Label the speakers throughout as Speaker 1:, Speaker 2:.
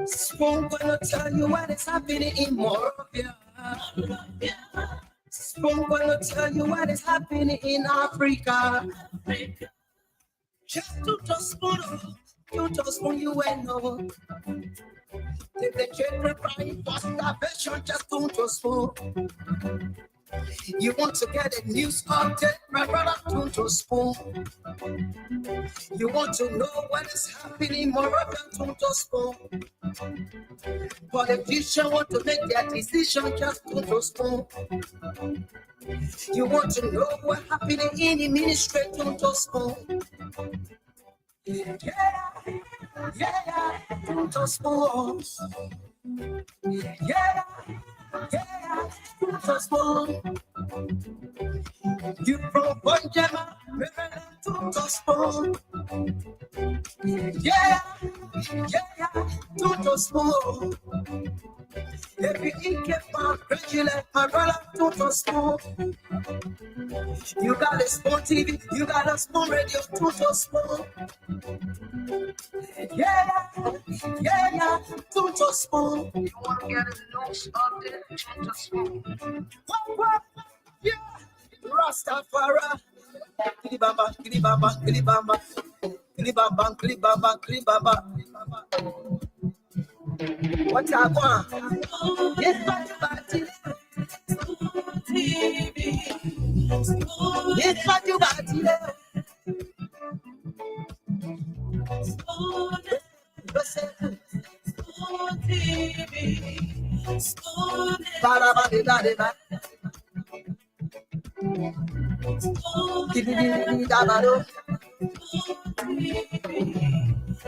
Speaker 1: Spoon gonna tell you what is happening in Moravia. Spoon gonna tell you what is happening in Africa. Just to spoon, you to spoon, you ain't know. If the children crying for starvation, just to spoon. You want to get a news update, my brother, to spoon. You want to know what is happening, Moravia, to spoon. Politicians want to make their decision, just to spoon. You want to know what happening in the ministry, to spoon. Yeah, to spoon. Yeah, to spoon. You from Bonjama, to spoon. Yeah, to spoon. Every ink from Regula, Parola, to spoon. You got a spoon TV, you got a spoon radio, to spoon. Yeah, to spoon. You want to get a news update, to spoon. Yeah, Rastafari. Kilibamba, kilibamba, kilibamba. Kilibamba, kilibamba, kilibamba. What I want? Yes, party. Yes, party.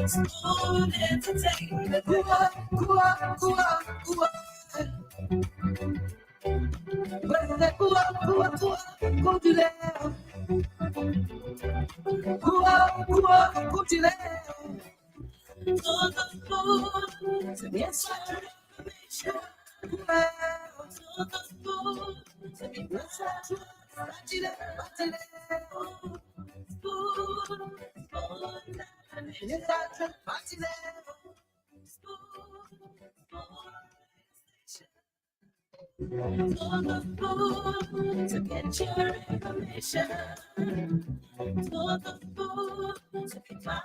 Speaker 1: Spoon entertainment. To get your information, for the food to be my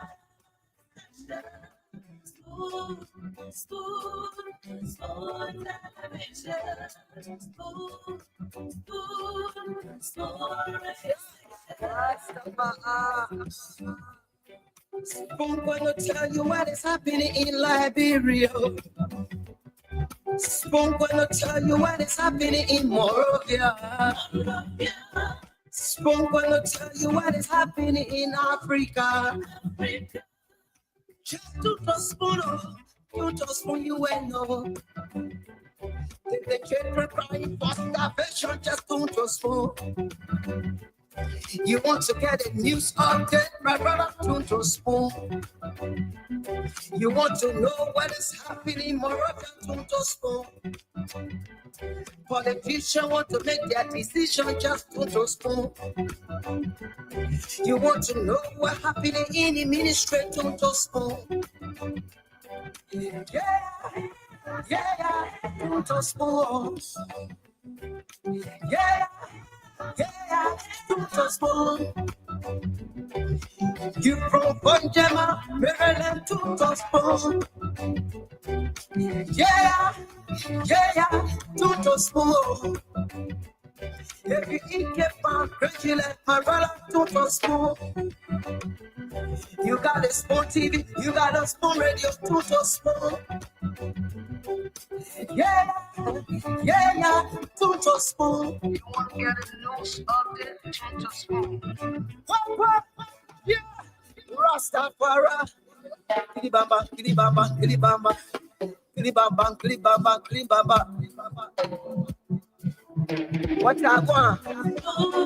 Speaker 1: Spoon gonna tell you what is happening in Liberia. Spoon gonna tell you what is happening in Moravia. Spoon gonna tell you what is happening in Africa. Just to the spoon, you to spoon, you ain't know. If the children crying for starvation, just to the spoon. You want to get a news update, my brother, to spoon. You want to know what is happening, Moravia, to spoon. Politicians want to make their decision, just to spoon. You want to know what happening in the ministry, to spoon. Yeah, to spoon. Yeah, to spoon. You from Bonjama, Maryland, to spoon. Yeah, to spoon. Every ink from Regula, Parola, to spoon. You got a spoon TV, you got a spoon radio, to spoon. Yeah, to spoon. You want to get a news update, to spoon. Yeah, Rastafari. Kilibamba, kilibamba, kilibamba. Kilibamba, kilibamba, kilibamba. What I want?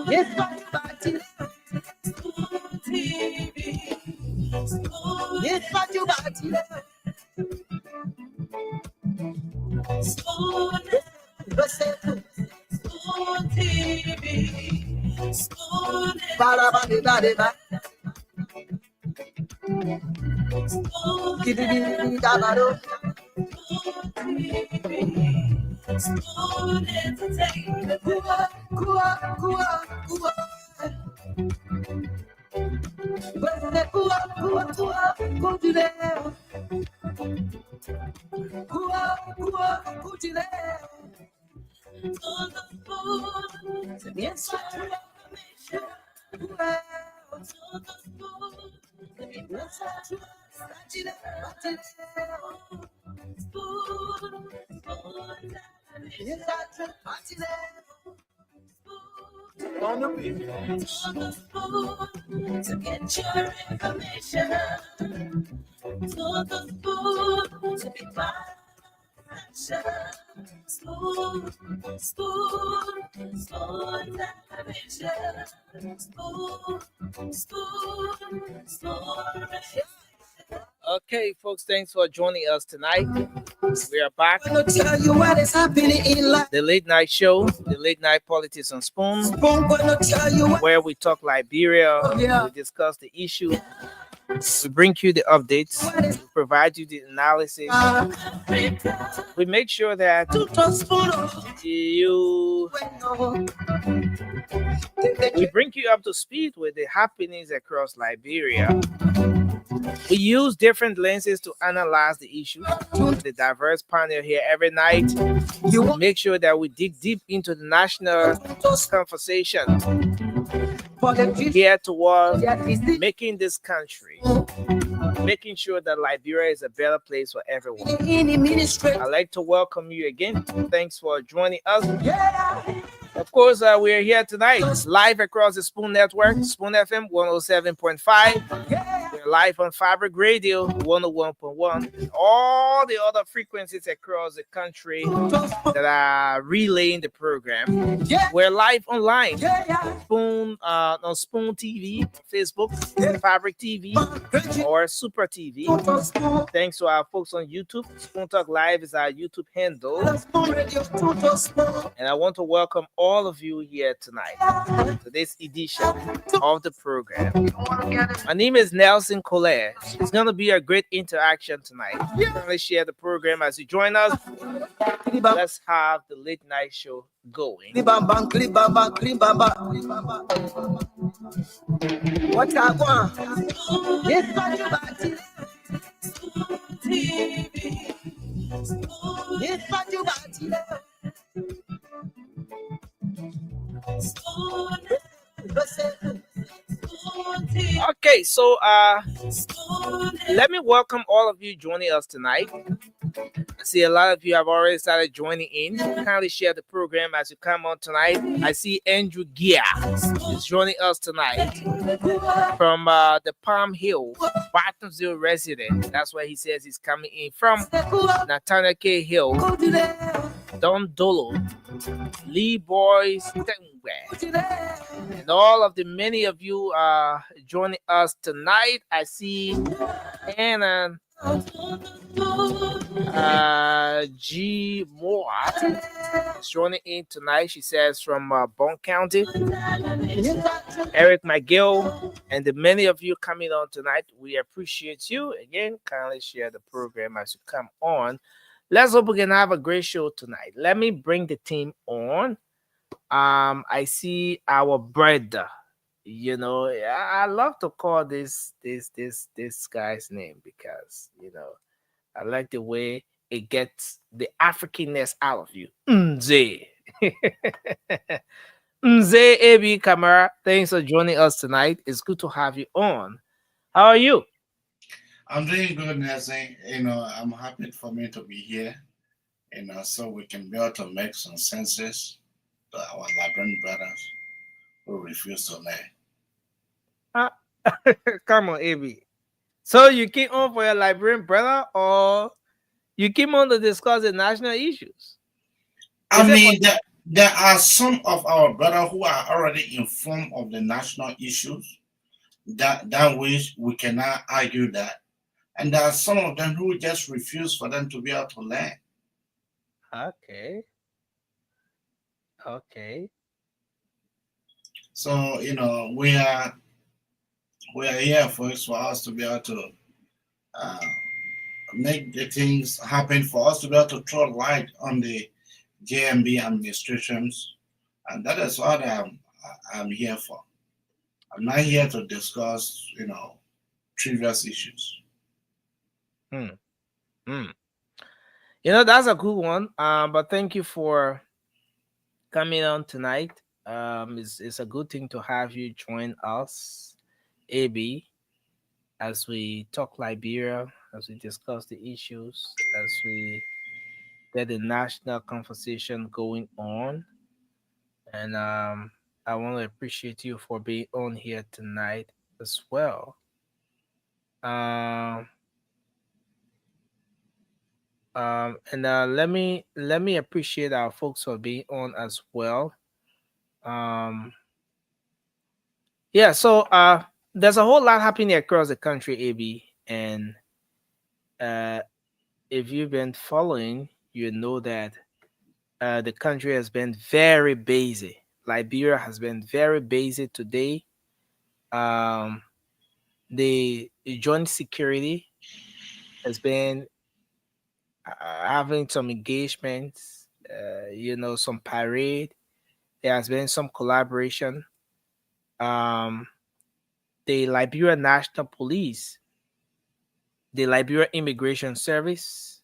Speaker 1: Yes, party. Yes, party. Spoon TV. Spoon. Spoon entertainment. On the beat. To get your information. To the spoon to be my action. Spoon, spoon, spoon television. Spoon, spoon, spoon. Okay, folks, thanks for joining us tonight. We are back. I'm gonna tell you what is happening in life. The late night show, the late night politics on Spoon, where we talk Liberia, we discuss the issue, we bring you the updates, we provide you the analysis, we make sure that we bring you up to speed with the happenings across Liberia. We use different lenses to analyze the issues. The diverse panel here every night. You make sure that we dig deep into the national conversation here towards making this country, making sure that Liberia is a better place for everyone. I'd like to welcome you again. Thanks for joining us. Of course, we are here tonight, live across the Spoon Network, Spoon FM 107.5. We're live on Fabric Radio 101.1, and all the other frequencies across the country that are relaying the program. We're live online, Spoon on Spoon TV, Facebook, Fabric TV, or Super TV. Thanks to our folks on YouTube. Spoon Talk Live is our YouTube handle. And I want to welcome all of you here tonight to this edition of the program. My name is Nelson Colette. It's going to be a great interaction tonight. Let's share the program as you join us. Let's have the late night show going. What I want Okay, so let me welcome all of you joining us tonight. I see a lot of you have already started joining in. Kindly share the program as you come on tonight. I see Andrew Gia is joining us tonight from the Palm Hill, Bartonsville resident. That's where he says he's coming in from. Nathaniel K. Hill, Don Dolo, Lee Boys, and all of the many of you are joining us tonight. I see Anna G. Moore is joining in tonight. She says from Bone County. Eric McGill and the many of you coming on tonight. We appreciate you. Again, kindly share the program as you come on. Let's hope we can have a great show tonight. Let me bring the team on. I see our brother. You know, I love to call this guy's name because, you know, I like the way it gets the Africanness out of you. Mzee. Mzee AB Kamara, thanks for joining us tonight. It's good to have you on. How are you?
Speaker 2: I'm doing good, Nelson. You know, I'm happy for me to be here. You know, so we can be able to make some senses to our Liberian brothers who refuse to learn.
Speaker 1: Come on, AB. So you came on for your Liberian brother, or you came on to discuss the national issues?
Speaker 2: I mean, there are some of our brothers who are already informed of the national issues. That which we cannot argue that. And there are some of them who just refuse for them to be able to learn.
Speaker 1: Okay.
Speaker 2: So, you know, we are here for us to be able to uh, make the things happen for us to be able to throw light on the JMB administrations, and that is what I'm here for. I'm not here to discuss, trivial issues.
Speaker 3: Hmm. Hmm. That's a good one. But thank you for coming on tonight. It's a good thing to have you join us, AB, as we talk Liberia, as we discuss the issues, as we get the national conversation going on. And I want to appreciate you for being on here tonight as well. Um, and let me appreciate our folks for being on as well. Um, yeah, so there's a whole lot happening across the country, AB, and uh, if you've been following, you know that the country has been very busy. Liberia has been very busy today. Um, the joint security has been having some engagements, some parade. There has been some collaboration. Um, the Liberia National Police, the Liberia Immigration Service,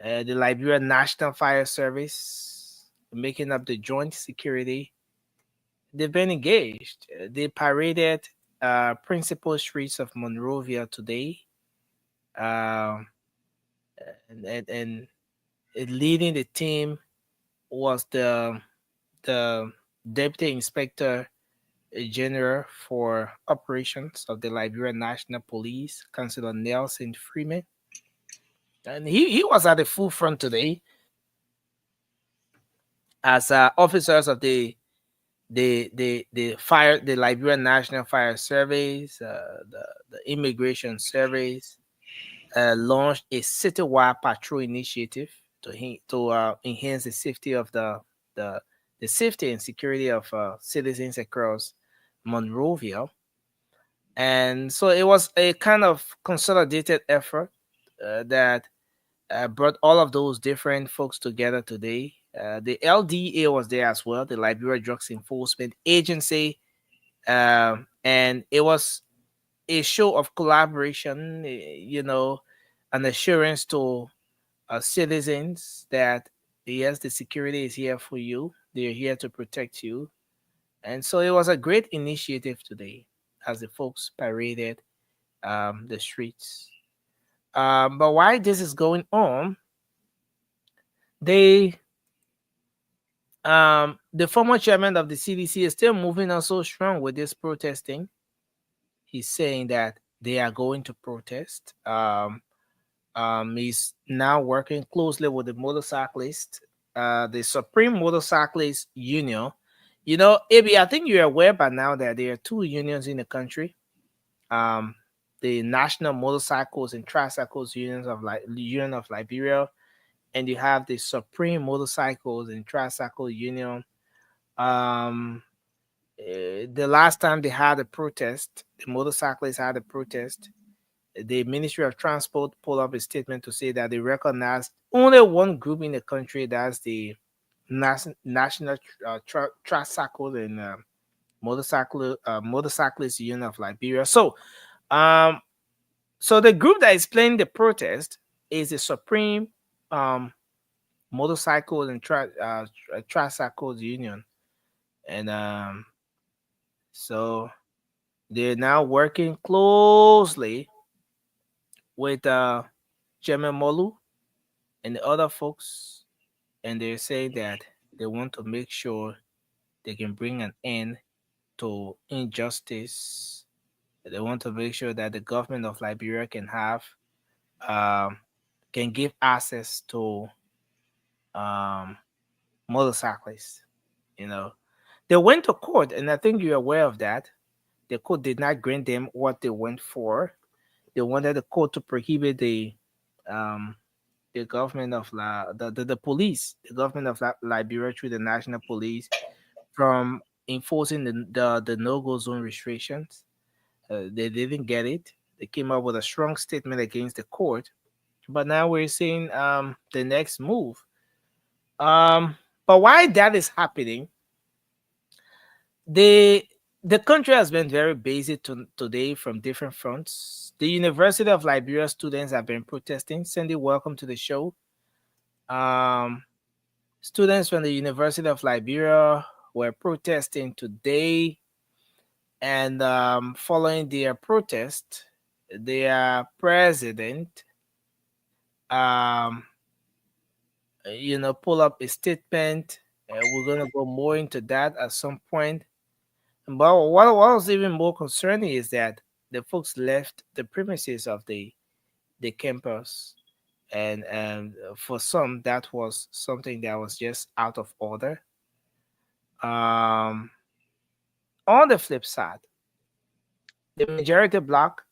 Speaker 3: the Liberia National Fire Service, making up the joint security. They've been engaged. They paraded principal streets of Monrovia today, um, and leading the team was the Deputy Inspector General for Operations of the Liberia National Police, Councillor Nelson Freeman. And he was at the forefront today as officers of the Liberia National Fire Service, the Immigration Service, launched a citywide patrol initiative to enhance the safety of the the safety and security of citizens across Monrovia. And so it was a kind of consolidated effort that brought all of those different folks together today. The LDA was there as well, the Liberia Drugs Enforcement Agency, and it was a show of collaboration, an assurance to citizens that yes, the security is here for you, they're here to protect you. And so it was a great initiative today as the folks paraded the streets. But while this is going on, they the former chairman of the CDC is still moving on so strong with this protesting. He's saying that they are going to protest. He's now working closely with the motorcyclists, the Supreme Motorcyclist Union. AB, I think you're aware by now that there are two unions in the country. Um, the National Motorcycles and Tricycles Union of Liberia, and you have the Supreme Motorcycles and Tricycle Union. The last time they had a protest, the motorcyclists had a protest. The Ministry of Transport pulled up a statement to say that they recognize only one group in the country, that's the National Tricycle and Motorcyclist Union of Liberia. Um, so the group that is playing the protest is the Supreme um, Motorcycle and Tricycles Union, and so they're now working closely with Chairman Molu and the other folks, and they're saying that they want to make sure they can bring an end to injustice. They want to make sure that the government of Liberia um, can give access to um, motorcyclists. You know, they went to court, and I think you're aware of that. The court did not grant them what they went for. They wanted the court to prohibit um, the government of the police, the government of Liberia through the national police from enforcing the no-go zone restrictions. They didn't get it. They came up with a strong statement against the court, but now we're seeing the next move. But why that is happening, the the country has been very busy today from different fronts. The University of Liberia students have been protesting. Cindy, welcome to the show. Um, Students from the University of Liberia were protesting today, and following their protest, their president, um, pull up a statement. We're gonna go more into that at some point. But what was even more concerning is that the folks left the premises of the campus, and for some that was something that was just out of order. Um, on the flip side, the majority bloc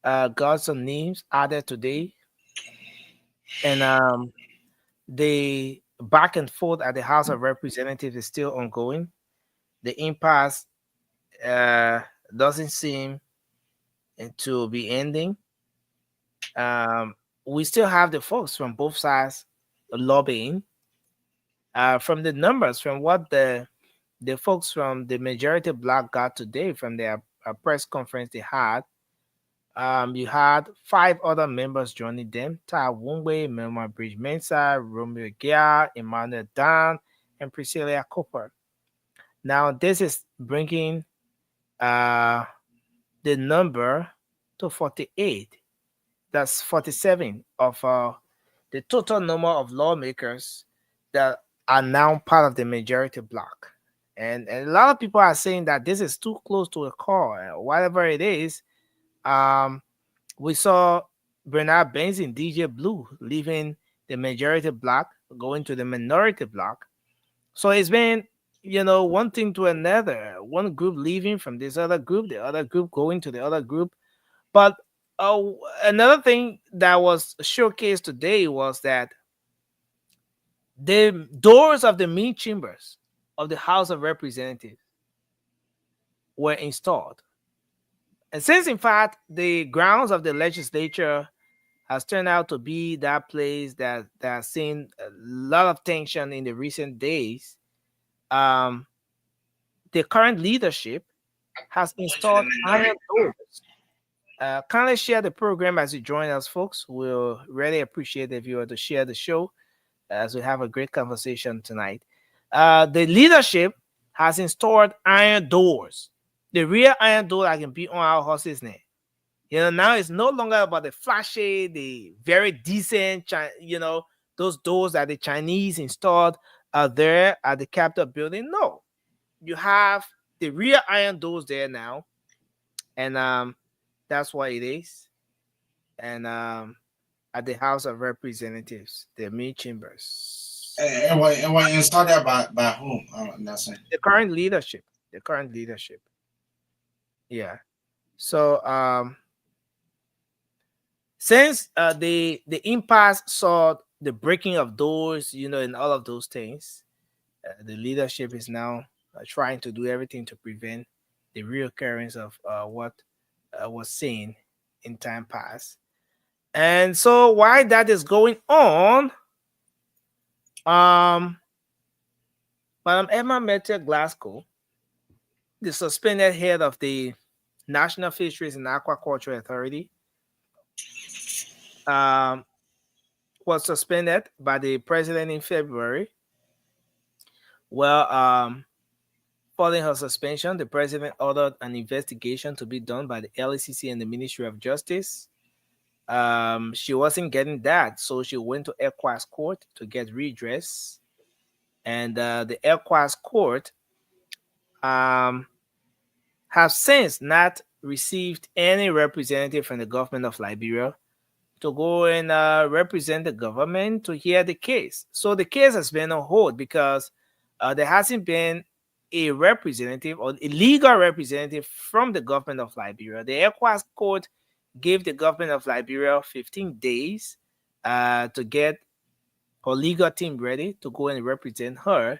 Speaker 3: got some names added today, and the back and forth at the House of Representatives is still ongoing. The impasse uh, doesn't seem to be ending. We still have the folks from both sides lobbying. From the numbers, from what the folks from the majority bloc got today from their press conference they had, you had five other members joining them: Tai Wungwe, Melma Bridge Mensa, Romeo Gia, Emmanuel Dan, and Priscilla Cooper. Now, this is bringing uh, the number to 48. That's 47 of the total number of lawmakers that are now part of the majority bloc. And a lot of people are saying that this is too close to a call. Whatever it is, we saw Bernard Benson, DJ Blue, leaving the majority bloc, going to the minority bloc. So it's been, one thing to another. One group leaving from this other group, the other group going to the other group. But another thing that was showcased today was that the doors of the main chambers of the House of Representatives were installed. And since, in fact, the grounds of the legislature has turned out to be that place that has seen a lot of tension in the recent days, the current leadership has installed iron doors. Kindly share the program as you join us, folks. We'll really appreciate if you were to share the show as we have a great conversation tonight. The leadership has installed iron doors, the real iron door that can be on our horse's neck. Now it's no longer about the flashy, the very decent, those doors that the Chinese installed there at the Capitol building. No, you have the real iron doors there now, and that's what it is. And at the House of Representatives, the main chambers.
Speaker 2: And when installed by whom? That's it.
Speaker 3: The current leadership. The current leadership. Yeah. So since the impasse saw the breaking of doors, and all of those things, the leadership is now trying to do everything to prevent the reoccurrence of what was seen in time past. And so while that is going on, Madam Emma Meta Glasgow, the suspended head of the National Fisheries and Aquaculture Authority, was suspended by the president in February. Well, following her suspension, the president ordered an investigation to be done by the LACC and the Ministry of Justice. She wasn't getting that, so she went to ECOWAS court to get redress. And the ECOWAS court have since not received any representative from the government of Liberia to go and represent the government to hear the case. So the case has been on hold because there hasn't been a representative or a legal representative from the government of Liberia. The ECOWAS court gave the government of Liberia 15 days to get her legal team ready to go and represent her.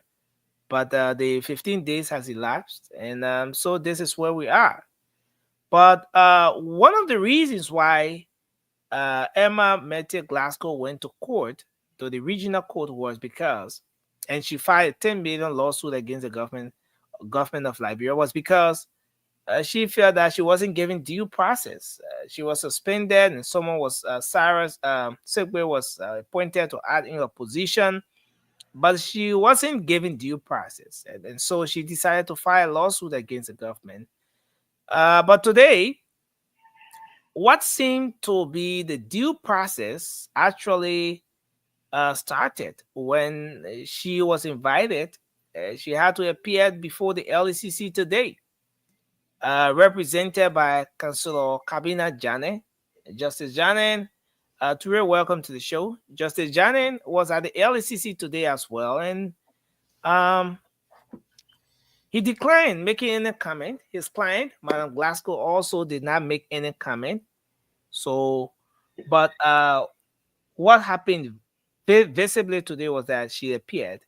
Speaker 3: But the 15 days has elapsed, and so this is where we are. But one of the reasons why Emma Mette Glasgow went to court, to the regional court, was because, and she filed a 10 million lawsuit against the government of Liberia, was because she felt that she wasn't given due process. She was suspended, and someone was Cyrus Sigwe was appointed to add in her position, but she wasn't given due process, and so she decided to file a lawsuit against the government. But today, what seemed to be the due process actually started when she was invited. She had to appear before the LECC today, represented by Councillor Kabina Jane. Justice Janen, Ture, welcome to the show. Justice Janen was at the LECC today as well, and he declined making any comment. His client, Madam Glasgow, also did not make any comment. So, but what happened visibly today was that she appeared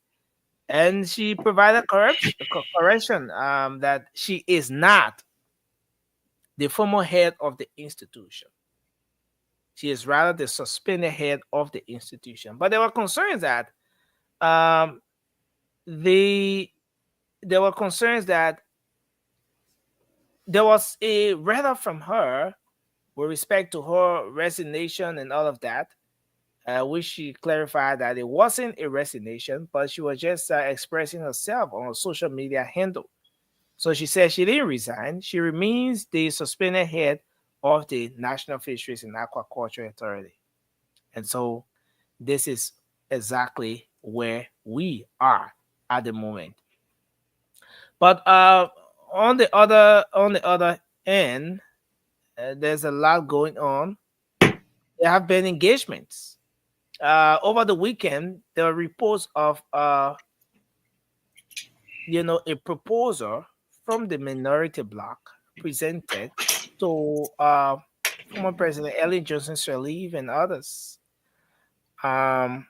Speaker 3: and she provided correction that she is not the former head of the institution. She is rather the suspended head of the institution. But there were concerns that there was a letter from her with respect to her resignation and all of that, which she clarified that it wasn't a resignation, but she was just expressing herself on a social media handle. So she said she didn't resign. She remains the suspended head of the National Fisheries and Aquaculture Authority. And so this is exactly where we are at the moment. But on the other end, there's a lot going on. There have been engagements. Over the weekend, there were reports of a proposal from the minority bloc presented to former President Ellen Johnson Sirleaf and others. And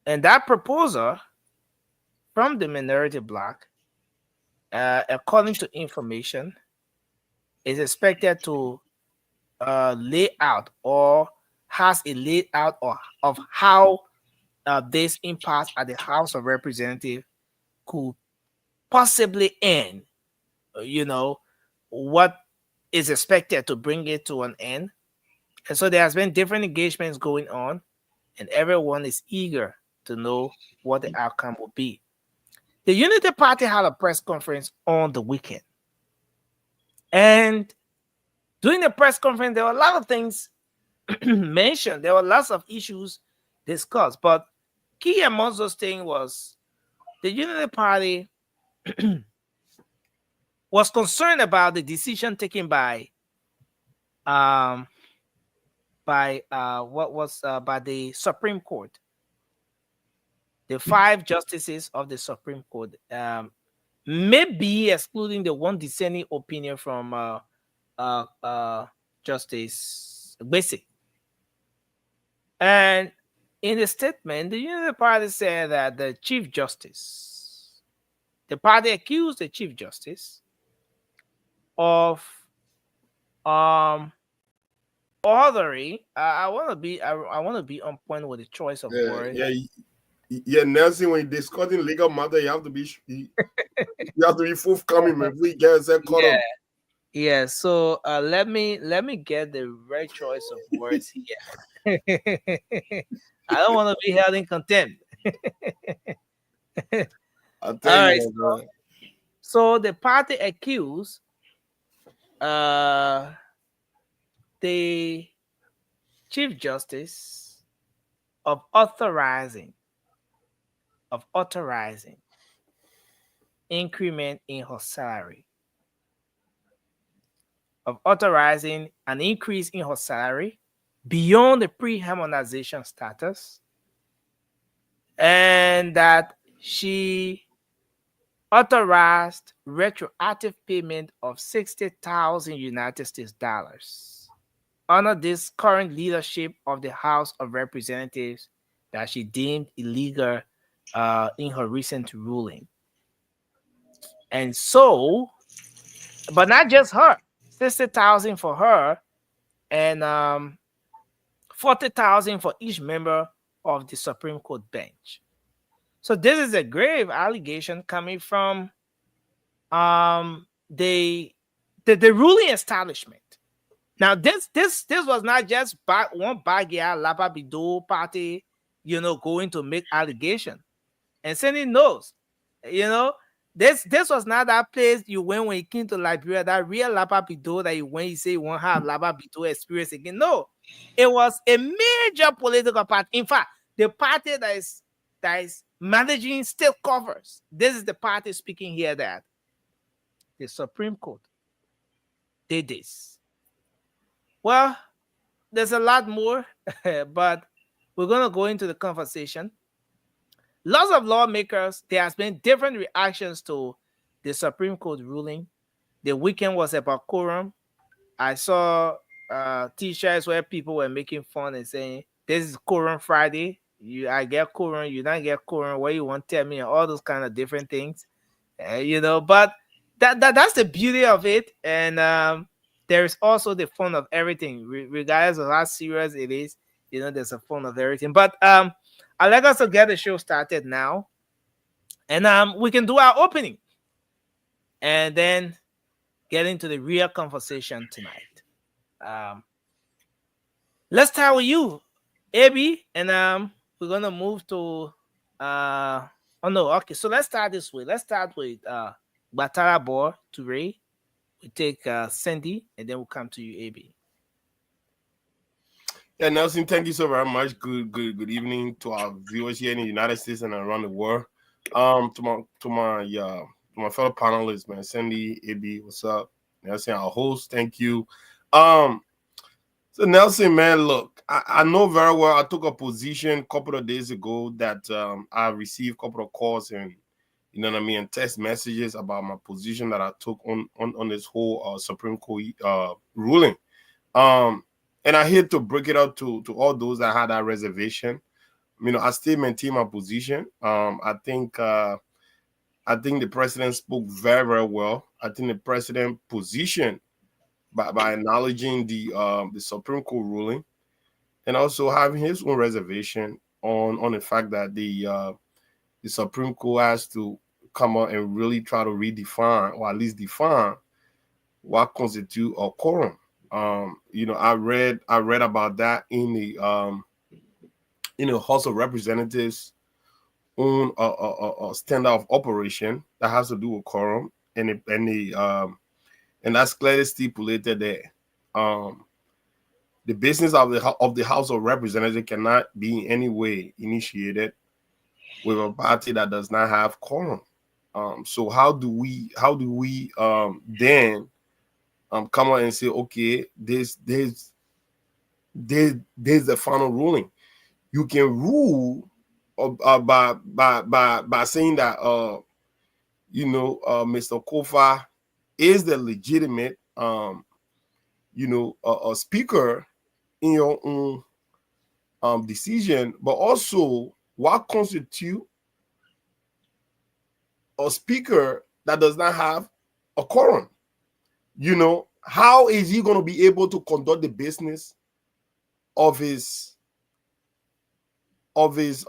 Speaker 3: that proposal from the minority bloc, according to information, is expected to lay out or has a layout of how this impasse at the House of Representatives could possibly end. What is expected to bring it to an end. And so there has been different engagements going on, and everyone is eager to know what the outcome will be. The Unity Party had a press conference on the weekend. And during the press conference, there were a lot of things mentioned. There were lots of issues discussed. But key amongst those things was the Unity Party was concerned about the decision taken by the Supreme Court. The 5 justices of the Supreme Court, maybe excluding the one dissenting opinion from Justice Gbese. And in the statement, the Unity Party said that the party accused the Chief Justice of ordering. I want to be on point with the choice of words.
Speaker 4: Nelson, when you're discussing legal matter, you have to be forthcoming, man. We get caught up.
Speaker 3: Yeah, so let me get the right choice of words here. I don't want to be held in contempt.
Speaker 4: All right.
Speaker 3: So the party accused the Chief Justice of authorizing increment in her salary, of authorizing an increase in her salary beyond the pre-harmonization status, and that she authorized retroactive payment of 60,000 United States dollars under this current leadership of the House of Representatives that she deemed illegal in her recent ruling. And so but not just her. 60,000 for her, and 40,000 for each member of the Supreme Court bench. So this is a grave allegation coming from the ruling establishment. Now this was not just one Bagia Lababido party, going to make allegation. And Cindy knows, this was not that place you went when you came to Liberia, that real Lababido that you went, you say you won't have Lababido experience again. No, it was a major political party. In fact, the party that is managing state covers. This is the party speaking here that the Supreme Court did this. Well, there's a lot more, but we're going to go into the conversation. Lots of lawmakers, there has been different reactions to the Supreme Court ruling. The weekend was about quorum. I saw t-shirts where people were making fun and saying, this is quorum Friday. I get quorum, you don't get quorum. What you want to tell me? And all those kind of different things. But that's the beauty of it. And there is also the fun of everything, regardless of how serious it is. There's a fun of everything. But I'd like us to get the show started now, and we can do our opening, and then get into the real conversation tonight. Let's start with you, AB, and we're gonna move to. So let's start this way. Let's start with Batara Bor to Ray. We take Cindy, and then we'll come to you, AB.
Speaker 4: Yeah, Nelson, thank you so very much. Good evening to our viewers here in the United States and around the world. To my fellow panelists, man, Cindy, AB, what's up? Nelson, our host, thank you. So Nelson, man, look, I know very well. I took a position a couple of days ago that I received a couple of calls and and text messages about my position that I took on this whole Supreme Court ruling. And I hate to break it out to all those that had that reservation. I still maintain my position. I think the president spoke very, very well. I think the president positioned by acknowledging the Supreme Court ruling, and also having his own reservation on the fact that the Supreme Court has to come out and really try to redefine, or at least define, what constitutes a quorum. I read about that in the House of Representatives on a standard of operation that has to do with quorum, and that's clearly stipulated there. The business of the House of Representatives cannot be in any way initiated with a party that does not have quorum. So how do we then come out and say, okay, there's the final ruling. You can rule by saying that Mr. Kofa is the legitimate a speaker in your own decision, but also what constitutes a speaker that does not have a quorum. How is he going to be able to conduct the business of his how is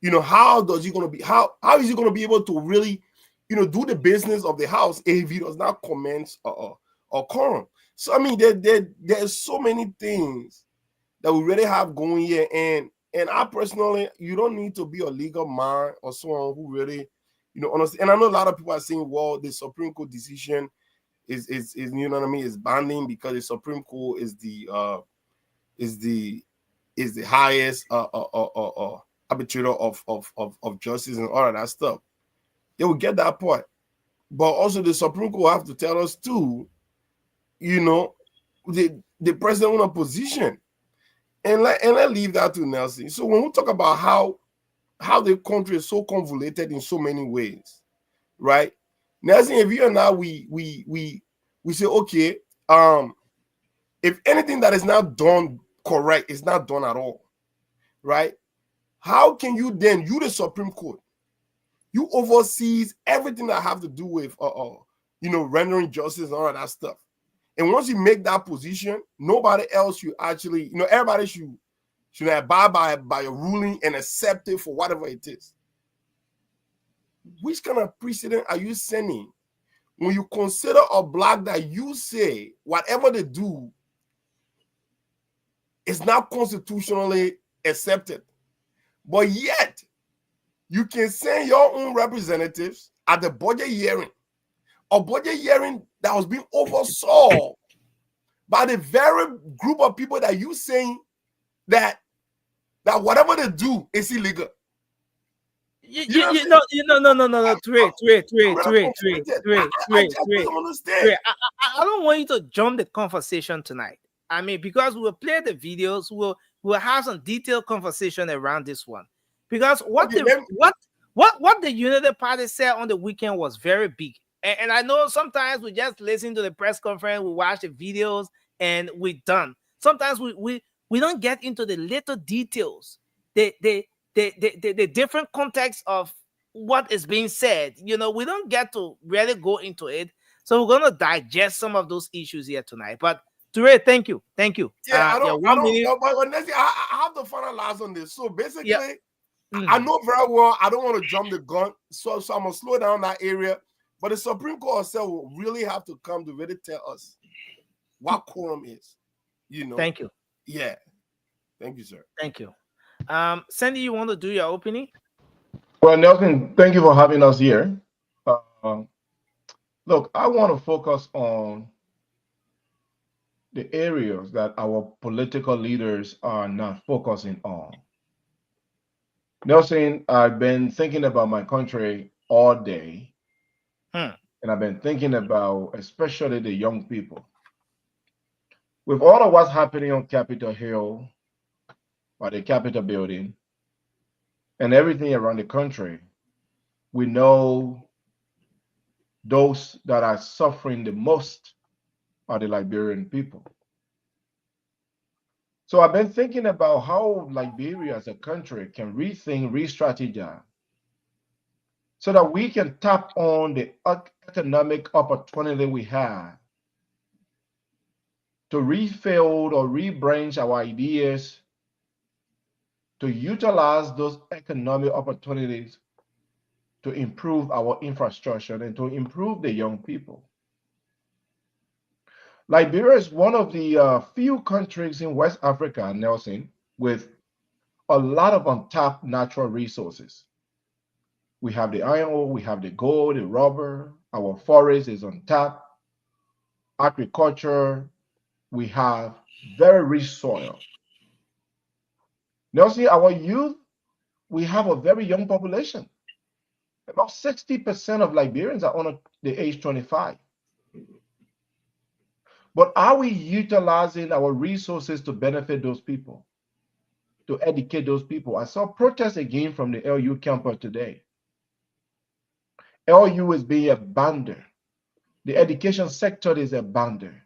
Speaker 4: he going to be able to really do the business of the house if he does not commence a quorum? So there's so many things that we really have going here, and I personally, you don't need to be a legal mind or someone who really honestly, and I know a lot of people are saying, well, the Supreme Court decision is is binding because the Supreme Court is the highest arbitrator of justice and all of that stuff. They will get that part, but also the Supreme Court have to tell us too, the president in a position, and let leave that to Nelson. So when we talk about how the country is so convoluted in so many ways, right? Nelson, if you and I we say, okay, if anything that is not done correct is not done at all, right? How can you the Supreme Court, you oversees everything that have to do with rendering justice and all of that stuff. And once you make that position, nobody else should actually, everybody should abide by a ruling and accept it for whatever it is. Which kind of precedent are you setting when you consider a black that you say whatever they do is not constitutionally accepted, but yet you can send your own representatives at the budget hearing, a budget hearing that was being oversaw by the very group of people that you saying that whatever they do is illegal.
Speaker 3: No, Trey. I don't want you to jump the conversation tonight. I mean, because we'll play the videos, we'll have some detailed conversation around this one. Because what the Unity Party said on the weekend was very big. And I know sometimes we just listen to the press conference, we watch the videos, and we're done. Sometimes we don't get into the little details, the different context of what is being said. We don't get to really go into it. So we're going to digest some of those issues here tonight. But Ture, thank you.
Speaker 4: Yeah, I don't know, but honestly, I have to finalize on this. So basically, I know very well I don't want to jump the gun, so I'm gonna slow down that area. But the Supreme Court itself will really have to come to really tell us what quorum is.
Speaker 3: Thank you.
Speaker 4: Yeah. Thank you, sir.
Speaker 3: Thank you. Sandy, you want to do your opening?
Speaker 5: Well, Nelson, thank you for having us here. Look, I want to focus on the areas that our political leaders are not focusing on. Nelson, I've been thinking about my country all day, and I've been thinking about especially the young people. With all of what's happening on Capitol Hill, or the Capitol building, and everything around the country, we know those that are suffering the most are the Liberian people. So I've been thinking about how Liberia as a country can rethink, re-strategize, so that we can tap on the economic opportunity we have to refill or rebranch our ideas, to utilize those economic opportunities to improve our infrastructure and to improve the young people. Liberia is one of the few countries in West Africa, Nelson, with a lot of untapped natural resources. We have the iron ore, we have the gold, the rubber, our forest is untapped, agriculture, we have very rich soil. Nelson, our youth, we have a very young population. About 60% of Liberians are under the age 25. But are we utilizing our resources to benefit those people, to educate those people? I saw protests again from the LU campus today. LU is being abandoned. The education sector is abandoned.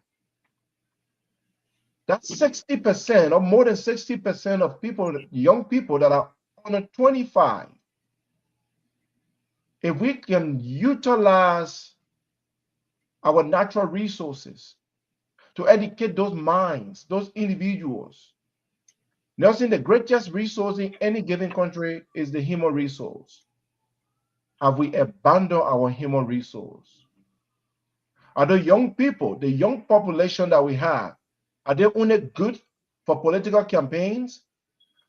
Speaker 5: That's 60% or more than 60% of people, young people that are under 25. If we can utilize our natural resources to educate those minds, those individuals. Nelson, the greatest resource in any given country is the human resource. Have we abandoned our human resource? Are the young people, the young population that we have, are they only good for political campaigns?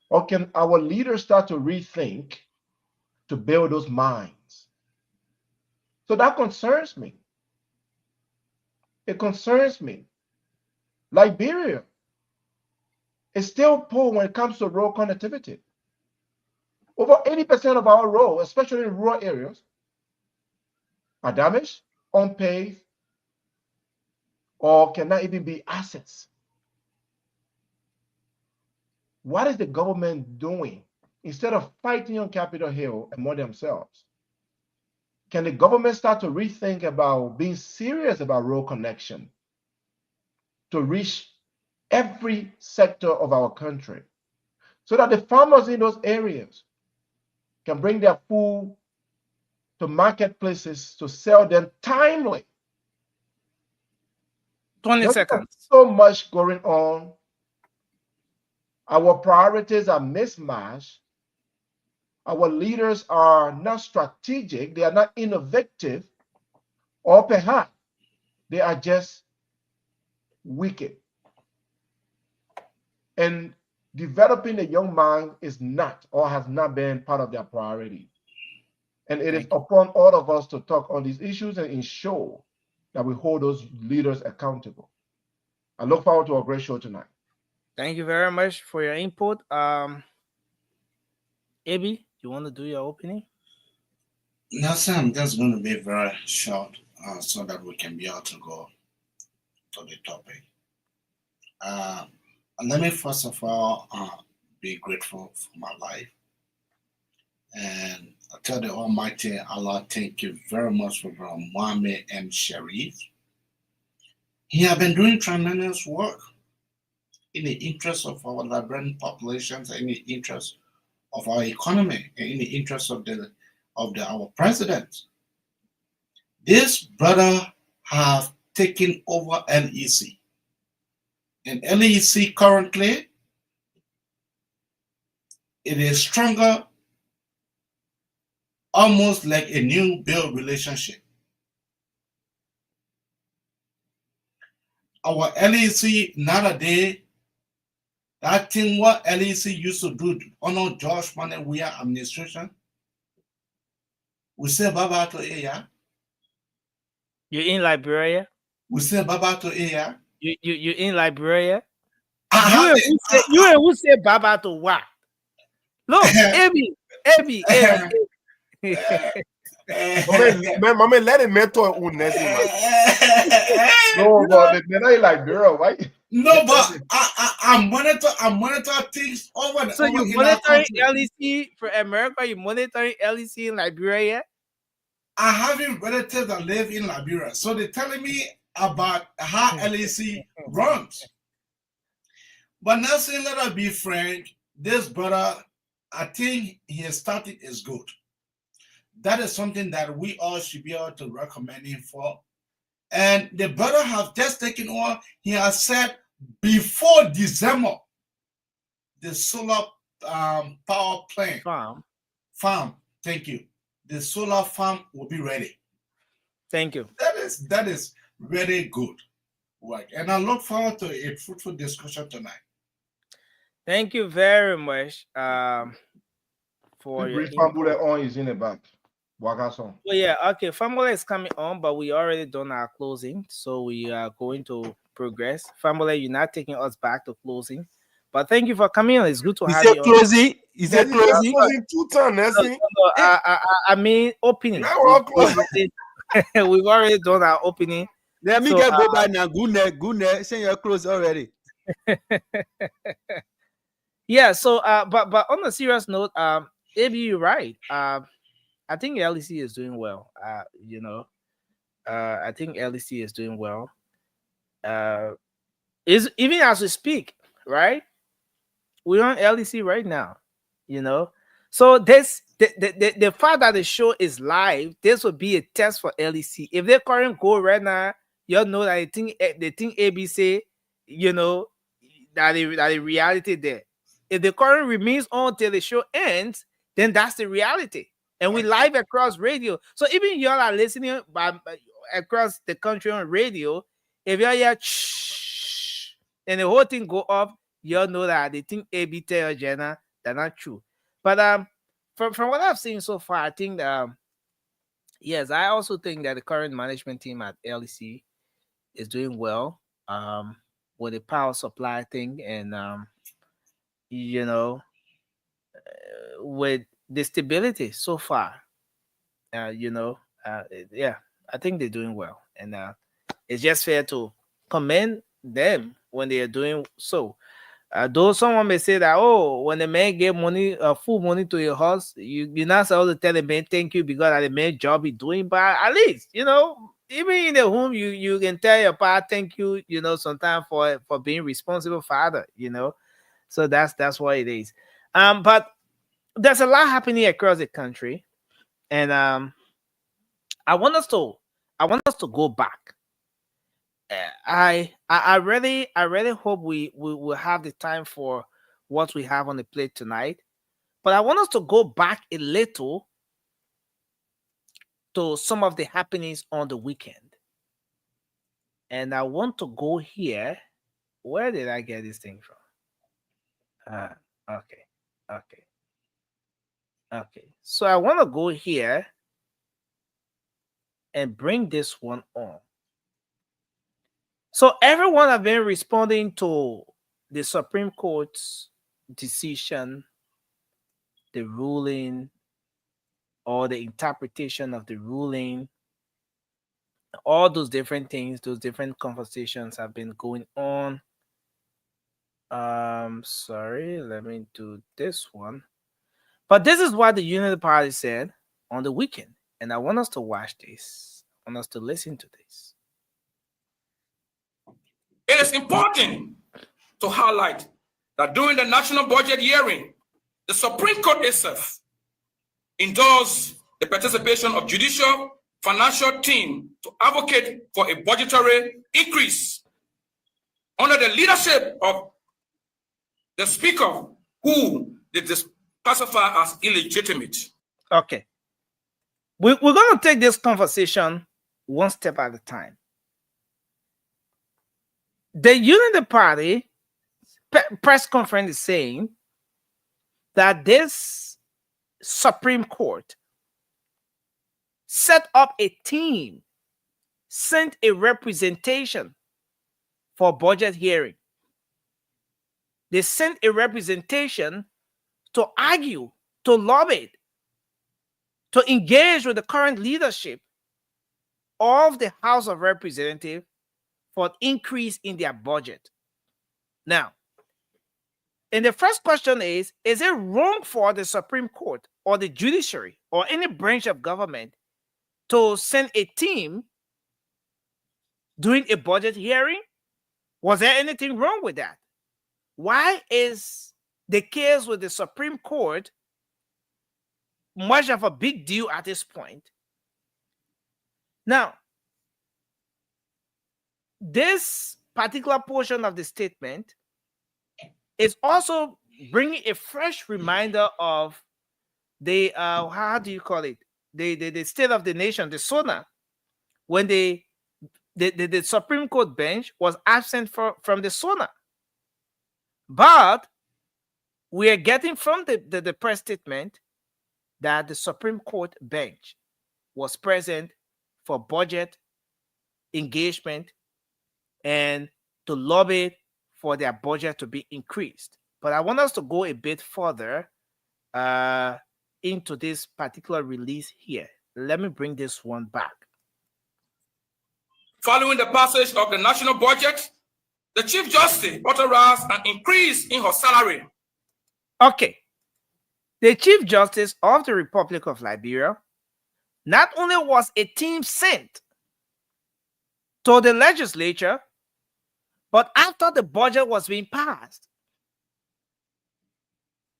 Speaker 5: Or can our leaders start to rethink to build those minds? So that concerns me. It concerns me. Liberia is still poor when it comes to road connectivity. Over 80% of our roads, especially in rural areas, are damaged, unpaved, or cannot even be assets. What is the government doing? Instead of fighting on Capitol Hill among themselves, can the government start to rethink about being serious about road connection to reach every sector of our country, so that the farmers in those areas can bring their food to marketplaces to sell them timely,
Speaker 3: 20
Speaker 5: There's
Speaker 3: seconds.
Speaker 5: so much going on. Our priorities are mismatched. Our leaders are not strategic. They are not innovative, or perhaps they are just wicked. And developing a young mind is not or has not been part of their priority. And it is upon all of us to talk on these issues and ensure that we hold those leaders accountable. I look forward to a great show tonight.
Speaker 3: Thank you very much for your input. Abby, you want to do your opening?
Speaker 2: No, sir, I'm just going to be very short so that we can be able to go to the topic. Let me first of all be grateful for my life. And I tell the Almighty Allah, thank you very much for Brother Mohammed M. Sharif. He has been doing tremendous work in the interest of our Liberian populations, in the interest of our economy, and in the interest of our president. This brother have taken over LEC. And LEC currently, it is stronger, almost like a new build relationship. Our LEC nowadays, that thing what LEC used to do under George Manewia administration, we say baba to Eya.
Speaker 3: You're in Liberia?
Speaker 2: We say baba to Eya.
Speaker 3: You in Liberia?
Speaker 2: You
Speaker 3: who say baba to what? Look, Abby.
Speaker 4: Mama, let him mentor Unesi,
Speaker 5: No, but they're not in Liberia, right?
Speaker 2: No, but I monitor things over the.
Speaker 3: So you monitoring LEC for America? You monitoring LEC in Liberia?
Speaker 2: I have relatives that live in Liberia, so they're telling me about how LEC runs. But now, saying let us be frank, this brother, I think he has started is good. That is something that we all should be able to recommend him for. And the brother have just taken over. He has said before December, the solar power plant farm. Thank you. The solar farm will be ready.
Speaker 3: Thank you.
Speaker 2: That is very good work, and I look forward to a fruitful discussion tonight.
Speaker 3: Thank you very much for your
Speaker 5: Famula on is in the back.
Speaker 3: Well, yeah, okay. Famula is coming on, but we already done our closing, so we are going to progress. Famula, you're not taking us back to closing, but thank you for coming on. It's good to have you.
Speaker 4: Closing? Is that closing? 2 times,
Speaker 3: I mean opening.
Speaker 4: Yeah, we're all closing.
Speaker 3: We've already done our opening.
Speaker 6: Let me go by now. Good, say you're close already.
Speaker 3: Yeah. So, but on a serious note, maybe you're right. I think LEC is doing well. I think LEC is doing well. Is even as we speak, right? We're on LEC right now. So this the fact that the show is live, this will be a test for LEC. If they current go right now, you know that they think ABC, that the reality there. If the current remains on till the show ends, then that's the reality. And we live across radio. So even y'all are listening across the country on radio, if y'all hear shh, and the whole thing go off, y'all know that they think AB tell Jenna, they're not true. But from what I've seen so far, I think yes, I also think that the current management team at LEC is doing well with the power supply thing, and with the stability so far. Yeah, I think they're doing well, and it's just fair to commend them when they are doing so. Though someone may say that, when the man gave money, full money to your house, you're not supposed to tell the man thank you because of the man's job he's doing. But at least, even in the home, you can tell your father thank you, sometimes for being responsible father, So that's what it is. But there's a lot happening across the country, and I want us to go back I really hope we will have the time for what we have on the plate tonight. But I want us to go back a little to some of the happenings on the weekend. And I want to go here. Where did I get this thing from? Okay. So I want to go here and bring this one on. So everyone have been responding to the Supreme Court's decision, the ruling, or the interpretation of the ruling. All those different things, those different conversations have been going on. Sorry, let me do this one. But this is what the Unity Party said on the weekend. And I want us to watch this. I want us to listen to this.
Speaker 7: It is important to highlight that during the national budget hearing, the Supreme Court itself endorsed the participation of judicial financial team to advocate for a budgetary increase under the leadership of the Speaker, who they classify as illegitimate.
Speaker 3: Okay. We're going to take this conversation one step at a time. The Unity Party press conference is saying that this Supreme Court set up a team, sent a representation for budget hearing. They sent a representation to argue, to lobby, to engage with the current leadership of the House of Representatives for an increase in their budget. Now, and the first question is it wrong for the Supreme Court or the judiciary or any branch of government to send a team during a budget hearing? Was there anything wrong with that? Why is the case with the Supreme Court much of a big deal at this point? Now, this particular portion of the statement is also bringing a fresh reminder of the how do you call it, the state of the nation, the SONA, when the Supreme Court bench was absent from the SONA. But we are getting from the press statement that the Supreme Court bench was present for budget engagement and to lobby for their budget to be increased. But I want us to go a bit further into this particular release here. Let me bring this one back.
Speaker 7: Following the passage of the national budget, the Chief Justice authorized an increase in her salary.
Speaker 3: Okay. The Chief Justice of the Republic of Liberia, not only was a team sent to the legislature, but after the budget was being passed,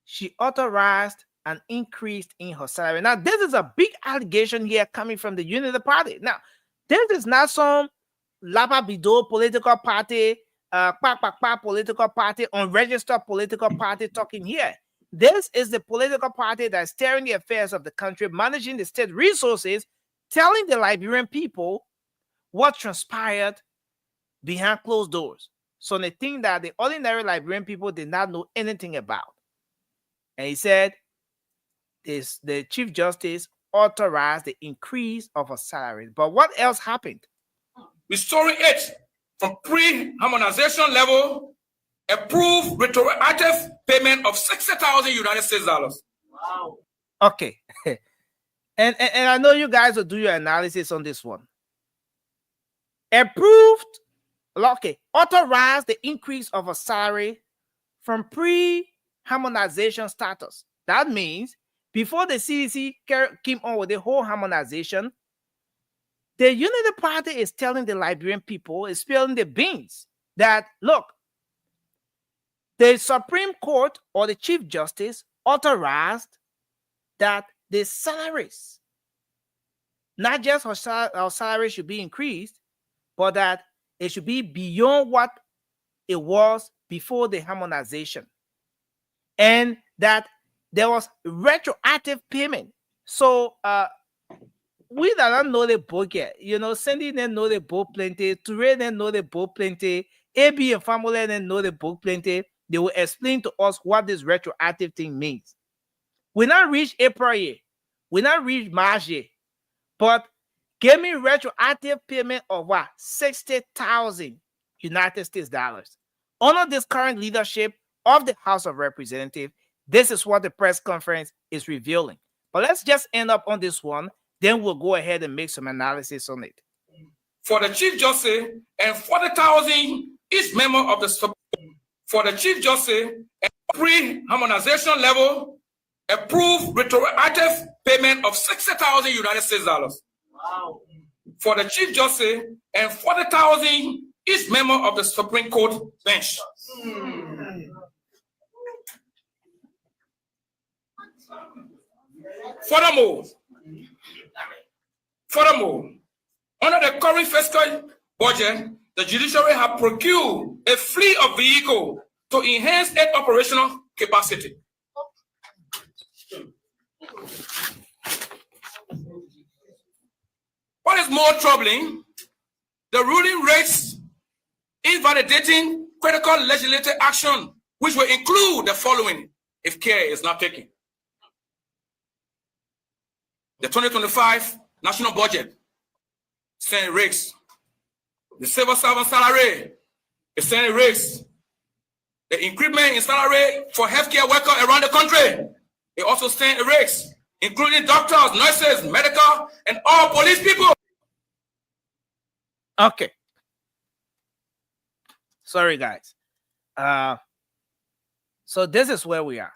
Speaker 3: she authorized an increase in her salary. Now, this is a big allegation here coming from the Unity Party. Now, this is not some lapabido political party, political party, unregistered political party talking here. This is the political party that's steering the affairs of the country, managing the state resources, telling the Liberian people what transpired behind closed doors. So the thing that the ordinary Liberian people did not know anything about. And he said the Chief Justice authorized the increase of her salary. But what else happened?
Speaker 7: Restoring it from pre-harmonization level, approved retroactive payment of $60,000 United States dollars.
Speaker 3: Wow. Okay. and I know you guys will do your analysis on this one. Approved, okay, authorized the increase of a salary from pre-harmonization status. That means before the CDC came on with the whole harmonization, the Unity Party is telling the Liberian people, is spilling the beans, that look, the Supreme Court or the Chief Justice authorized that the salaries, not just our salary should be increased, but that it should be beyond what it was before the harmonization, and that there was retroactive payment. So we don't know the book yet. Cindy didn't know the book plenty. Toure didn't know the book plenty. AB and family didn't know the book plenty. They will explain to us what this retroactive thing means. We not reach April yet. We not reach March yet. But give me retroactive payment of what? 60,000 United States dollars. Under this current leadership of the House of Representatives, this is what the press conference is revealing. But let's just end up on this one. Then we'll go ahead and make some analysis on it.
Speaker 7: For the Chief Justice and 40,000 each member of the for the Chief Justice and pre-harmonization level, approved retroactive payment of 60,000 United States dollars. Wow. For the Chief Justice and 40,000 each member of the Supreme Court bench. Furthermore, under the current fiscal budget, the judiciary have procured a fleet of vehicles to enhance its operational capacity. What is more troubling, the ruling rates invalidating critical legislative action, which will include the following if care is not taken. The 2025 national budget, Senate rates. The civil servant salary is Senate rates. The increment in salary for healthcare workers around the country, it also Senate rates, including doctors, nurses, medical, and all police people.
Speaker 3: Okay. Sorry, guys. So this is where we are.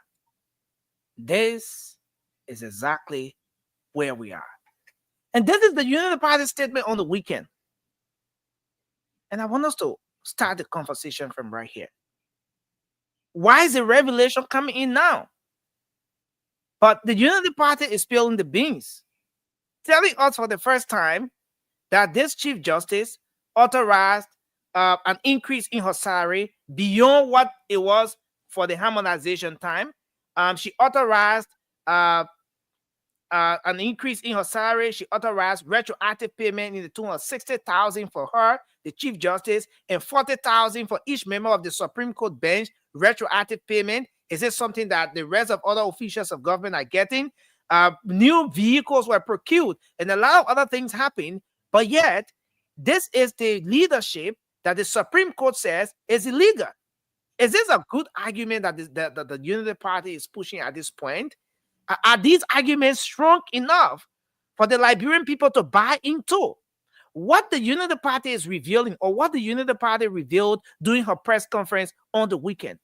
Speaker 3: This is exactly where we are. And this is the Unity Party statement on the weekend. And I want us to start the conversation from right here. Why is the revelation coming in now? But the Unity Party is spilling the beans, telling us for the first time that this Chief Justice authorized an increase in her salary beyond what it was for the harmonization time. She authorized an increase in her salary. She authorized retroactive payment in the tune of 60,000 for her, the Chief Justice, and 40,000 for each member of the Supreme Court bench. Retroactive payment. Is it something that the rest of other officials of government are getting? New vehicles were procured, and a lot of other things happened. But yet, this is the leadership that the Supreme Court says is illegal. Is this a good argument that the Unity Party is pushing at this point? Are these arguments strong enough for the Liberian people to buy into? What the Unity Party is revealing, or what the Unity Party revealed during her press conference on the weekend,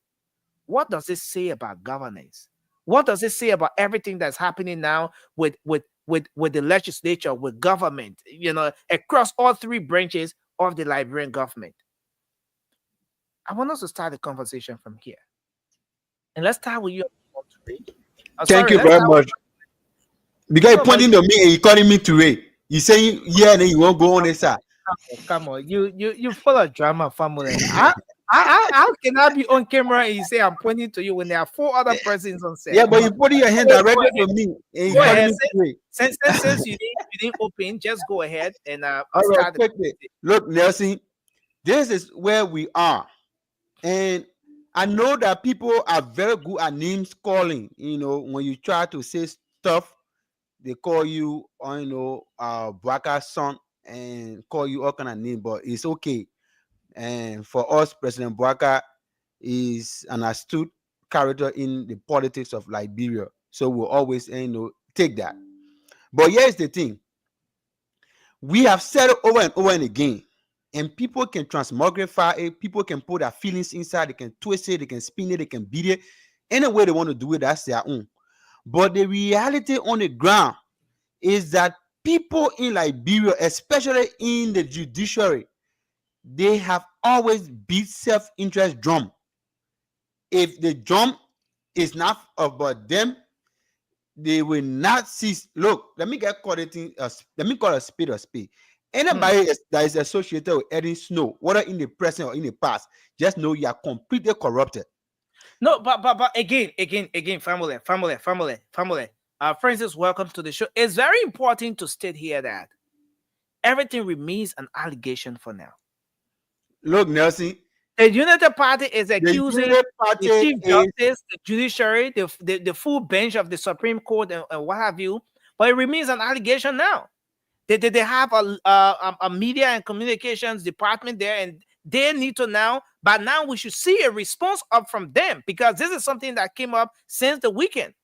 Speaker 3: what does it say about governance? What does it say about everything that's happening now with the legislature, with government, across all three branches of the Liberian government? I want us to start the conversation from here. And let's start with you.
Speaker 6: Thank you very much. Because you're pointing to me and you're calling me Toure. You're saying, yeah, and then you won't go on this side.
Speaker 3: Come on. You full of drama, family. How can I be on camera and you say I'm pointing to you when there are four other persons on set?
Speaker 6: Yeah, but you're putting your hand directly to me. And
Speaker 3: go ahead. Since you didn't open, just go ahead and
Speaker 6: all right, quickly. Look, Nelson, this is where we are. And I know that people are very good at names calling. When you try to say stuff, they call you, Bwaka's son, and call you all kind of names, but it's okay. And for us, President Bwaka is an astute character in the politics of Liberia. So we'll always, take that. But here's the thing. We have said it over and over and again. And people can transmogrify it. People can put their feelings inside. They can twist it. They can spin it. They can beat it. Any way they want to do it, that's their own. But the reality on the ground is that people in Liberia, especially in the judiciary, they have always beat self-interest drum. If the drum is not about them, they will not cease. Look, let me call it a spade a spade. Anybody that is associated with Eddie Snow, whether in the present or in the past, just know you are completely corrupted.
Speaker 3: No, but again, family. Francis, welcome to the show. It's very important to state here that everything remains an allegation for now.
Speaker 6: Look, Nelson,
Speaker 3: the United Party is accusing
Speaker 6: United Party
Speaker 3: the Chief Justice, the judiciary, the full bench of the Supreme Court, and what have you. But it remains an allegation now. They have a media and communications department there, and they need to now. But now we should see a response up from them, because this is something that came up since the weekend.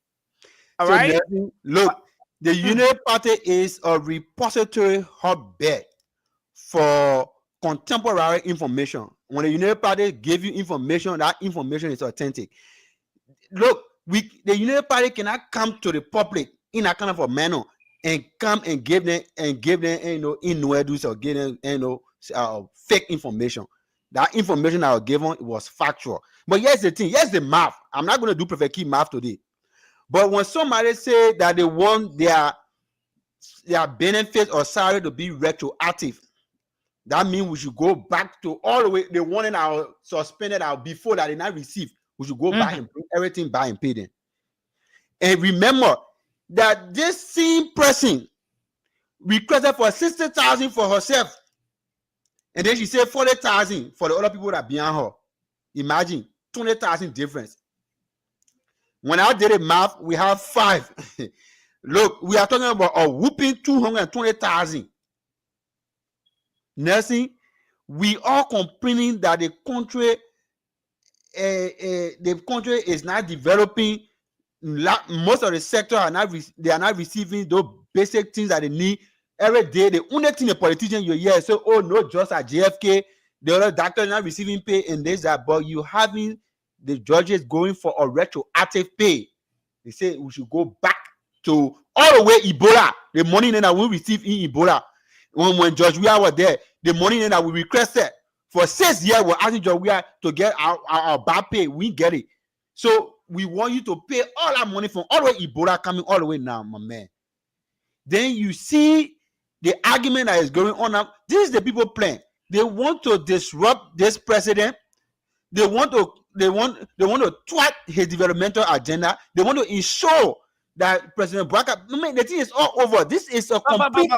Speaker 3: All right.
Speaker 6: Nelson, look, the United Party is a repository hotbed for contemporary information. When the United Party give you information, that information is authentic. Look, the United Party cannot come to the public in a kind of a manner and come and give them innuendos or give them fake information. That information I was given was factual. But here's the thing, here's the math. I'm not going to do perfect key math today. But when somebody say that they want their benefits or salary to be retroactive, that means we should go back to all the way the one in our suspended out before that they not receive. We should go back and bring everything back and pay them. And remember that this same person requested for 60,000 for herself, and then she said 40,000 for the other people that behind her. Imagine 20,000 difference. When I did the math, we have 5. Look, we are talking about a whooping 220,000. Nelson, we are complaining that the country is not developing. Most of the sector are not receiving those basic things that they need every day. The only thing the politician you hear is say, oh no, just at JFK, the other doctor not receiving pay and this that, but you having the judges going for a retroactive pay. They say we should go back to all the way Ebola. The money that we receive in Ebola. When Judge Weah was there, the money that we requested for 6 years, we're asking Judge Weah to get our bad pay. We get it. So we want you to pay all our money from all the way Ebola coming all the way now, my man. Then you see the argument that is going on now. This is the people playing. They want to disrupt this president. They want to thwart his developmental agenda. They want to ensure that President Bouaka, the thing is all over. This is a complete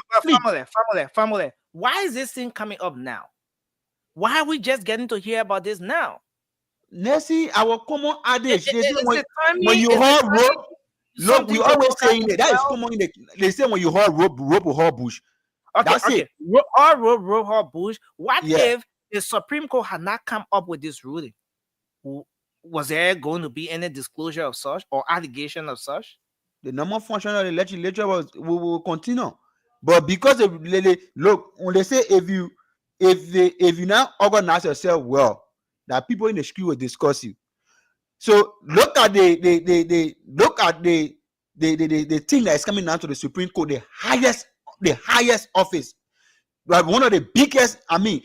Speaker 3: family. Why is this thing coming up now? Why are we just getting to hear about this now?
Speaker 6: Nessie, our common adage. When you hold rope, look, we always saying that is common. They say when you hold rope will hold bush. That's it.
Speaker 3: Rope bush. What if the Supreme Court had not come up with this ruling? Was there going to be any disclosure of such or allegation of such?
Speaker 6: The normal function of the legislature will continue, but because look, when they say if you now organize yourself well, that people in the school will discuss you. So look at the thing that is coming down to the Supreme Court, the highest office, like one of the biggest. I mean,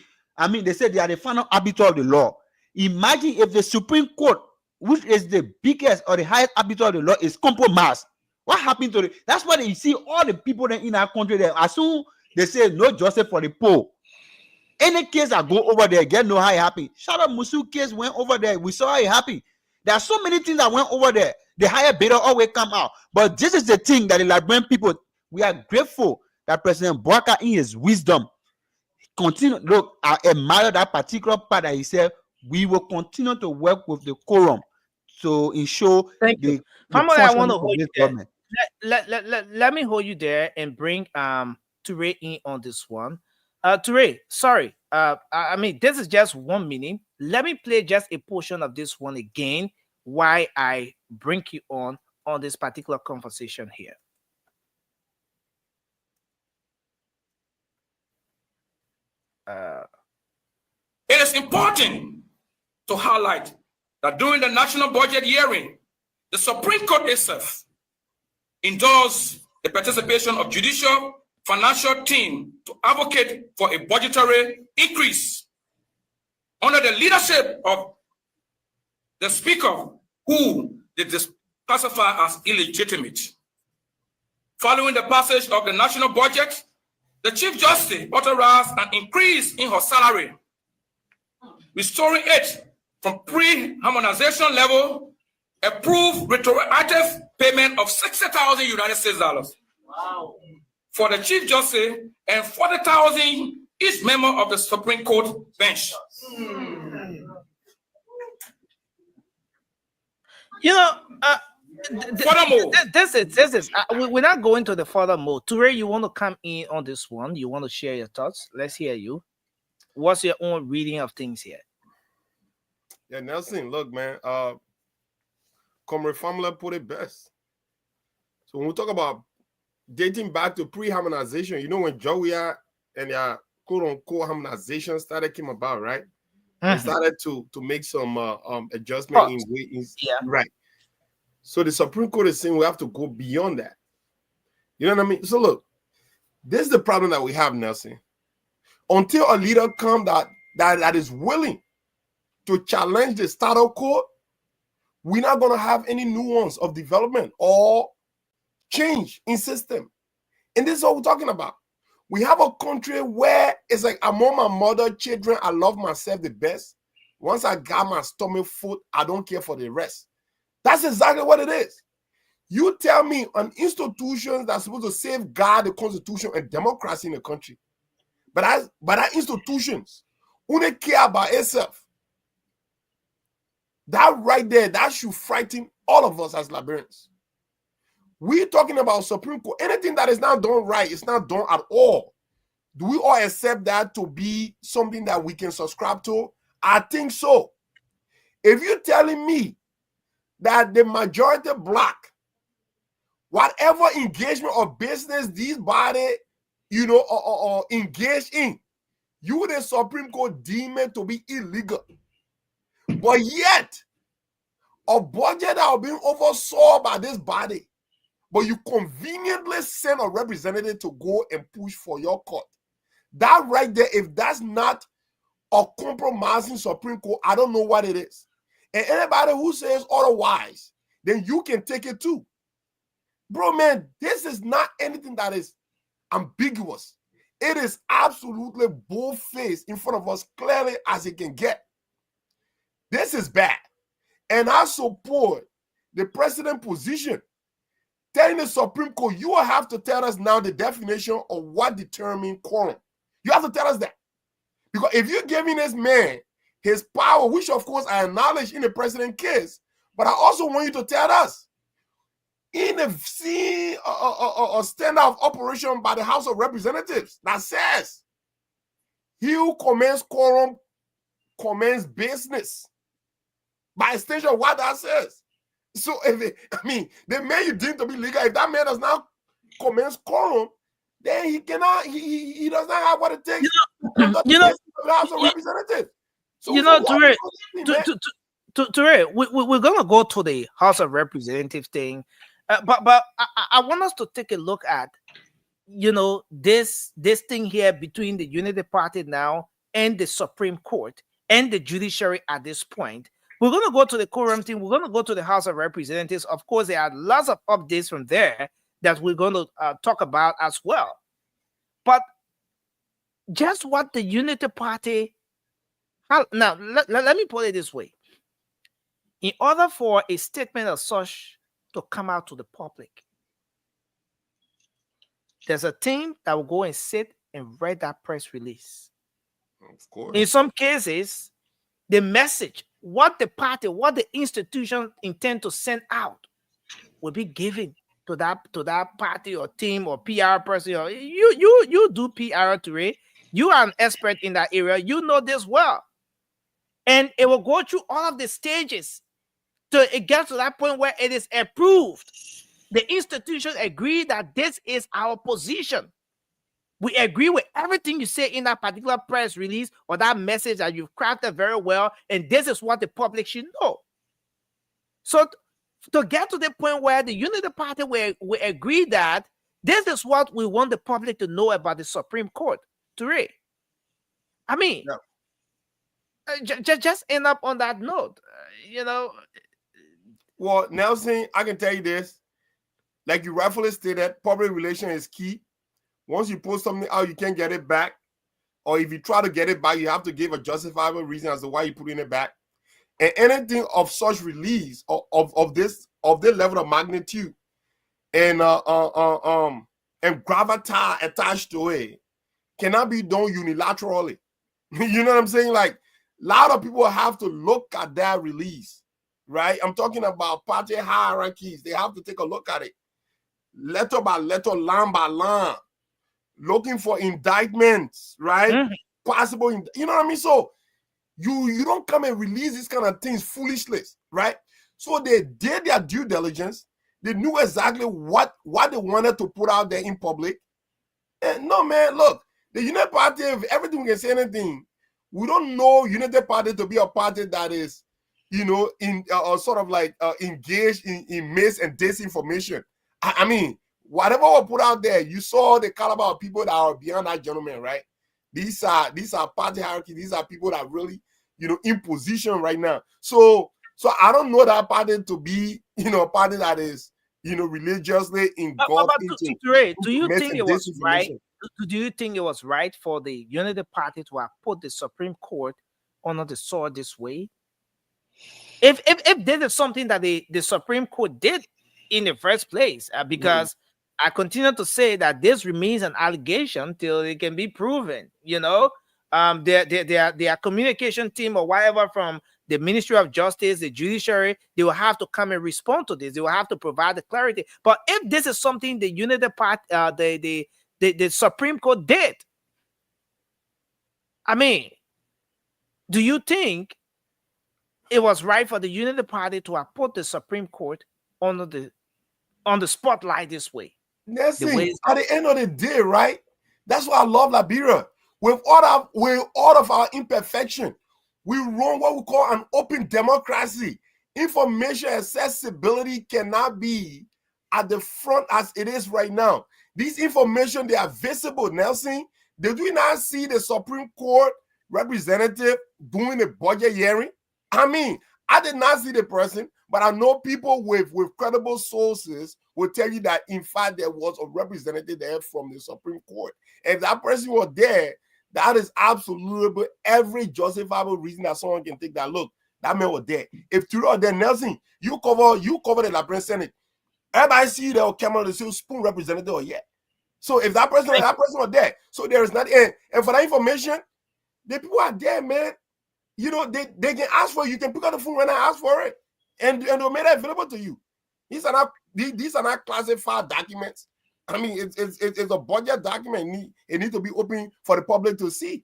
Speaker 6: they said they are the final arbiter of the law. Imagine if the Supreme Court, which is the biggest or the highest arbiter of the law, is compromised. What happened to that's why you see all the people in our country there. As soon they say no justice for the poor, any case that go over there, get no how it happened. Shadow Musu case went over there. We saw how it happened. There are so many things that went over there. The higher bidder always come out. But this is the thing that the Liberian people, we are grateful that President Bouaka in his wisdom continue. Look, I admire that particular part that he said we will continue to work with the quorum to ensure the
Speaker 3: I want to hold you there. Let me hold you there and bring Toure in on this one. Toure, sorry. I mean, this is just 1 minute. Let me play just a portion of this one again. Why I bring you on this particular conversation here.
Speaker 7: It is important to highlight that during the national budget hearing, the Supreme Court itself endorsed the participation of judicial financial team to advocate for a budgetary increase under the leadership of the Speaker, who they classify as illegitimate. Following the passage of the national budget, the Chief Justice authorized an increase in her salary, restoring it from pre-harmonization level, approved retroactive payment of $60,000 United States dollars for the Chief Justice and $40,000 each member of the Supreme Court bench.
Speaker 3: You know,
Speaker 7: Furthermore,
Speaker 3: this is we're not going to the furthermore. Ture, you want to come in on this one? You want to share your thoughts? Let's hear you. What's your own reading of things here?
Speaker 4: Yeah, Nelson, look, man, Comrade Famler put it best. So when we talk about dating back to pre-harmonization, you know, when Joia and their quote-unquote harmonization came about, right? They started to make some adjustment in ways.
Speaker 3: Yeah.
Speaker 4: Right. So the Supreme Court is saying we have to go beyond that. You know what I mean? So look, this is the problem that we have, Nelson. Until a leader comes that is willing to challenge the status quo, we're not going to have any nuance of development or change in system. And this is what we're talking about. We have a country where it's like, among my mother, children, I love myself the best. Once I got my stomach full, I don't care for the rest. That's exactly what it is. You tell me an institution that's supposed to safeguard the Constitution and democracy in the country, but that institutions only care about itself. That right there, that should frighten all of us as Liberians. We're talking about Supreme Court. Anything that is not done right is not done at all. Do we all accept that to be something that we can subscribe to? I think so. If you're telling me that the majority black, whatever engagement or business these body, engaged in, you the Supreme Court deem it to be illegal. But yet, a budget that are being oversaw by this body, but you conveniently send a representative to go and push for your court. That right there, if that's not a compromising Supreme Court, I don't know what it is. And anybody who says otherwise, then you can take it too. Bro, man, this is not anything that is ambiguous. It is absolutely bold-faced in front of us, clearly as it can get. This is bad. And I support the president position, telling the Supreme Court, you will have to tell us now the definition of what determines quorum. You have to tell us that. Because if you're giving this man his power, which of course I acknowledge in the president case, but I also want you to tell us, in the scene, a standoff operation by the House of Representatives that says, he who commends quorum commends business. By extension, what that says. So, the man you deem to be legal, if that man does not commence quorum, then he cannot, he does not have what it takes to the House of Representatives. So,
Speaker 3: Ture, we're going to go to the House of Representatives thing, but I want us to take a look at, this thing here between the Unity Party now and the Supreme Court and the judiciary at this point. We're going to go to the quorum thing. We're going to go to the House of Representatives. Of course, there are lots of updates from there that we're going to talk about as well. But just what the Unity Party... Now, let me put it this way. In order for a statement of such to come out to the public, there's a team that will go and sit and write that press release.
Speaker 4: Of course.
Speaker 3: In some cases, the message, what the party, what the institution intend to send out will be given to that party or team or PR person. You do PR, Ture. You are an expert in that area. You know this well. And it will go through all of the stages till it gets to that point where it is approved. The institution agree that this is our position. We agree with everything you say in that particular press release or that message that you've crafted very well, and this is what the public should know. So to get to the point where the Unity Party will agree that this is what we want the public to know about the Supreme Court. Ture, just end up on that note,
Speaker 4: Well, Nelson, I can tell you this. Like you rightfully stated, public relations is key. once you post something out, you can't get it back. Or if you try to get it back, you have to give a justifiable reason as to why you're putting it back. And anything of such release of this level of magnitude and gravitas attached to it cannot be done unilaterally. You know what I'm saying? Like, a lot of people have to look at that release, right? I'm talking about party hierarchies. They have to take a look at it, letter by letter, line by line, looking for indictments, right? Possible, you know what I mean? So you don't come and release these kind of things foolishly, right? So they did their due diligence. They knew exactly what they wanted to put out there in public. And no, man, look, the United Party, if everything we can say anything, we don't know United Party to be a party that is, you know, in sort of like engaged in mis and disinformation. I mean, whatever we put out there, you saw the caliber of people that are beyond that gentleman, right? These are party hierarchy. These are people that really, you know, in position right now. So I don't know that party to be, you know, a party that is, you know, religiously engulfed into.
Speaker 3: Do you think it was right? Do you think it was right for the United Party to have put the Supreme Court under the sword this way? If this is something that the Supreme Court did in the first place, because I continue to say that this remains an allegation till it can be proven. You know, their communication team or whatever from the Ministry of Justice, the judiciary, they will have to come and respond to this. They will have to provide the clarity. But if this is something the United Party, the Supreme Court did, I mean, do you think it was right for the United Party to have put the Supreme Court on the spotlight this way?
Speaker 4: Listen, at the end of the day, right? That's why I love Liberia. With all of our imperfection, we run what we call an open democracy. Information accessibility cannot be at the front as it is right now. These information, they are visible, Nelson. Did we not see the Supreme Court representative doing a budget hearing? I mean, I did not see the person, but I know people with credible sources will tell you that, in fact, there was a representative there from the Supreme Court. If that person was there, that is absolutely every justifiable reason that someone can take that. Look, that man was there. If two are there, Nelson, you cover the Liberian Senate. Everybody see the camera, the spoon representative or yeah. So if that person was there, so there is not, and for that information, the people are there, man. You know, they can ask for it. You can pick up the phone and ask for it, and they'll make it available to you. These are not classified documents. I mean, it's a budget document. It needs to be open for the public to see.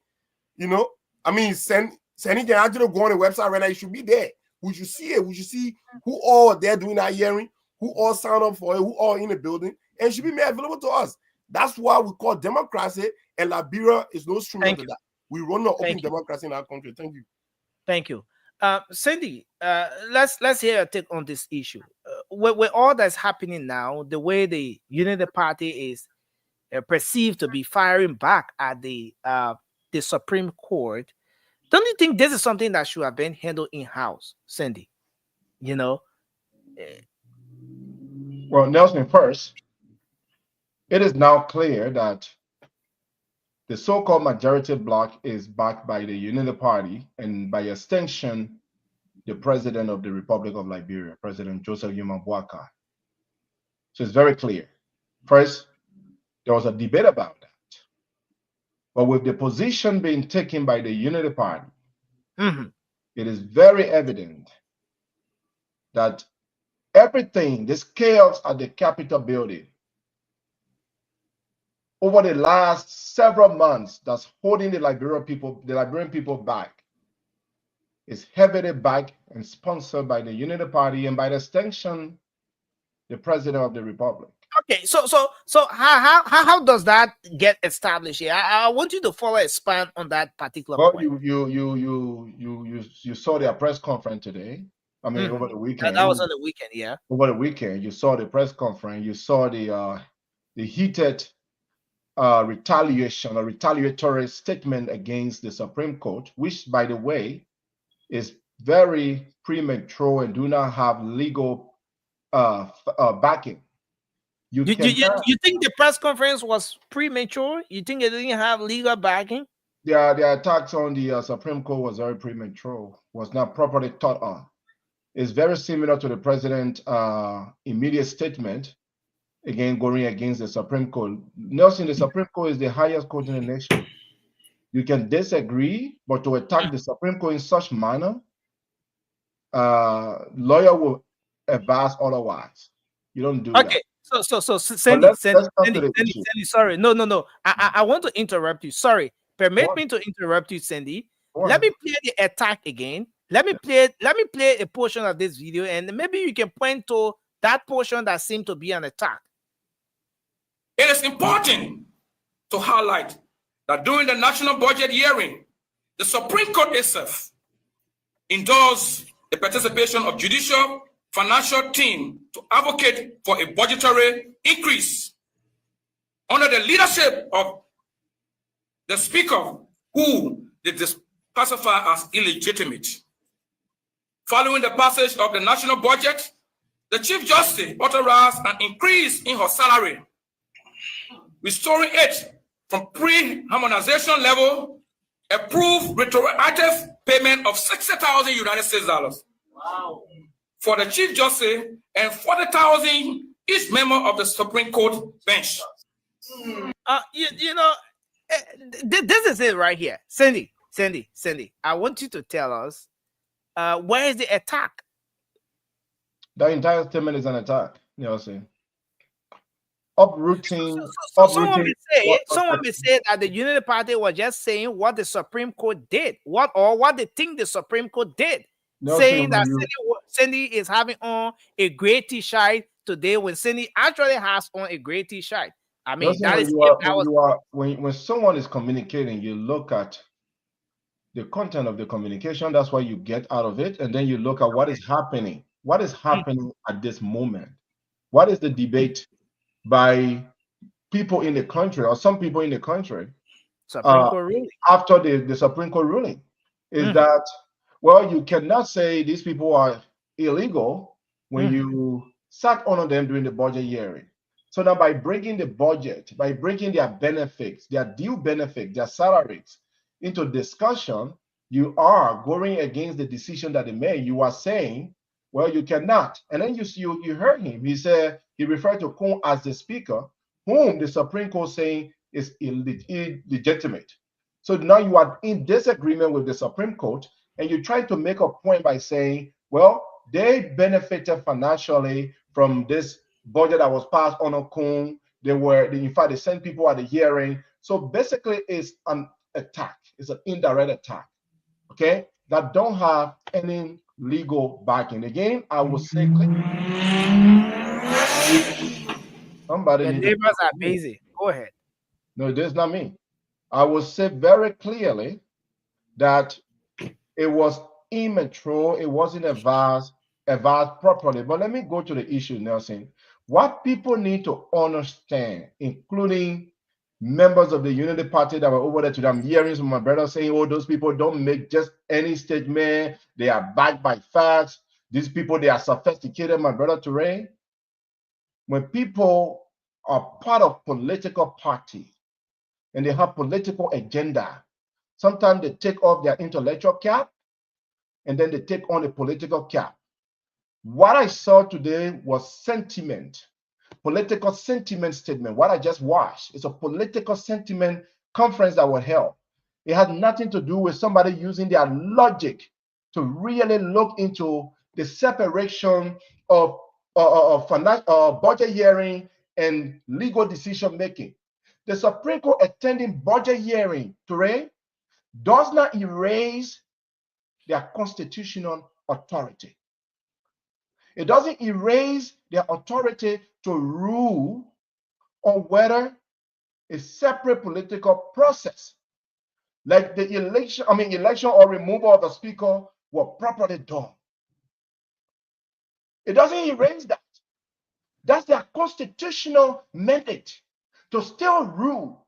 Speaker 4: You know, I mean, sending can actually go on the website right now. It should be there. We should see it. We should see who all there doing that hearing, who all signed up for it, who all in the building, and it should be made available to us. That's why we call democracy, and Liberia is no stranger to that. We run an open democracy in our country. Thank you.
Speaker 3: Thank you. Cindy, let's hear your take on this issue. With all that's happening now, the way the United Party is perceived to be firing back at the Supreme Court, don't you think this is something that should have been handled in-house, Cindy? You know?
Speaker 5: Well, Nelson, first, it is now clear that the so-called majority bloc is backed by the United Party and, by extension, the president of the Republic of Liberia, President Joseph Yuma Boakai. So it's very clear. First, there was a debate about that. But with the position being taken by the United Party, it is very evident that everything, this chaos at the Capitol building, over the last several months, that's holding the Liberian people back, is heavily backed and sponsored by the United Party and, by extension, the President of the Republic.
Speaker 3: Okay, so how does that get established here? I want you to further expand on that particular point.
Speaker 5: You saw their press conference today. I mean, over the weekend.
Speaker 3: That was on the weekend, yeah.
Speaker 5: Over the weekend, you saw the press conference. You saw the heated retaliation or retaliatory statement against the Supreme Court, which, by the way, is very premature and do not have legal backing. You
Speaker 3: You
Speaker 5: cannot.
Speaker 3: think the press conference was premature? You think it didn't have legal backing?
Speaker 5: The attacks on the Supreme Court was very premature, was not properly thought on. It's very similar to the president's immediate statement, again going against the Supreme Court. Nelson, the Supreme Court is the highest court in the nation. You can disagree, but to attack the Supreme Court in such manner, lawyer will advise otherwise. You don't do that.
Speaker 3: Okay, so Sandy,
Speaker 5: let's come to the issue.
Speaker 3: Sandy, sorry, no. I want to interrupt you. Sorry, permit me to interrupt you, Sandy. Let me play the attack again. Let me play a portion of this video, and maybe you can point to that portion that seemed to be an attack.
Speaker 7: It is important to highlight that during the national budget hearing, the Supreme Court itself endorsed the participation of judicial financial team to advocate for a budgetary increase under the leadership of the Speaker, who they classify as illegitimate. Following the passage of the national budget, the Chief Justice authorized an increase in her salary, restoring it from pre-harmonization level, approved retroactive payment of $60,000 United States dollars. Wow. For the Chief Justice and $40,000 each member of the Supreme Court bench.
Speaker 3: This is it right here. Sandy, I want you to tell us where is the attack?
Speaker 5: The entire statement is an attack, Nelson. Uprooting.
Speaker 3: Someone may say that the Unity Party was just saying what the Supreme Court did, what they think the Supreme Court did. Nelson, saying that Cindy is having on a gray t-shirt today when Cindy actually has on a gray t-shirt. I mean, Nelson,
Speaker 5: when someone is communicating, you look at the content of the communication. That's what you get out of it, and then you look at what is happening. What is happening at this moment? What is the debate by people in the country, or some people in the country,
Speaker 3: Supreme Court ruling.
Speaker 5: After the Supreme Court ruling, is that, well, you cannot say these people are illegal when you sat on them during the budget hearing. So now by breaking the budget, by breaking their benefits, their due benefit, their salaries into discussion, you are going against the decision that they made. You are saying, well, you cannot. And then you heard him. He said, he referred to Kun as the Speaker, whom the Supreme Court saying is illegitimate. So now you are in disagreement with the Supreme Court, and you try to make a point by saying, well, they benefited financially from this budget that was passed on a Kun. In fact, they sent people at the hearing. So basically, it's an attack. It's an indirect attack, okay, that don't have any legal backing. Again, I will say somebody.
Speaker 3: The neighbors are busy. Go ahead.
Speaker 5: No, this is not me. I will say very clearly that it was immature. It wasn't advised properly. But let me go to the issue, Nelson. What people need to understand, including members of the Unity Party that were over there today, I'm hearing some of my brothers saying, oh, those people don't make just any statement. They are backed by facts. These people, they are sophisticated, my brother Toure. When people are part of political party and they have political agenda, sometimes they take off their intellectual cap and then they take on a political cap. What I saw today was sentiment, political sentiment statement. What I just watched is a political sentiment conference that was held. It had nothing to do with somebody using their logic to really look into the separation of budget hearing and legal decision making. The Supreme Court attending budget hearing today does not erase their constitutional authority. It doesn't erase their authority to rule on whether a separate political process, like the election or removal of the Speaker, were properly done. It doesn't erase that. That's their constitutional mandate to still rule.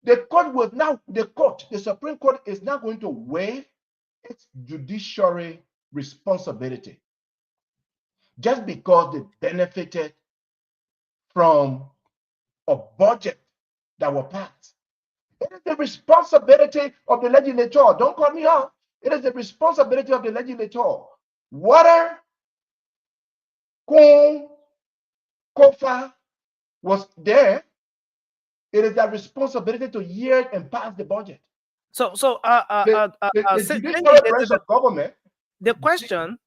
Speaker 5: The Supreme Court is now going to waive its judiciary responsibility just because they benefited from a budget that was passed. It is the responsibility of the legislature. Don't cut me off. It is the responsibility of the legislature. Water, corn, Kofa was there. It is their responsibility to hear and pass the budget.
Speaker 3: So
Speaker 5: The
Speaker 3: since-
Speaker 5: judicial branch of government.
Speaker 3: the question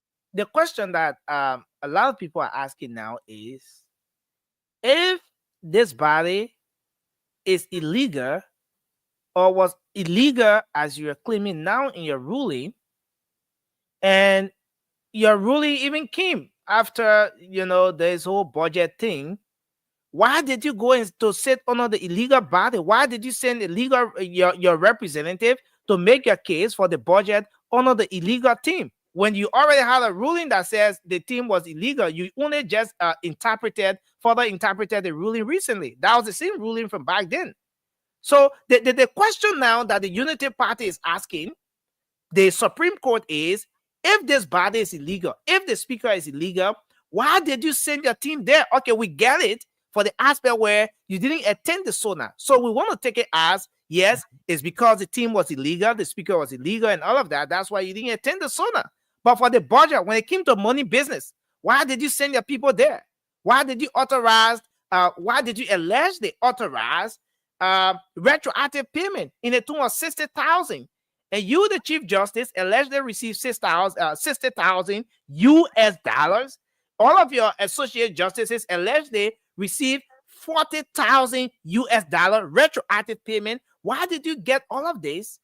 Speaker 3: that a lot of people are asking now is, if this body is illegal or was illegal as you're claiming now in your ruling, and your ruling even came after this whole budget thing, why did you go to sit under the illegal body? Why did you send your representative to make your case for the budget under the illegal team when you already had a ruling that says the team was illegal? You only just further interpreted the ruling recently. That was the same ruling from back then. So the question now that the Unity Party is asking the Supreme Court is, if this body is illegal, if the speaker is illegal, why did you send your team there? Okay, we get it for the aspect where you didn't attend the SONA. So we want to take it as, yes, it's because the team was illegal, the speaker was illegal and all of that. That's why you didn't attend the SONA. But for the budget, when it came to money business, why did you send your people there? Why did you allege they authorized retroactive payment in the tune of $60,000? And you, the Chief Justice, allegedly received $60,000 US. All of your associate justices allegedly received $40,000 US retroactive payment. Why did you get all of this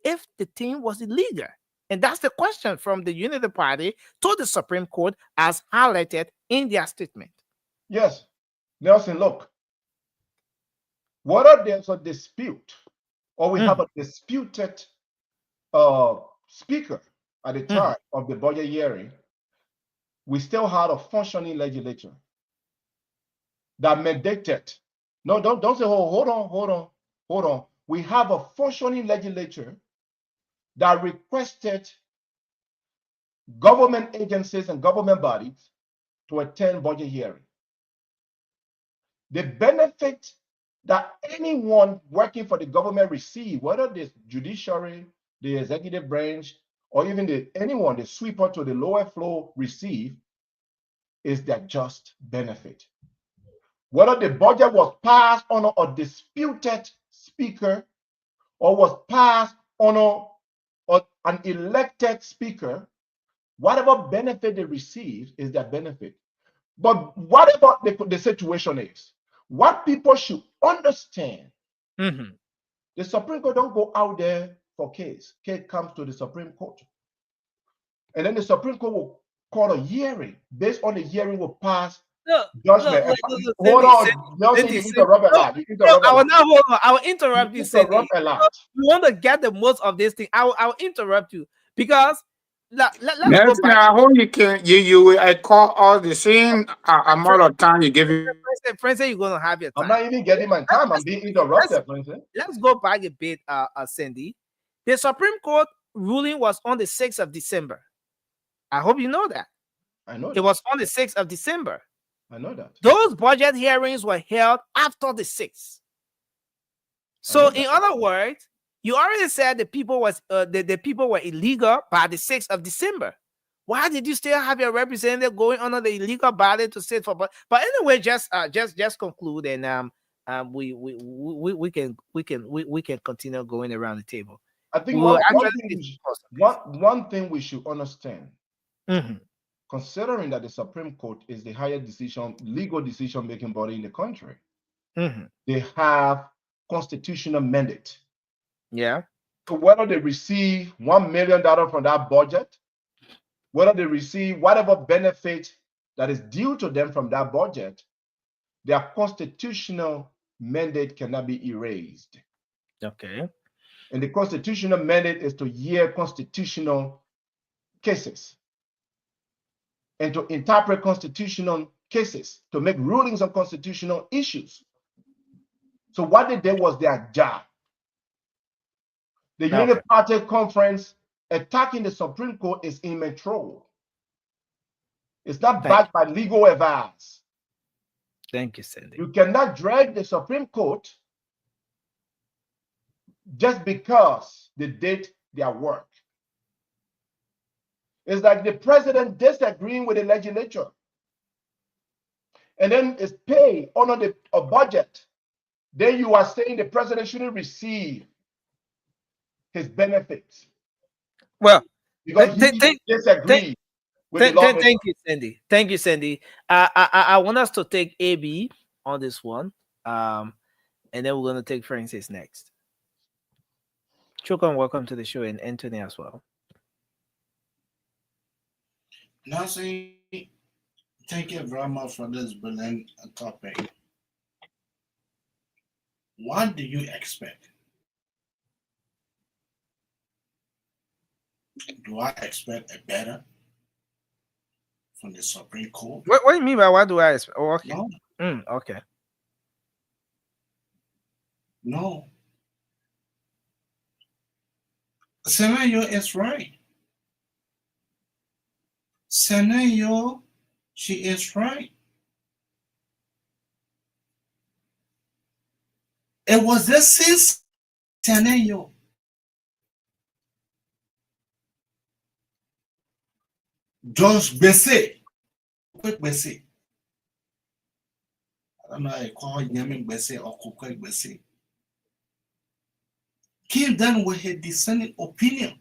Speaker 3: if the thing was illegal? And that's the question from the Unity Party to the Supreme Court as highlighted in their statement.
Speaker 5: Yes, Nelson, look. Whether there's a dispute or we have a disputed speaker at the time of the budget hearing, we still had a functioning legislature that mandated. No, don't say, oh, hold on. We have a functioning legislature that requested government agencies and government bodies to attend budget hearing. The benefit that anyone working for the government receive, whether the judiciary, the executive branch, or even anyone, the sweeper to the lower floor receive, is their just benefit. Whether the budget was passed on a disputed speaker or was passed on an elected speaker, whatever benefit they receive is their benefit. But whatever the situation is, what people should understand, the Supreme Court don't go out there for case. Case comes to the Supreme Court. And then the Supreme Court will call a hearing. Based on the hearing will pass judgment. Hold on. Nelson, you interrupt a lot.
Speaker 3: I will interrupt you. You want to get the most of this thing. I will interrupt you because let's go back.
Speaker 8: I hope you can you call all the same amount of time you give me.
Speaker 3: Friends, you're gonna have your time.
Speaker 5: I'm not even getting my time. I'm being interrupted.
Speaker 3: Let's go back a bit, Cindy. The Supreme Court ruling was on the 6th of December. I hope you know that.
Speaker 5: I know
Speaker 3: it was on the 6th of December.
Speaker 5: I know that.
Speaker 3: Those budget hearings were held after the 6th. So, in other words, you already said the people were illegal by the 6th of December. Why did you still have your representative going under the illegal ballot to sit for? But anyway, just conclude, and we can continue going around the table.
Speaker 5: I think one thing we should understand, considering that the Supreme Court is the highest legal decision-making body in the country, they have constitutional mandate.
Speaker 3: Yeah.
Speaker 5: So whether they receive $1 million from that budget, whether they receive whatever benefit that is due to them from that budget, their constitutional mandate cannot be erased.
Speaker 3: Okay.
Speaker 5: And the constitutional mandate is to hear constitutional cases and to interpret constitutional cases, to make rulings on constitutional issues. So what they did was their job. The Unity Party Conference attacking the Supreme Court is immature. It's not backed by legal advice.
Speaker 3: Thank you, Cindy.
Speaker 5: You cannot drag the Supreme Court just because they did their work. It's like the president disagreeing with the legislature. And then it's pay under a budget. Then you are saying the president shouldn't receive his benefits.
Speaker 3: Well,
Speaker 5: Because he disagreed with the lawmaker.
Speaker 3: Thank you, Cindy. Thank you, Cindy. I want us to take AB on this one. And then we're going to take Francis next. Chukon, welcome to the show, and Anthony as well.
Speaker 2: Nancy, thank you very much for this brilliant topic. What do you expect? Do I expect a better from the Supreme Court?
Speaker 3: What do you mean by what do I expect? Oh, okay.
Speaker 2: No.
Speaker 3: Okay.
Speaker 2: No. Senayo is right. Senayo, she is right. It was the same Senayo. George Bessie. Quick Bessie. I don't know I call him Bessie or Quick Bessie. Came down with a dissenting opinion,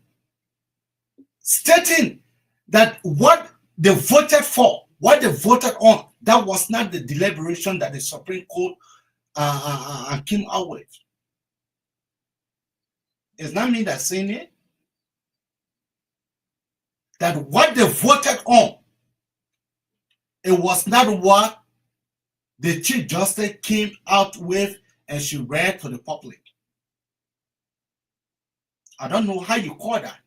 Speaker 2: stating that what they voted for, what they voted on, that was not the deliberation that the Supreme Court came out with. It's not me that's saying it. That what they voted on, it was not what the Chief Justice came out with and she read to the public. I don't know how you call that.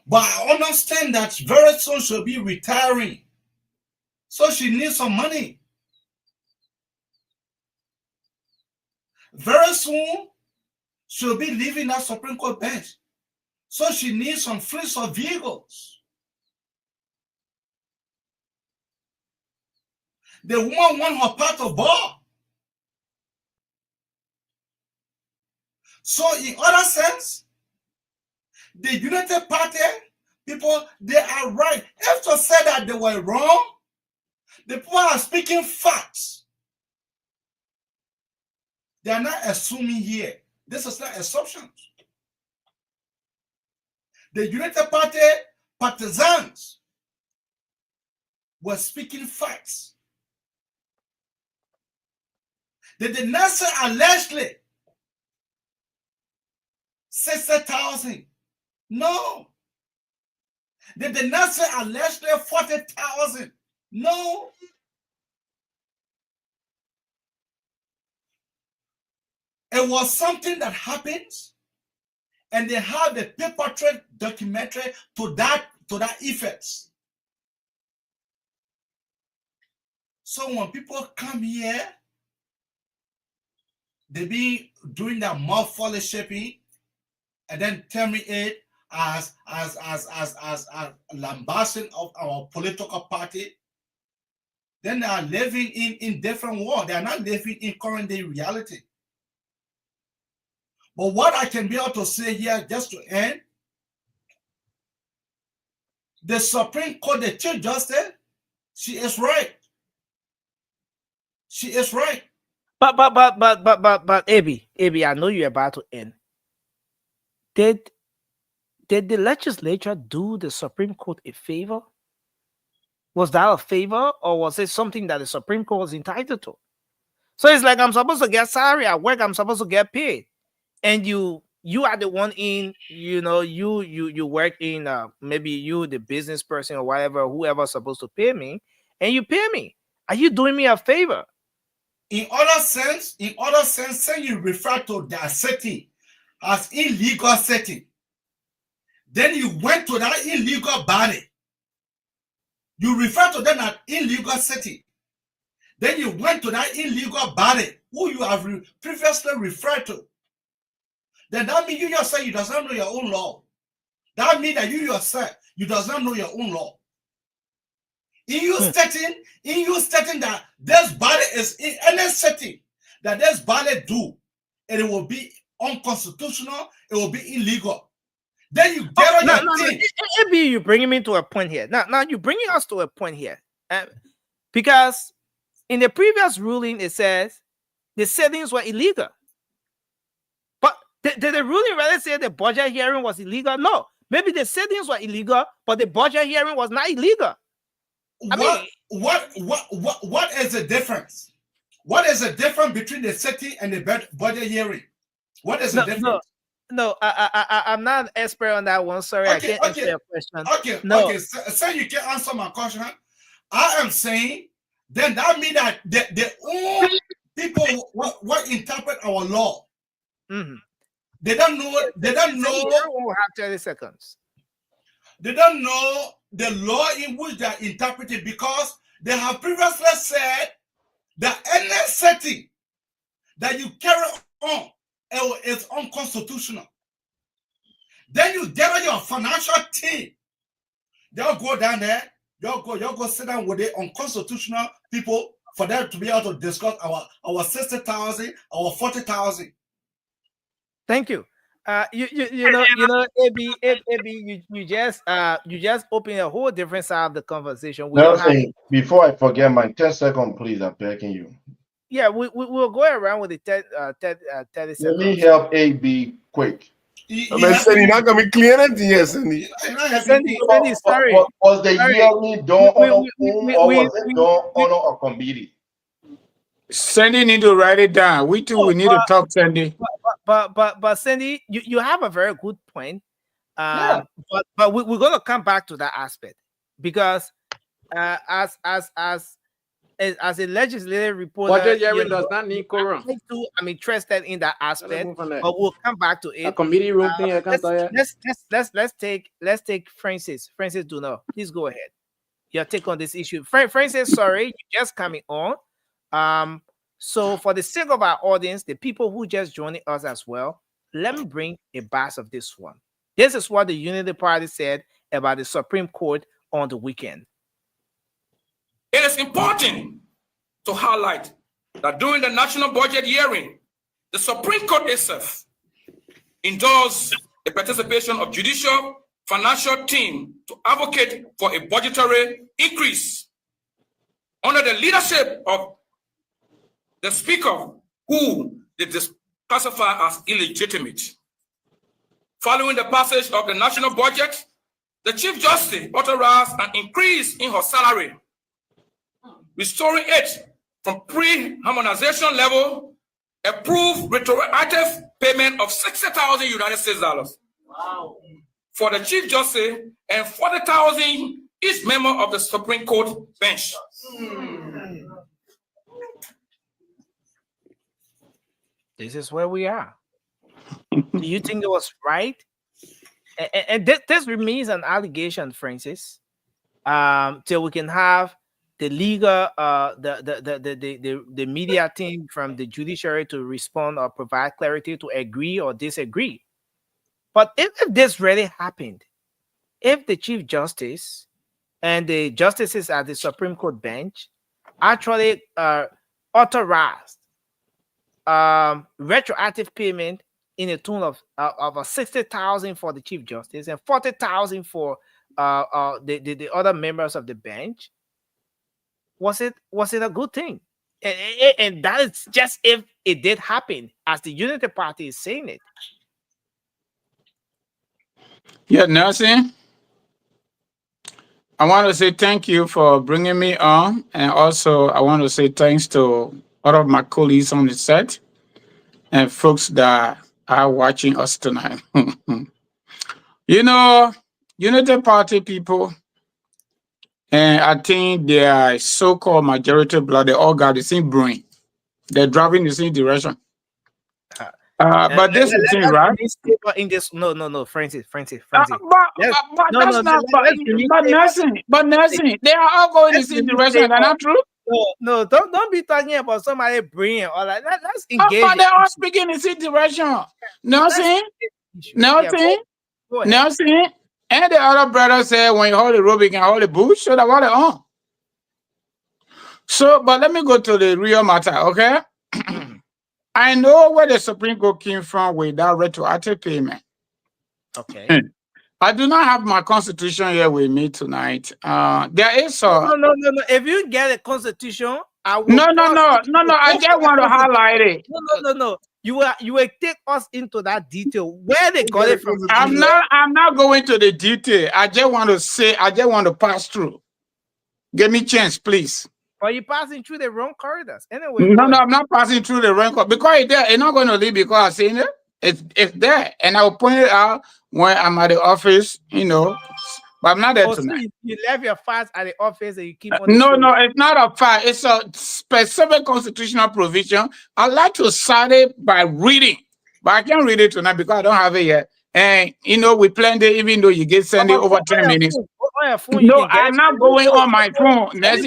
Speaker 2: But I understand that very soon she'll be retiring. So she needs some money. Very soon, she'll be leaving that Supreme Court bench. So she needs some fleets of vehicles. The woman wants her part of ball. So in other sense, the United Party people, they are right. If to say that they were wrong, the people are speaking facts. They are not assuming here. This is not assumptions. The United Party partisans were speaking facts. They did not say allegedly 60,000. No. They did not say allegedly 40,000. No. It was something that happens, and they have the paper trail documentary to that effect. So when people come here, they be doing that mouth fellowshipping, and then terming it as lambasting of our political party. Then they are living in different world. They are not living in current day reality. But what I can be able to say here, just to end, the Supreme Court, the Chief Justice, she is right. She is right.
Speaker 3: But Abby, I know you're about to end. Did the legislature do the Supreme Court a favor? Was that a favor, or was it something that the Supreme Court was entitled to? So it's like I'm supposed to get salary at work, I'm supposed to get paid. And you are the one in, you work in maybe you, the business person or whatever, whoever's supposed to pay me, and you pay me. Are you doing me a favor?
Speaker 2: In other sense, say you refer to that setting as illegal setting. Then you went to that illegal body. You refer to them as illegal setting. Then you went to that illegal body who you have previously referred to. Then that means you yourself, you does not know your own law. That means that you yourself, you does not know your own law. In you stating that this body is in any setting that this body do, and it will be unconstitutional, it will be illegal. Then you get on your thing.
Speaker 3: Maybe you're bringing me to a point here. Now you're bringing us to a point here. Because in the previous ruling, it says the settings were illegal. But did the ruling rather say the budget hearing was illegal? No. Maybe the settings were illegal, but the budget hearing was not illegal.
Speaker 2: What is the difference? What is the difference between the setting and the budget hearing? What is the difference?
Speaker 3: No, I'm not an expert on that one. Sorry, I can't answer your question.
Speaker 2: Okay. So you can answer my question. I am saying then that means that the only people what interpret our law.
Speaker 3: Mm-hmm.
Speaker 2: They don't know. They don't know.
Speaker 3: We'll have 30 seconds.
Speaker 2: They don't know the law in which they are interpreted because they have previously said that any setting that you carry on is unconstitutional. Then you get on your financial team. They'll go down there. You'll go sit down with the unconstitutional people for them to be able to discuss our 60,000, our 40,000.
Speaker 3: Thank you. You know, AB, you just open a whole different side of the conversation.
Speaker 5: Before I forget my 10 seconds, please, I'm begging you.
Speaker 3: Yeah, we'll go around with the 30 seconds.
Speaker 5: Let me help AB quick.
Speaker 4: You're not gonna be clear anything, yes, Sandy.
Speaker 3: Sorry.
Speaker 5: Was the hearing done on a Zoom or was it done on a committee?
Speaker 8: Sandy need to write it down. We too, we need to talk, Sandy.
Speaker 3: But Sandy, you have a very good point. But we're gonna come back to that aspect because as a legislative reporter,
Speaker 9: budget hearing does not need quorum.
Speaker 3: I'm interested in that aspect, but we'll come back to it.
Speaker 9: A committee room thing.
Speaker 3: Let's take Francis. Francis Duno, please go ahead. Your take on this issue, Francis. Sorry, you're just coming on. So for the sake of our audience, the people who just joined us as well, let me bring a bars of this one. This is what the Unity Party said about the Supreme Court on the weekend.
Speaker 7: It is important to highlight that during the national budget hearing, the Supreme Court itself endorsed the participation of judicial financial team to advocate for a budgetary increase under the leadership of the Speaker, who they classify as illegitimate. Following the passage of the national budget, the Chief Justice authorized an increase in her salary, restoring it from pre-harmonization level, approved retroactive payment of $60,000 United States dollars for the Chief Justice and $40,000 each member of the Supreme Court bench.
Speaker 3: This is where we are. Do you think it was right? And this remains an allegation, Francis, till we can have the legal, the media team from the judiciary to respond or provide clarity to agree or disagree. But if this really happened, if the Chief Justice and the justices at the Supreme Court bench actually authorized retroactive payment in a tune of $60,000 for the Chief Justice and $40,000 for the other members of the bench, was it a good thing? And that is just if it did happen, as the Unity Party is saying it.
Speaker 8: Yeah, Nelson, I want to say thank you for bringing me on, and also I want to say thanks to all of my colleagues on the set and folks that are watching us tonight. You know, Unity Party people, and I think they are so-called majority blood, they all got the same brain. They're driving the same direction. But this is the thing, right?
Speaker 3: In this, no, Francis.
Speaker 8: But Nelson, they are all going in the same direction. Is that not true?
Speaker 3: No, don't be talking about somebody bringing all that. Let's engage.
Speaker 8: But they are speaking in the same direction. Nelson, and the other brother said, when you hold the rope, you can hold the bush. So that's what they are. So, but let me go to the real matter, okay? I know where the Supreme Court came from with that retroactive payment.
Speaker 3: Okay.
Speaker 8: I do not have my constitution here with me tonight. There is a
Speaker 3: No. If you get a constitution, I will.
Speaker 8: no. I just want to highlight it.
Speaker 3: No. You will take us into that detail where they got it from.
Speaker 8: I'm not going to the detail. I just want to pass through. Give me chance, please.
Speaker 3: But you're passing through the wrong corridors. Anyway.
Speaker 8: No, I'm not passing through the wrong corridor because it's there. It's not going to leave because I've seen it. It's there, and I'll point it out when I'm at the office. But I'm not there tonight.
Speaker 3: So you left your files at the office and you keep on.
Speaker 8: No, it's not a file. It's a specific constitutional provision. I like to start it by reading, but I can't read it tonight because I don't have it yet. And we planned it, even though you get send it over 10 minutes. No, I'm not going on my phone. Just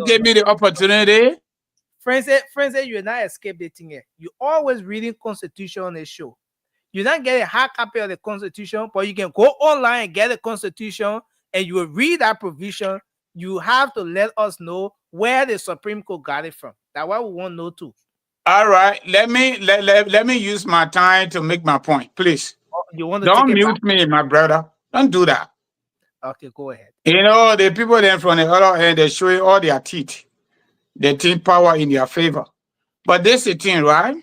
Speaker 8: give me the opportunity.
Speaker 3: Friends say you're not escaping it. You always reading Constitution on the show. You not get a hard copy of the Constitution, but you can go online and get the Constitution and you will read that provision. You have to let us know where the Supreme Court got it from. That's what we want to know too.
Speaker 8: All right, let me use my time to make my point, please.
Speaker 3: You want to
Speaker 8: don't mute me, my brother. Don't do that.
Speaker 3: Okay, go ahead.
Speaker 8: The people then from the other end, they're showing all their teeth. They think power in their favor. But this is the thing, right?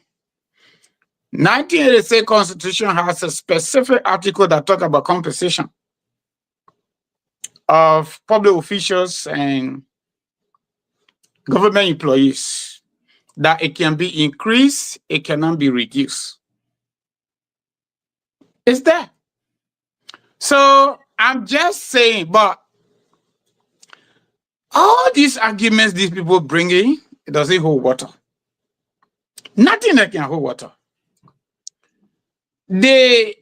Speaker 8: 1986 Constitution has a specific article that talks about compensation of public officials and government employees, that it can be increased, it cannot be reduced. It's there. So I'm just saying, but all these arguments these people bring in, it doesn't hold water. Nothing that can hold water. The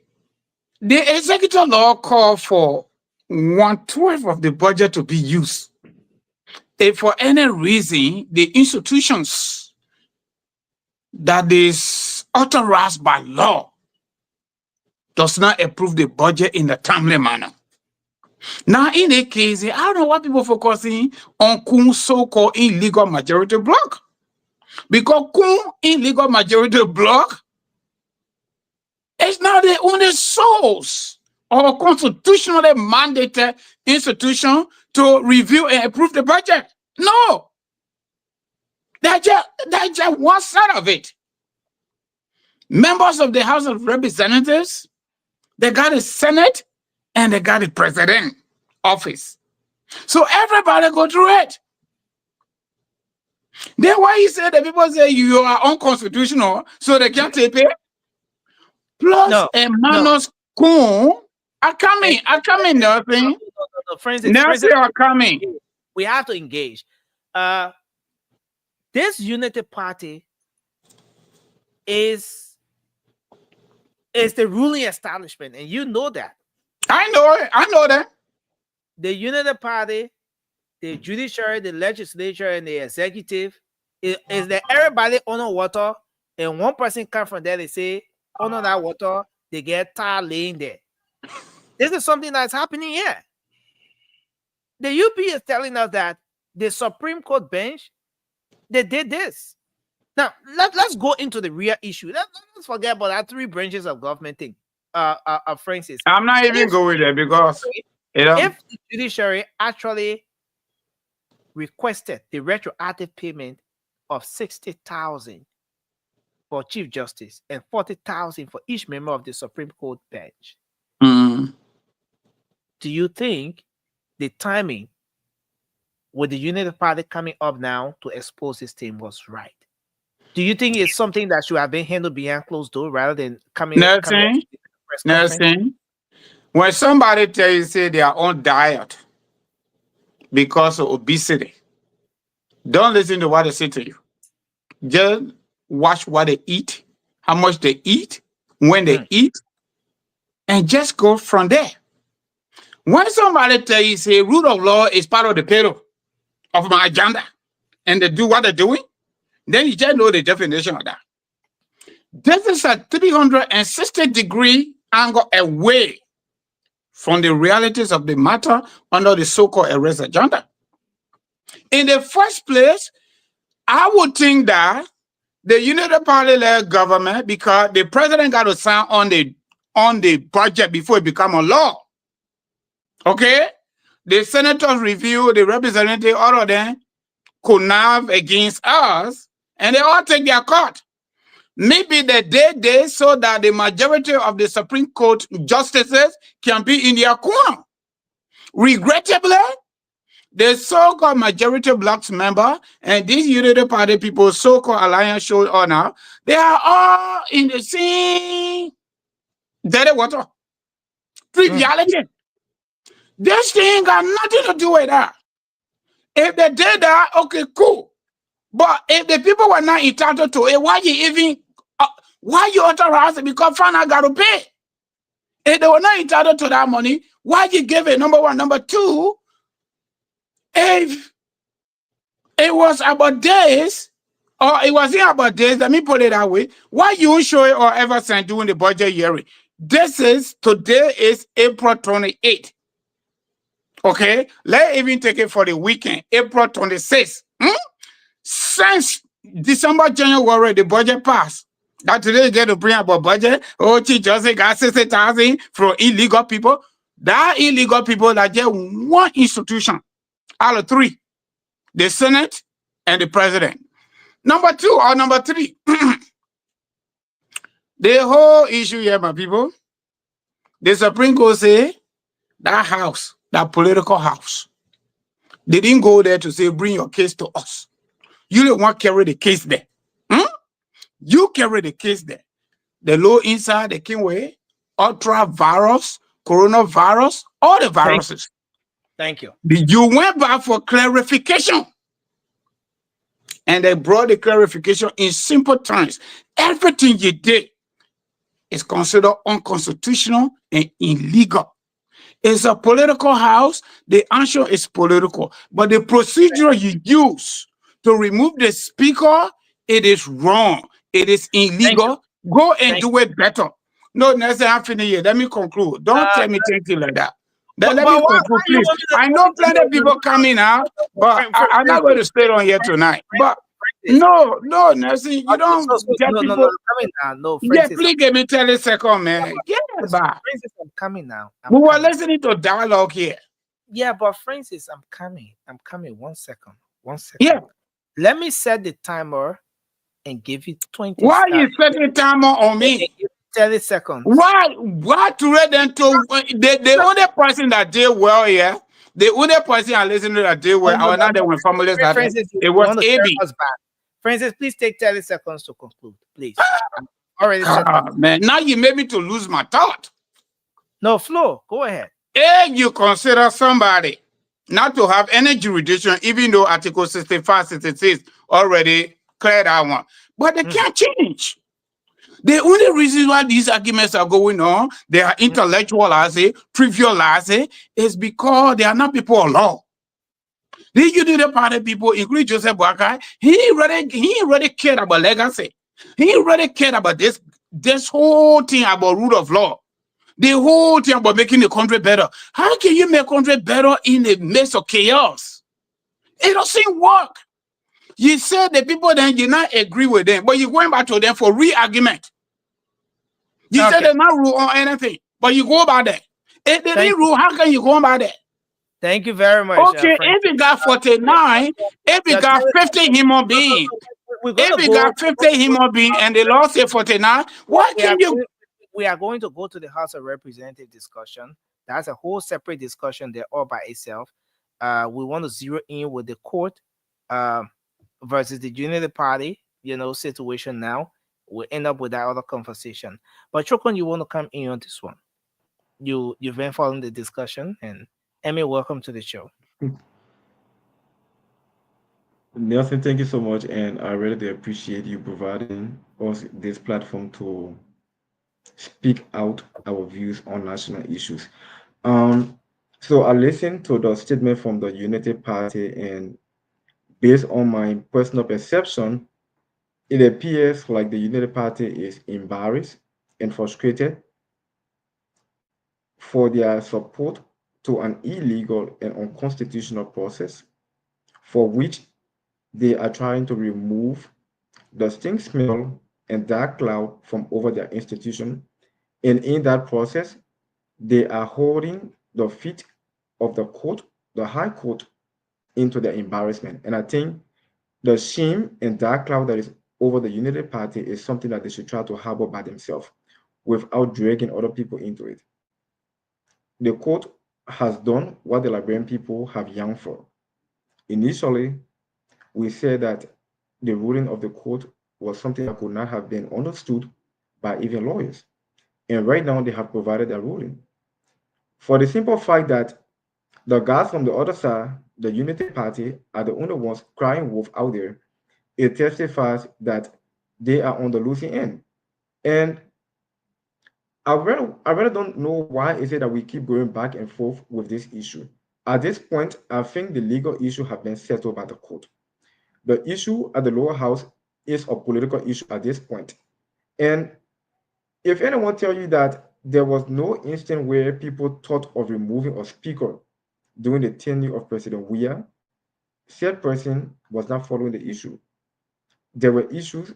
Speaker 8: executive law called for 1/12 of the budget to be used. If for any reason the institutions that is authorized by law does not approve the budget in a timely manner. Now, in a case, I don't know why people focusing on Kun's so-called illegal majority block. Because Kun illegal majority block is not the only source or constitutionally mandated institution to review and approve the budget. No. That's just one side of it. Members of the House of Representatives, they got the Senate and they got the President office. So everybody go through it. Then why you say that people say you are unconstitutional so they can't take it? Plus Emmanuel Kun are coming. Nothing. Nancy are coming.
Speaker 3: We have to engage. This unity party is the ruling establishment, and you know that.
Speaker 8: I know that.
Speaker 3: The unity party, the judiciary, the legislature, and the executive is that everybody under water, and one person come from there, they say, under that water, they get tired laying there. This is something that's happening here. The UP is telling us that the Supreme Court bench, they did this. Now, let's go into the real issue. Let's forget about that 3 branches of government thing, Francis.
Speaker 8: I'm not even going there because
Speaker 3: if the judiciary actually requested the retroactive payment of 60,000 for Chief Justice and 40,000 for each member of the Supreme Court bench, do you think the timing with the Unity Party coming up now to expose this thing was right? Do you think it's something that should have been handled behind closed door rather than coming?
Speaker 8: Nothing. When somebody tells you say they are on diet because of obesity, don't listen to what they say to you. Just watch what they eat, how much they eat, when they eat, and just go from there. When somebody tells you say rule of law is part of the payroll of my agenda, and they do what they're doing, then you just know the definition of that. This is a 360-degree angle away from the realities of the matter under the so-called arrest agenda. In the first place, I would think that the Unity Party-led government, because the president got to sign on the budget before it become a law. Okay? The senators review, the representative, all of them connive against us, and they all take their cut. Maybe the day so that the majority of the Supreme Court justices can be in their corner. Regrettably, the so-called majority blocks member and these Unity Party people, so-called alliance show honor, they are all in the same dirty water. Triviality. This thing got nothing to do with that. If they did that, okay, cool. But if the people were not entitled to it, why you authorize it? Because Fana got to pay. If they were not entitled to that money, why you give it? Number one. Number two, if it was about days, or it wasn't about days, let me put it that way, why you show it or ever send during the budget hearing? Today is April 28th. Okay, let's even take it for the weekend, April 26th. Since December, January, the budget passed. That today get to bring about budget. Oh, she just got 60,000 from illegal people. That illegal people that just one institution out of three, the Senate and the president. Number two or number three, the whole issue here, my people, the Supreme Court say that house, that political house, they didn't go there to say, bring your case to us. You don't want to carry the case there. You carry the case there. The low inside, the Kingway, ultra virus, coronavirus, all the viruses.
Speaker 3: Thank you.
Speaker 8: You went back for clarification. And they brought the clarification in simple terms. Everything you did is considered unconstitutional and illegal. It's a political house. The answer is political. But the procedure you use to remove the speaker, it is wrong. It is illegal. Go and do it better. No, Nelson, I'm finished here. Let me conclude. Don't tell me thank you like that. Let me conclude, please. I know plenty of people coming out, but I'm not going to stay on here tonight. But no, Nelson, you don't get people.
Speaker 3: No, coming now. No,
Speaker 8: yeah, please give me 30 seconds, man. Yeah, but
Speaker 3: Francis, I'm coming now.
Speaker 8: We were listening to dialogue here.
Speaker 3: Yeah, but Francis, I'm coming. 1 second.
Speaker 8: Yeah.
Speaker 3: Let me set the timer and give you 20
Speaker 8: Why
Speaker 3: seconds.
Speaker 8: you setting timer on me?
Speaker 3: 30 seconds.
Speaker 8: Why to read them to the only person that did well here, the only person I listened to that did well, I was not there when families that it was AB.
Speaker 3: Francis, please take 30 seconds to conclude, please. Already said
Speaker 8: man, now you made me to lose my thought.
Speaker 3: No, Flo, go ahead.
Speaker 8: If you consider somebody not to have any jurisdiction, even though Article 65, 66 already cleared that one, but they can't change. The only reason why these arguments are going on, they are intellectualizing, trivializing, is because they are not people of law. The Unity Party people, including Joseph Boakai, he already cared about legacy. He already cared about this whole thing about rule of law. The whole thing about making the country better. How can you make country better in the midst of chaos? It doesn't work. You said the people then you not agree with them, but you're going back to them for re-argument. You said they not rule on anything, but you go about that. If they didn't rule, how can you go about that?
Speaker 3: Thank you very much.
Speaker 8: Okay, if you got 49, if you got 50 human beings, if you got 50 human beings and the law say 49, why can you?
Speaker 3: We are going to go to the House of Representatives discussion. That's a whole separate discussion there all by itself. We want to zero in with the court versus the Unity Party, situation now. We'll end up with that other conversation. But Chokon, you want to come in on this one? You've been following the discussion, and Emmy, welcome to the show.
Speaker 10: Nelson, thank you so much, and I really appreciate you providing us this platform to speak out our views on national issues. So I listened to the statement from the Unity Party, and based on my personal perception, it appears like the Unity Party is embarrassed and frustrated for their support to an illegal and unconstitutional process for which they are trying to remove the stink smell and dark cloud from over their institution. And in that process, they are holding the feet of the court, the high court, into the embarrassment. And I think the shame and dark cloud that is over the Unity Party is something that they should try to harbor by themselves without dragging other people into it. The court has done what the Liberian people have yearned for. Initially, we said that the ruling of the court was something that could not have been understood by even lawyers. And right now, they have provided a ruling. For the simple fact that the guys from the other side, the Unity Party, are the only ones crying wolf out there, it testifies that they are on the losing end. And I really don't know why is it that we keep going back and forth with this issue. At this point, I think the legal issue has been settled by the court. The issue at the lower house is a political issue at this point. And if anyone tell you that there was no instant where people thought of removing a speaker during the tenure of President Weah, said person was not following the issue. There were issues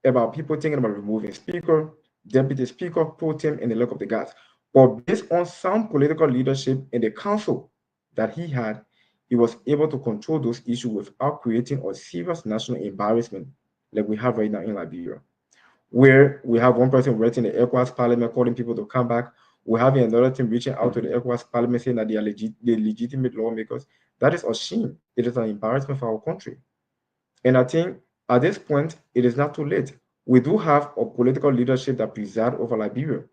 Speaker 10: about people thinking about removing speaker, deputy speaker, pro tem, and the lack of the guys. But based on some political leadership in the council that he had, he was able to control those issues without creating a serious national embarrassment like we have right now in Liberia, where we have one person writing the ECOWAS parliament calling people to come back. We're having another team reaching out to the ECOWAS parliament saying that they are legitimate lawmakers. That is a shame. It is an embarrassment for our country. And I think at this point, it is not too late. We do have a political leadership that presides over Liberia.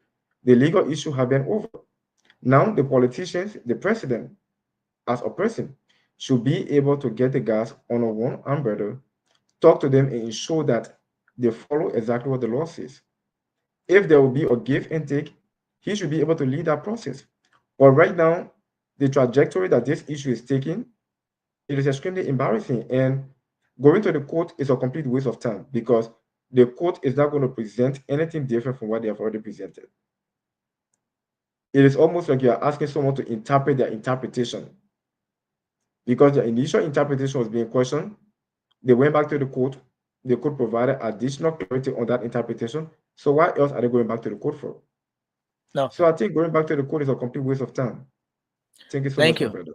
Speaker 10: The legal issue has been over. Now the politicians, the president, as a person, should be able to get the guys under one umbrella, talk to them, and ensure that they follow exactly what the law says. If there will be a give and take, he should be able to lead that process. But right now, the trajectory that this issue is taking, it is extremely embarrassing. And going to the court is a complete waste of time because the court is not going to present anything different from what they have already presented. It is almost like you are asking someone to interpret their interpretation. Because the initial interpretation was being questioned, they went back to the court. The court provided additional clarity on that interpretation. So why else are they going back to the court for?
Speaker 3: No.
Speaker 10: So I think going back to the court is a complete waste of time. Thank you so
Speaker 3: Thank
Speaker 10: much,
Speaker 3: you.
Speaker 10: my brother.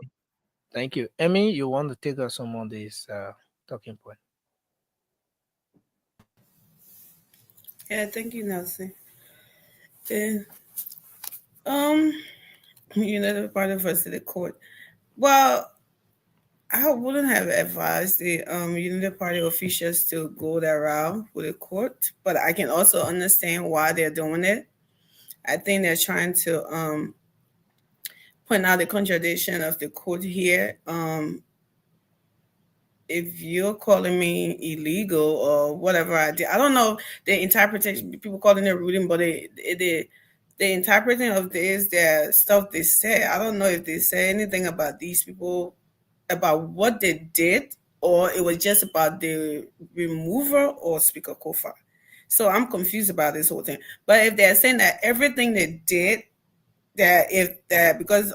Speaker 3: Thank you. Emmy, you want to take us some on this talking point?
Speaker 11: Yeah, thank you, Nelson. The part of us to the court. Well, I wouldn't have advised the Unity Party officials to go that route with the court, but I can also understand why they're doing it. I think they're trying to point out the contradiction of the court here. If you're calling me illegal or whatever I did, I don't know the interpretation. People calling it rooting, but the interpreting of this, their stuff they say. I don't know if they say anything about these people, about what they did, or it was just about the remover or Speaker Kofa. So I'm confused about this whole thing. But if they're saying that everything they did, because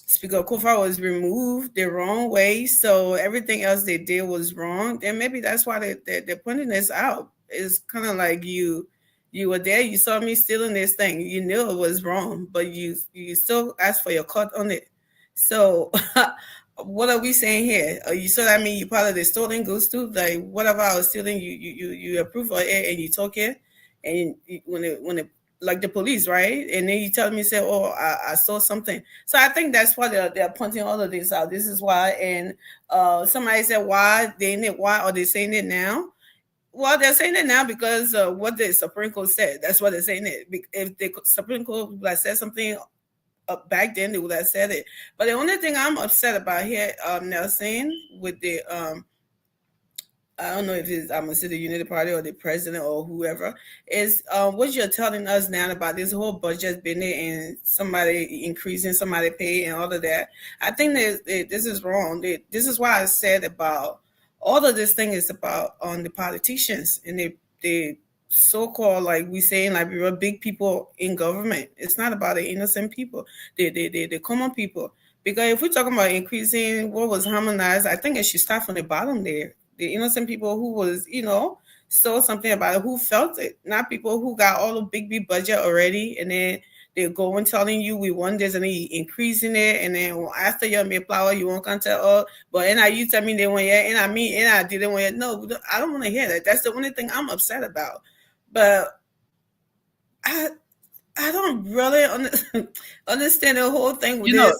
Speaker 11: Speaker Kofa was removed the wrong way, so everything else they did was wrong, then maybe that's why they're pointing this out. It's kind of like you were there, you saw me stealing this thing, you knew it was wrong, but you still asked for your cut on it. So what are we saying here? So that mean you part of the stolen goods too? Like whatever I was stealing, you approve of it and you took it, and when it like the police, right? And then you tell me, say, oh, I saw something. So I think that's why they're pointing all of this out. This is why. And somebody said, why are they saying it now? Well, they're saying it now because what the Supreme Court said. That's what they're saying it. If the Supreme Court would have said something back then, they would have said it. But the only thing I'm upset about here, Nelson, with the I don't know if it's I'm gonna say the Unity Party or the president or whoever, is what you're telling us now about this whole budget business and somebody increasing somebody pay and all of that. I think that this is wrong. This is why I said about all of this thing is about on the politicians and the so-called, like we saying, like we were big people in government. It's not about the innocent people, the common people. Because if we're talking about increasing what was harmonized, I think it should start from the bottom there. The innocent people who was, saw something about it, who felt it, not people who got all the big budget already, and then they're going telling you we want this and they increasing it, and then after you make flower, you won't come tell us, but and you tell me they want and I didn't want no, I don't want to hear that. That's the only thing I'm upset about. But I don't really understand the whole thing with this.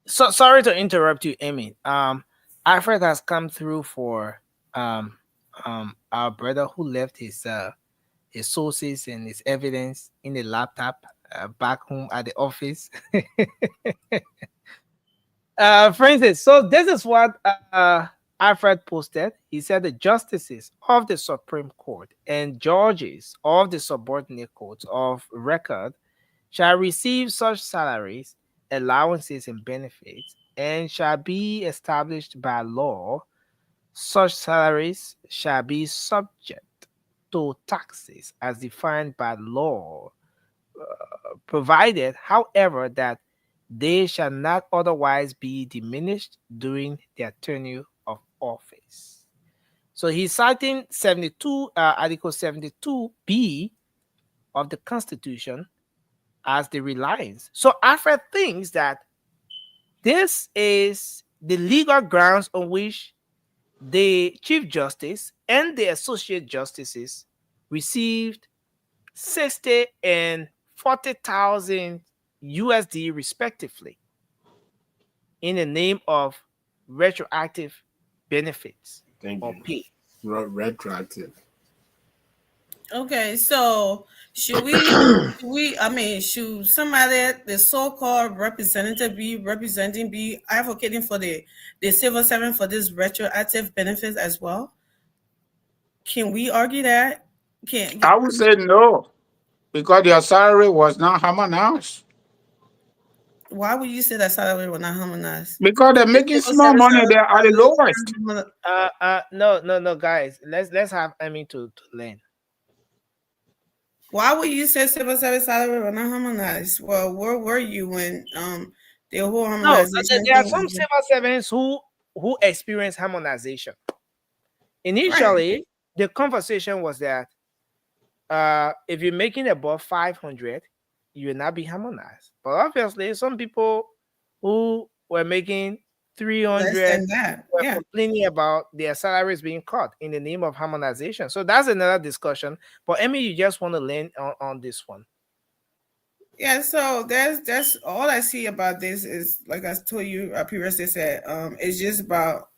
Speaker 3: So sorry to interrupt you, Amy. Alfred has come through for our brother who left his sources and his evidence in the laptop back home at the office. Francis, so this is what Alfred posted. He said the justices of the Supreme Court and judges of the subordinate courts of record shall receive such salaries, allowances, and benefits, and shall be established by law. Such salaries shall be subject to taxes as defined by law, provided, however, that they shall not otherwise be diminished during their tenure of office. So he's citing Article 72B of the Constitution as the reliance. So Alfred thinks that this is the legal grounds on which the Chief Justice and the Associate Justices received 60 and 40,000 USD respectively in the name of retroactive benefits or pay.
Speaker 4: Retroactive.
Speaker 11: Okay, so should somebody, the so-called representative, be advocating for the civil servant for this retroactive benefits as well? Can we argue that?
Speaker 8: I would say no, because their salary was not harmonized.
Speaker 11: Why would you say that salary was not harmonized?
Speaker 8: Because they're making small money, they are the lowest.
Speaker 3: No, guys. Let's have Amy to learn.
Speaker 11: Why would you say civil service salary was not harmonized? Well, where were you when the whole harmonization?
Speaker 3: No, there are some civil servants who experience harmonization. Initially, right, the conversation was that if you're making above 500, you will not be harmonized. But obviously, some people who were making 300 were complaining about their salaries being cut in the name of harmonization. So that's another discussion. But Emmy, you just want to learn on this one.
Speaker 11: Yeah, so that's all I see about this is, like I told you previously said, it's just about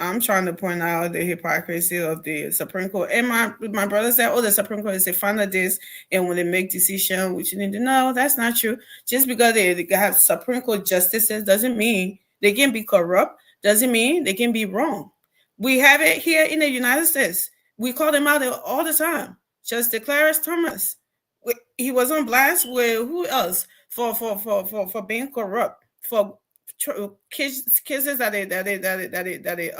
Speaker 11: I'm trying to point out the hypocrisy of the Supreme Court. And my brother said, the Supreme Court is a fan of this, and when they make decision, which you need to know, that's not true. Just because they have Supreme Court justices doesn't mean they can be corrupt, doesn't mean they can be wrong. We have it here in the United States. We call them out all the time. Justice Clarence Thomas, he was on blast with who else for being corrupt, for cases that they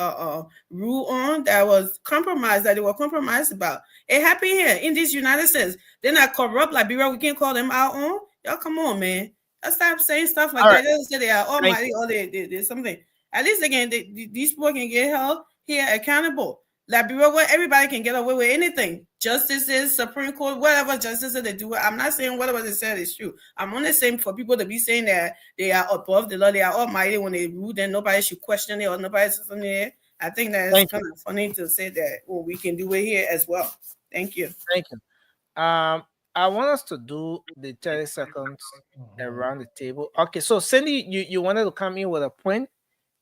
Speaker 11: rule on that was compromised, that they were compromised about. It happened here in these United States. They're not corrupt, Liberia. We can't call them out on. Y'all, come on, man. Let's stop saying stuff like that. They don't say they are almighty or they're something. At least again, these people can get held here accountable. Liberia, where everybody can get away with anything. Justices, Supreme Court, whatever justices they do. I'm not saying whatever they said is true. I'm only saying for people to be saying that they are above the law, they are almighty when they rule, then nobody should question it or nobody says something there. I think that it's kind of funny to say that we can do it here as well. Thank you.
Speaker 3: Thank you. I want us to do the 30 seconds around the table. Okay, so Cindy, you wanted to come in with a point.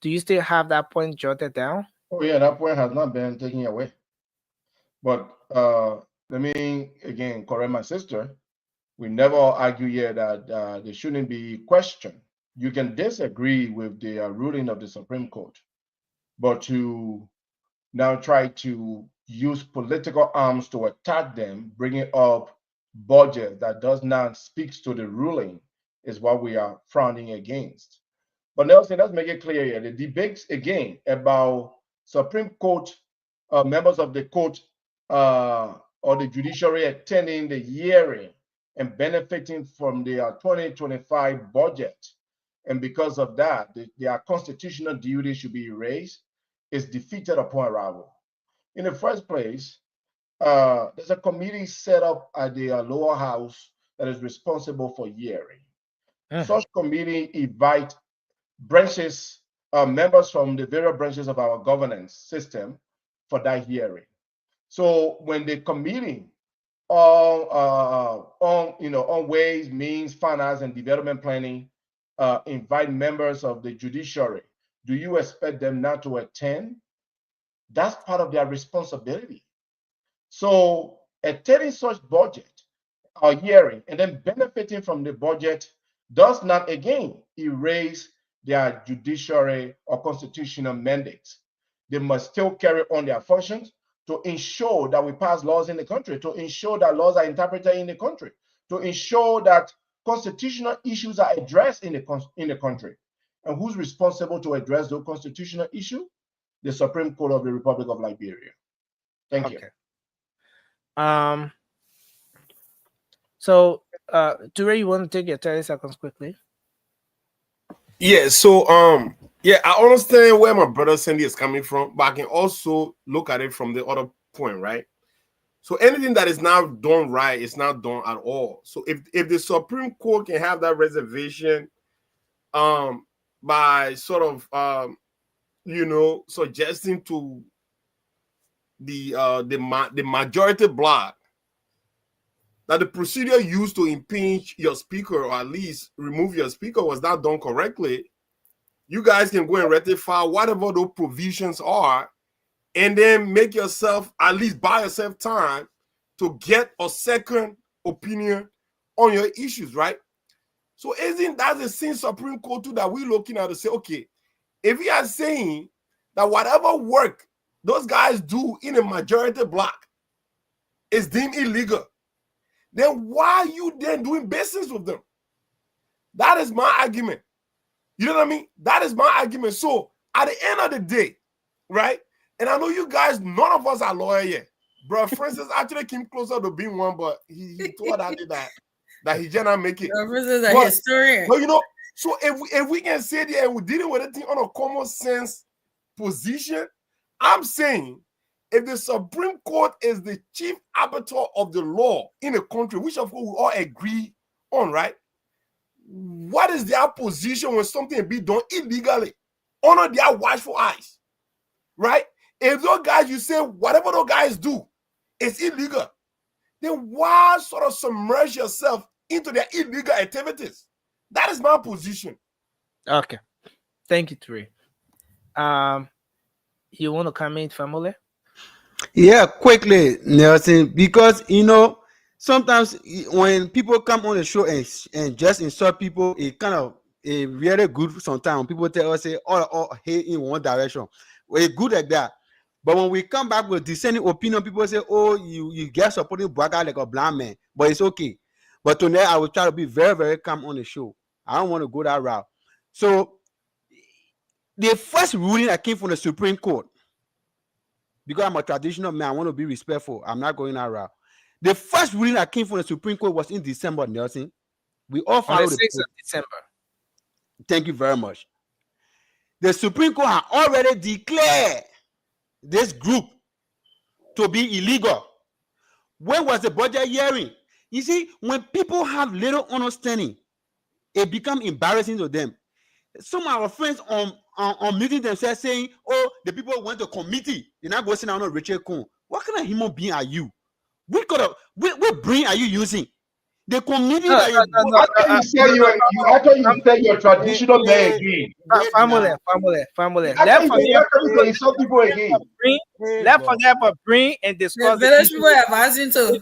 Speaker 3: Do you still have that point jotted down?
Speaker 5: Oh yeah, that point has not been taken away. But let me again correct my sister. We never argue here that there shouldn't be question. You can disagree with the ruling of the Supreme Court, but to now try to use political arms to attack them, bringing up budget that does not speak to the ruling, is what we are frowning against. But Nelson, let's make it clear here. The debates again about Supreme Court members of the court or the judiciary attending the hearing and benefiting from their 2025 budget, and because of that, their constitutional duty should be erased, is defeated upon arrival. In the first place, there's a committee set up at the lower house that is responsible for hearing. Such committee invite branches, members from the various branches of our governance system for that hearing. So when the committee on ways, means, finance, and development planning invite members of the judiciary, do you expect them not to attend? That's part of their responsibility. So attending such budget or hearing and then benefiting from the budget does not again erase their judiciary or constitutional mandates. They must still carry on their functions to ensure that we pass laws in the country, to ensure that laws are interpreted in the country, to ensure that constitutional issues are addressed in the country. And who's responsible to address those constitutional issues? The Supreme Court of the Republic of Liberia. Thank you.
Speaker 3: So, Ture, you want to take your 30 seconds quickly?
Speaker 4: Yeah, so yeah, I understand where my brother Sandy is coming from, but I can also look at it from the other point, right? So anything that is not done right is not done at all. So if the Supreme Court can have that reservation by sort of suggesting to the majority bloc that the procedure used to impeach your speaker or at least remove your speaker was not done correctly, you guys can go and rectify whatever those provisions are and then make yourself, at least buy yourself time to get a second opinion on your issues, right? So isn't that the same Supreme Court too that we're looking at to say, okay, if we are saying that whatever work those guys do in a majority bloc is deemed illegal, then why are you then doing business with them? That is my argument. You know what I mean? That is my argument. So at the end of the day, right? And I know you guys, none of us are lawyers yet. Bro, Francis actually came closer to being one, but he told that he cannot make it.
Speaker 11: Francis is a historian.
Speaker 4: But you know, so if we can say that and we're dealing with it on a common sense position, I'm saying if the Supreme Court is the chief arbiter of the law in a country, which of course we all agree on, right? What is their position when something be done illegally under their watchful eyes, right? If those guys, you say whatever those guys do is illegal, then why sort of submerge yourself into their illegal activities? That is my position.
Speaker 3: Okay. Thank you, Ture. You want to comment, family?
Speaker 6: Yeah, quickly, Nelson, because sometimes when people come on the show and just insult people, it kind of really good sometimes when people tell us say all hate in one direction. Well, it's good like that. But when we come back with dissenting opinion, people say, oh, you get supporting Braga like a blind man. But it's okay. But tonight I will try to be very, very calm on the show. I don't want to go that route. So the first ruling that came from the Supreme Court, because I'm a traditional man, I want to be respectful. I'm not going that route. The first ruling that came from the Supreme Court was in December, Nelson. We all followed
Speaker 3: the 6th of December.
Speaker 6: Thank you very much. The Supreme Court had already declared this group to be illegal. When was the budget hearing? You see, when people have little understanding, it becomes embarrassing to them. Some of our friends on meeting themselves saying, oh, the people went to committee. You're not going to sit down on Richard Cohn. What kind of human being are you? What brain are you using? The committee that you
Speaker 5: I thought you said you're traditional man again.
Speaker 3: Family.
Speaker 5: Let's
Speaker 3: forget about bring and discuss.
Speaker 11: The village people are advising too.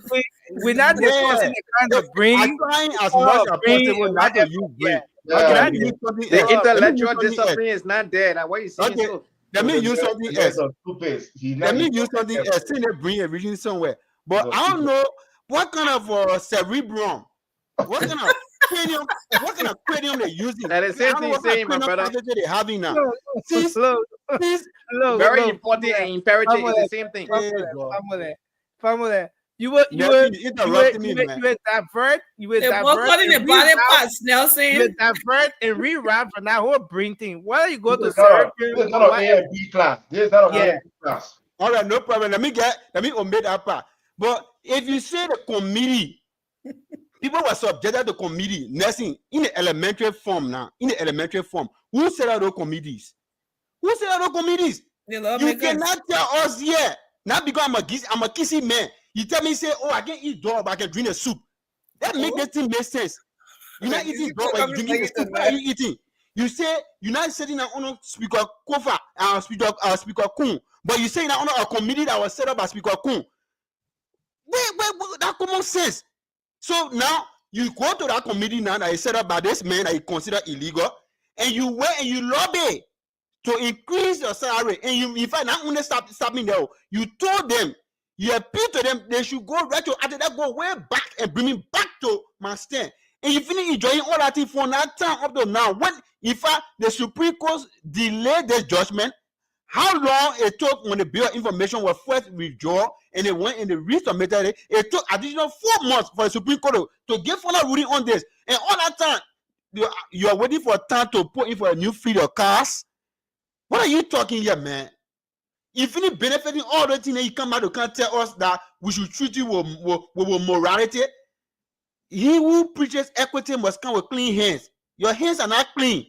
Speaker 3: We're not discussing the kind of bring.
Speaker 6: I'm trying as much as possible not to use brain.
Speaker 9: The intellectual discipline is not there. Now, what you saying?
Speaker 6: Okay. Let me use something else. Let me use something else. See, they bring a vision somewhere. But I don't know what kind of cerebrum, what kind of cranium they're using.
Speaker 9: That is the same thing you're saying, my brother.
Speaker 6: They're having now.
Speaker 9: Very important and imperative is the same thing.
Speaker 3: Family. You were
Speaker 6: interrupting me, man.
Speaker 3: you were divert. You were
Speaker 11: They're
Speaker 3: divert.
Speaker 11: both in the
Speaker 3: and
Speaker 11: body
Speaker 3: reroute.
Speaker 11: parts,
Speaker 3: You
Speaker 11: Nelson.
Speaker 3: were divert and reroute for that whole brain thing. Whether you go to
Speaker 5: This is not a
Speaker 3: Seraphim,
Speaker 5: A and B class. This is not a A
Speaker 3: Yeah.
Speaker 5: and B class.
Speaker 6: All right, no problem. Let me omit that part. But if you say the committee, people were subjected to committee nursing in the elementary form now. In the elementary form, who set out those committees? Who set out those committees?
Speaker 11: The
Speaker 6: You
Speaker 11: lawmakers.
Speaker 6: cannot tell us here. Not because I'm a kissy man. You tell me say, oh, I can eat dog, but I can drink the soup. That make that thing make sense. You're not eating dog, but you're drinking the soup. What are you eating? You say you're not sitting on Speaker Kofa and Speaker Kun, but you say on a committee that was set up by Speaker Kun. Wait, that common sense. So now you go to that committee now that is set up by this man that you consider illegal, and you went and you lobby to increase your salary, and you, in fact, not only stopping there, you told them, you appeal to them, they should go right to after that, go way back and bring me back to my stand. And you finish enjoying all that thing from that time up to now. When, in fact, the Supreme Court delayed this judgment, how long it took when the bill of information was first withdrawn and it went in the resubmitted it took additional 4 months for the Supreme Court to give final ruling on this. And all that time, you are waiting for time to put in for a new fleet of cars. What are you talking here, man? If you benefiting all the things that you come out to can't tell us that we should treat you with morality. He who preaches equity must come with clean hands. Your hands are not clean.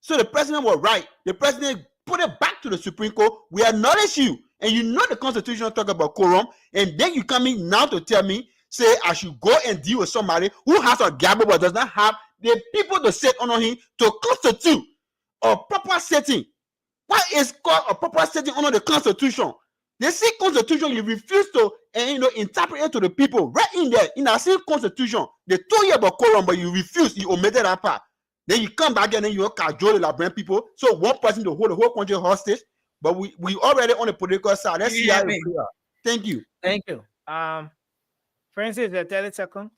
Speaker 6: So the president was right. The president put it back to the Supreme Court. We acknowledge you. And you know the Constitution talk about quorum. And then you come in now to tell me, say I should go and deal with somebody who has a gavel but does not have the people to sit under him to constitute a proper setting. What is called a proper setting under the Constitution? The same Constitution you refuse to interpret it to the people right in there in the same Constitution. They told you about quorum, but you refuse. You omitted that part. Then you come back and then you cajole the Liberian people. So one person to hold the whole country hostage. But we already on the political side. Let's see how it plays out. Thank you.
Speaker 3: Thank you. Francis, 30 seconds.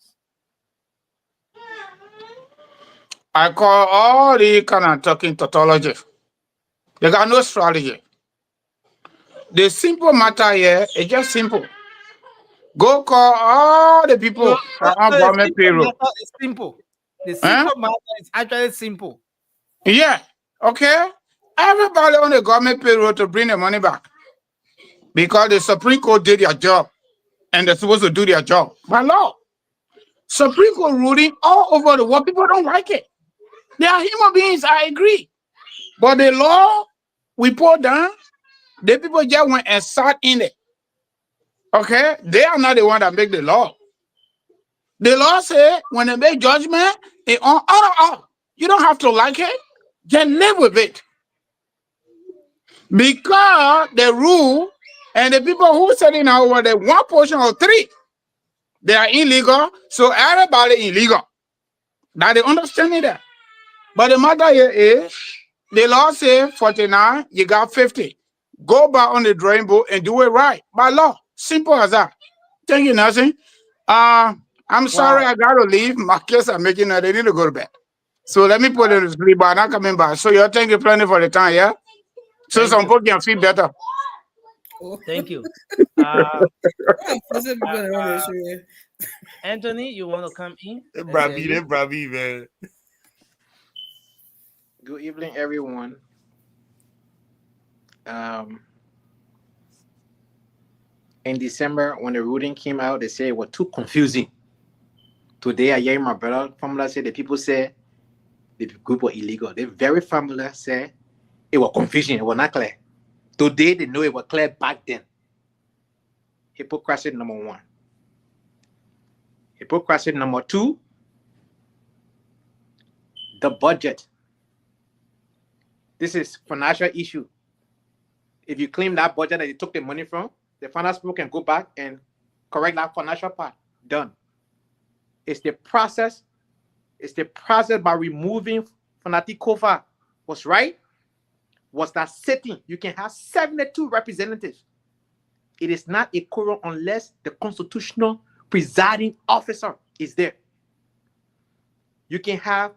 Speaker 8: I call all the kind of talking tautology. They got no strategy. The simple matter here is just simple. Go call all the people on government payroll.
Speaker 3: It's simple. The simple matter is actually simple.
Speaker 8: Yeah. Okay. Everybody on the government payroll to bring the money back. Because the Supreme Court did their job. And they're supposed to do their job by law. Supreme Court ruling all over the world. People don't like it. They are human beings, I agree. But the law we put down, the people just went and sat in it. Okay? They are not the one that make the law. The law says when they make judgment, it on. You don't have to like it. Just live with it. Because the rule and the people who sitting out over the 1 portion of 3, they are illegal. So everybody illegal. Now they understand that. But the matter here is, the law says 49, you got 50. Go back on the drawing board and do it right by law. Simple as that. Thank you, Nelson. I'm sorry I got to leave. My kids are making it. They need to go to bed. So let me put it to sleep, but I'm not coming back. So you're thank you plenty for the time, yeah? So some people can feel better.
Speaker 3: Thank you. Anthony, you want to come in?
Speaker 4: Bravi, man.
Speaker 9: Good evening, everyone. In December, when the ruling came out, they said it was too confusing. Today, I hear my brother formula say the people say the group were illegal. The very formula say it was confusion. It was not clear. Today, they know it was clear back then. Hypocrisy number 1. Hypocrisy number 2, the budget. This is financial issue. If you claim that budget that you took the money from, the finance people can go back and correct that financial part. Done. It's the process. It's the process by removing Fanati Kofa was right. Was that sitting? You can have 72 representatives. It is not a quorum unless the constitutional presiding officer is there. You can have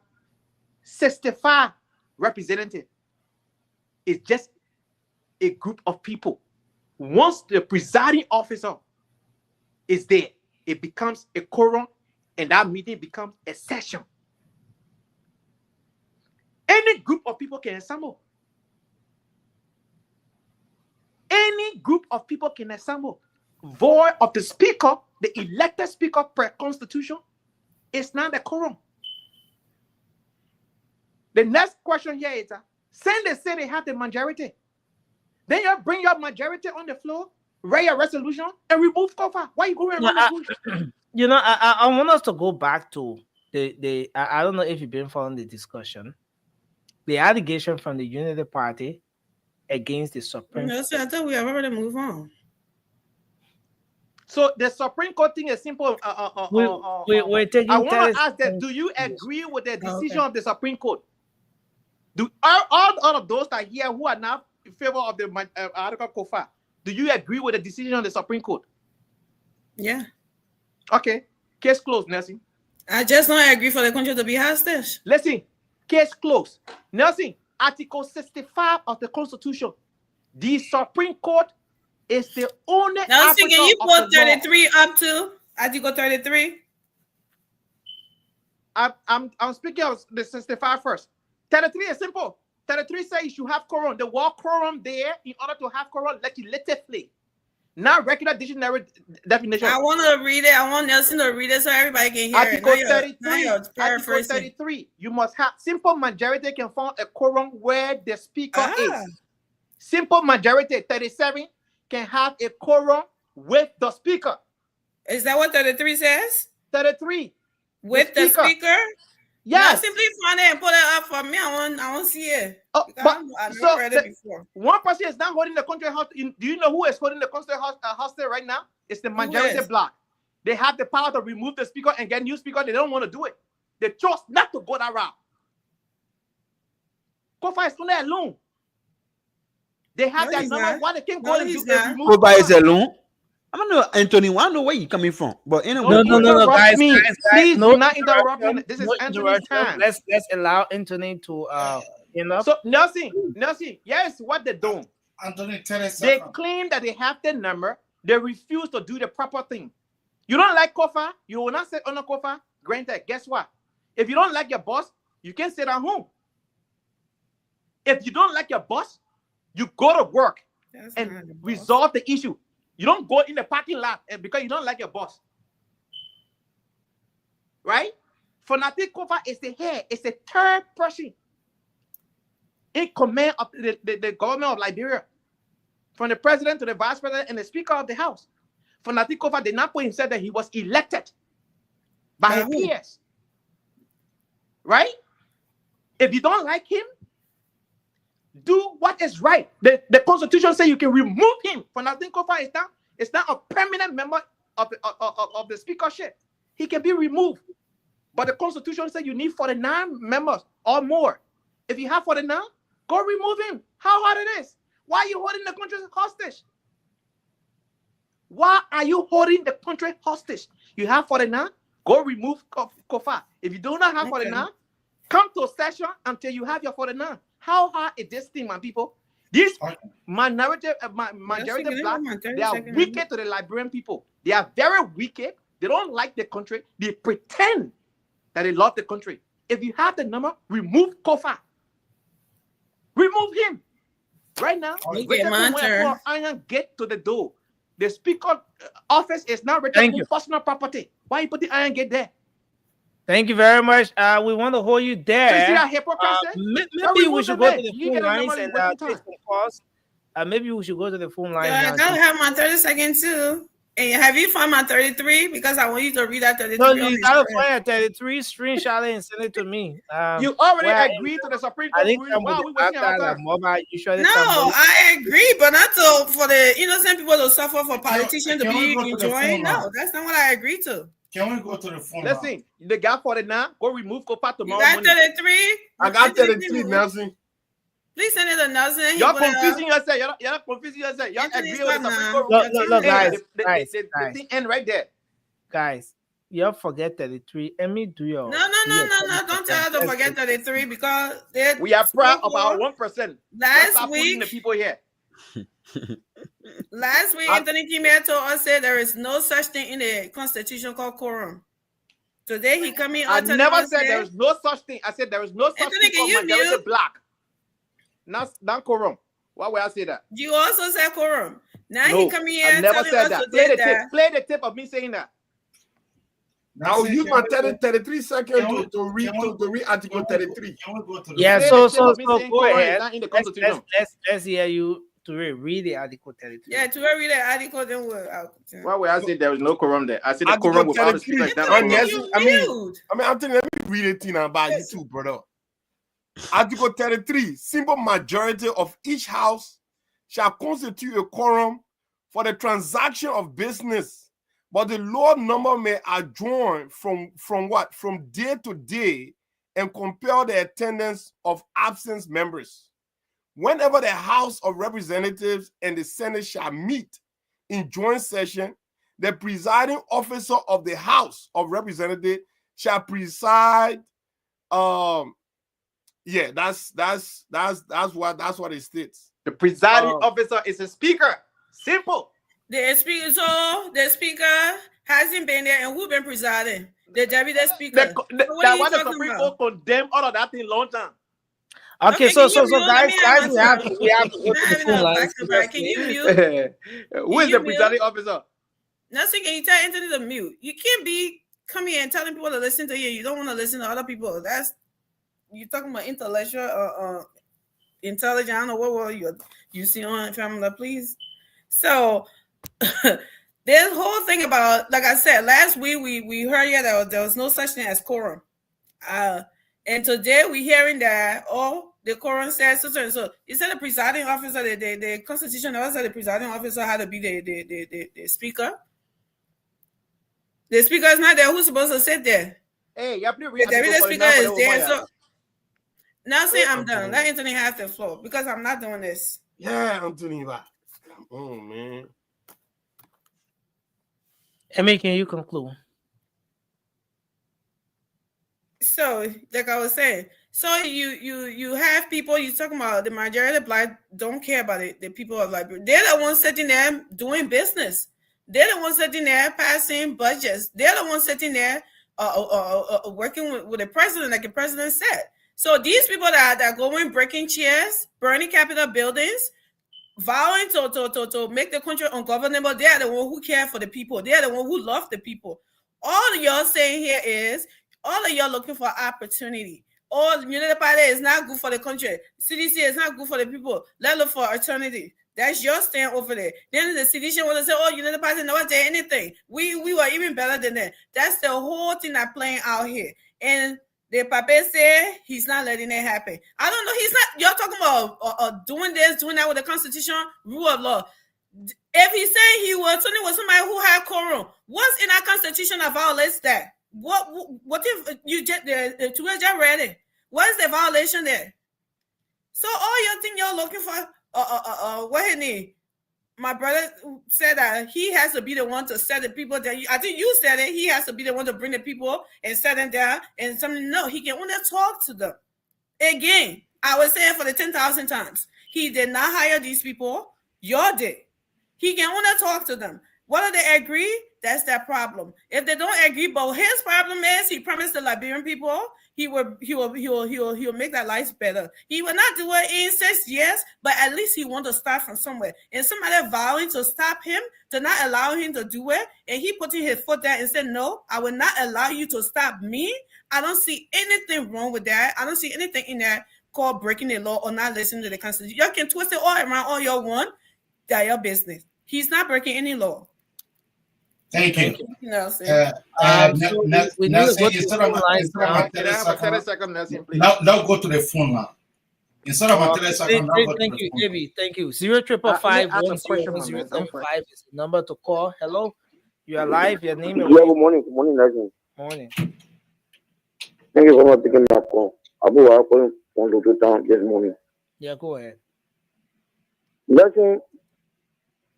Speaker 9: 65 representatives. It's just a group of people. Once the presiding officer is there. It becomes a quorum, and that meeting becomes a session. Any group of people can assemble. Any group of people can assemble. Void of the speaker, the elected speaker per constitution, is not a quorum. The next question here is, they say they have the majority. Then you bring your majority on the floor, write a resolution, and remove Kofa. Why you going around the bush?
Speaker 3: You know, I want us to go back to I don't know if you've been following the discussion. The allegation from the Unity Party against the Supreme
Speaker 11: Court. I thought we have already moved on.
Speaker 9: So the Supreme Court thing is simple.
Speaker 3: We're taking.
Speaker 9: I want to ask that: do you agree with the decision of the Supreme Court? Do all of those that are here who are now in favor of the article Kofa, do you agree with the decision of the Supreme Court?
Speaker 11: Yeah.
Speaker 9: Okay. Case closed, Nelson.
Speaker 11: I just don't agree for the country to be hostage.
Speaker 9: Listen. Case closed. Nelson, Article 65 of the Constitution. The Supreme Court is the only.
Speaker 11: Nelson, can you put 33 up to Article 33?
Speaker 9: I'm speaking of the 65 first. 33 is simple. 33 says you should have quorum. The word quorum there, in order to have quorum legislatively. Not regular dictionary definition.
Speaker 11: I want to read it. I want Nelson to read it so everybody can hear
Speaker 9: Article
Speaker 11: it.
Speaker 9: 33. Article 33. You must have simple majority can form a quorum where the speaker is. Simple majority 37 can have a quorum with the speaker.
Speaker 11: Is that what 33 says?
Speaker 9: 33.
Speaker 11: With the speaker?
Speaker 9: Yes.
Speaker 11: No, simply find it and put it up for me. I want to see it.
Speaker 9: But
Speaker 11: I've never read it before.
Speaker 9: One person is not holding the country hostage. Do you know who is holding the country hostage right now? It's the majority bloc. They have the power to remove the speaker and get new speaker. They don't want to do it. They chose not to go that route. Kofa is only alone. They have that number. Why they can't go and remove
Speaker 6: Kofa is alone. I don't know, Anthony. I don't know where you're coming from, but anyway,
Speaker 3: no, guys,
Speaker 9: please
Speaker 3: no,
Speaker 9: do not interrupt me. This is Anthony's time.
Speaker 3: Let's allow Anthony to
Speaker 9: So Nelson, yes, what they do.
Speaker 2: Anthony,
Speaker 9: they claim that they have the number. They refuse to do the proper thing. You don't like Kofa, you will not sit on a Kofa. Granted, guess what? If you don't like your boss, you can sit at home. If you don't like your boss, you go to work and resolve the issue. You don't go in the parking lot because you don't like your boss. Right? Fanatic Kofa is the head. It's the third person in command of the government of Liberia. From the president to the vice president and the speaker of the house. Fanatic Kofa did not put himself that he was elected by his peers. Right? If you don't like him, do what is right. The Constitution says you can remove him. Fanatic Kofa is not a permanent member of the speakership. He can be removed. But the Constitution says you need 49 members or more. If you have 49, go remove him. How hard it is? Why are you holding the country hostage? Why are you holding the country hostage? You have 49, go remove Kofa. If you do not have 49, come to a session until you have your 49. How hard is this thing, my people? These majority black, they are wicked to the Liberian people. They are very wicked. They don't like the country. They pretend that they love the country. If you have the number, remove Kofa. Remove him. Right now, iron gate to the door. The speaker office is now written personal property. Why you put the iron gate there?
Speaker 3: Thank you very much. We want to hold you there.
Speaker 9: So you see that hypocrisy?
Speaker 3: Maybe we should go to the phone lines and take some calls. Maybe we should go to the phone lines.
Speaker 11: I don't have my 30 seconds too. And have you found my 33? Because I want you to read that 33.
Speaker 3: No, you gotta find a 33, screenshot it and send it to me.
Speaker 9: You already agreed to the Supreme Court.
Speaker 3: I think I'm with the
Speaker 11: No, I agree, but not to for the innocent people to suffer for politicians to be enjoying. No, that's not what I agreed to.
Speaker 2: Can we go to the phone?
Speaker 9: Listen, the guy 49, go remove Kofa tomorrow.
Speaker 11: You got 33?
Speaker 4: I got 33, Nelson.
Speaker 11: Please send it to Nelson.
Speaker 9: You're confusing yourself. You're confusing yourself. Y'all agree with the Supreme Court.
Speaker 3: Look, guys.
Speaker 9: The thing end right there.
Speaker 3: Guys, you forget 33. Let me do your.
Speaker 11: No. Don't tell her to forget 33 because
Speaker 9: we are proud of our 1%.
Speaker 11: Last week,
Speaker 9: the people here.
Speaker 11: Last week, Anthony Kimia told us that there is no such thing in the Constitution called quorum. Today he come in.
Speaker 9: I never said there is no such thing. I said there is no such
Speaker 11: Anthony,
Speaker 9: thing called majority black. Not quorum. Why would I say that?
Speaker 11: You also said quorum. Now
Speaker 9: No,
Speaker 11: he come here.
Speaker 9: I never said that. Play the
Speaker 11: that.
Speaker 9: tape. Play the tape of me saying that.
Speaker 4: I'll use my 33 seconds to read Article 33.
Speaker 3: Yeah,
Speaker 9: Play
Speaker 3: so
Speaker 9: the tape of me
Speaker 3: go
Speaker 9: saying quorum is
Speaker 3: ahead.
Speaker 9: not in the Constitution.
Speaker 3: Let's hear you to read the Article 33.
Speaker 11: Yeah, to read the article, then we'll.
Speaker 9: Why would I say there is no quorum there? I said the
Speaker 4: Article
Speaker 9: quorum without the
Speaker 4: 33.
Speaker 9: speaker.
Speaker 4: I'm telling you, let me read it in about you too, brother. Article 33, simple majority of each house shall constitute a quorum for the transaction of business, but the lower number may adjourn from what? From day to day and compel the attendance of absent members. Whenever the House of Representatives and the Senate shall meet in joint session, the presiding officer of the House of Representatives shall preside. Yeah, that's what it states.
Speaker 9: The presiding officer is a speaker. Simple.
Speaker 11: The speaker hasn't been there, and who been presiding? The deputy speaker.
Speaker 9: That was the Supreme Court condemned all of that thing long time.
Speaker 3: Okay, so guys, we have to go to the phone lines.
Speaker 11: Can you mute?
Speaker 9: Who is the presiding officer?
Speaker 11: Nothing. Can you tell Anthony to mute? You can't be coming here and telling people to listen to you. You don't want to listen to other people. That's you're talking about intellectual, intelligent. I don't know what word you see on Family, please. So this whole thing about, like I said, last week we heard that there was no such thing as quorum. And today we're hearing that, the quorum says so and so. You said the presiding officer, the Constitution also said the presiding officer had to be the speaker. The speaker is not there. Who's supposed to sit there?
Speaker 9: Hey, you have to
Speaker 11: read the speaker is there. So now say I'm done. Let Anthony have the floor because I'm not doing this.
Speaker 4: Yeah, Anthony. Oh man.
Speaker 3: Emmy, can you conclude?
Speaker 11: So, like I was saying, so you have people, you're talking about the majority of black don't care about it. The people of Liberia, they're the ones sitting there doing business. They're the ones sitting there passing budgets. They're the ones sitting there working with the president, like the president said. So these people that are going breaking chairs, burning Capitol buildings, vowing to make the country ungovernable, they are the one who care for the people. They are the one who love the people. All of y'all saying here is, all of y'all looking for opportunity. All Unity Party is not good for the country. CDC is not good for the people. Let's look for alternative. That's your stand over there. Then the CDC want to say, Unity Party never did anything. We were even better than that. That's the whole thing that's playing out here. And the Pape said he's not letting it happen. I don't know. He's not. Y'all talking about doing this, doing that with the Constitution, rule of law. If he's saying he was somebody who had quorum, what's in our Constitution that violates that? What if you just read it? What is the violation there? So all you think you're looking for, what he need? My brother said that he has to be the one to set the people down. I think you said it. He has to be the one to bring the people and set them down. And something, no, he can only talk to them. Again, I was saying for the 10,000 times, he did not hire these people. Y'all did. He can only talk to them. Whether they agree, that's their problem. If they don't agree, but his problem is he promised the Liberian people he will make their lives better. He will not do it in 6 years, but at least he wants to start from somewhere. And somebody vowing to stop him, to not allow him to do it, and he putting his foot down and said, "No, I will not allow you to stop me." I don't see anything wrong with that. I don't see anything in that called breaking the law or not listening to the Constitution. Y'all can twist it all around all y'all want. That's your business. He's not breaking any law.
Speaker 2: Thank you.
Speaker 11: Nelson.
Speaker 2: Nelson, instead of my 30 seconds, now go to the phone line. Instead of my 30 seconds,
Speaker 3: thank you, Abby. Thank you. 055-101-015 is the number to call. Hello, you are live. Your name is.
Speaker 12: Yeah, good morning. Good morning, Nelson.
Speaker 3: Morning.
Speaker 12: Thank you for picking my call. Abu, I'm calling from the town this morning.
Speaker 3: Yeah, go ahead.
Speaker 12: Nelson.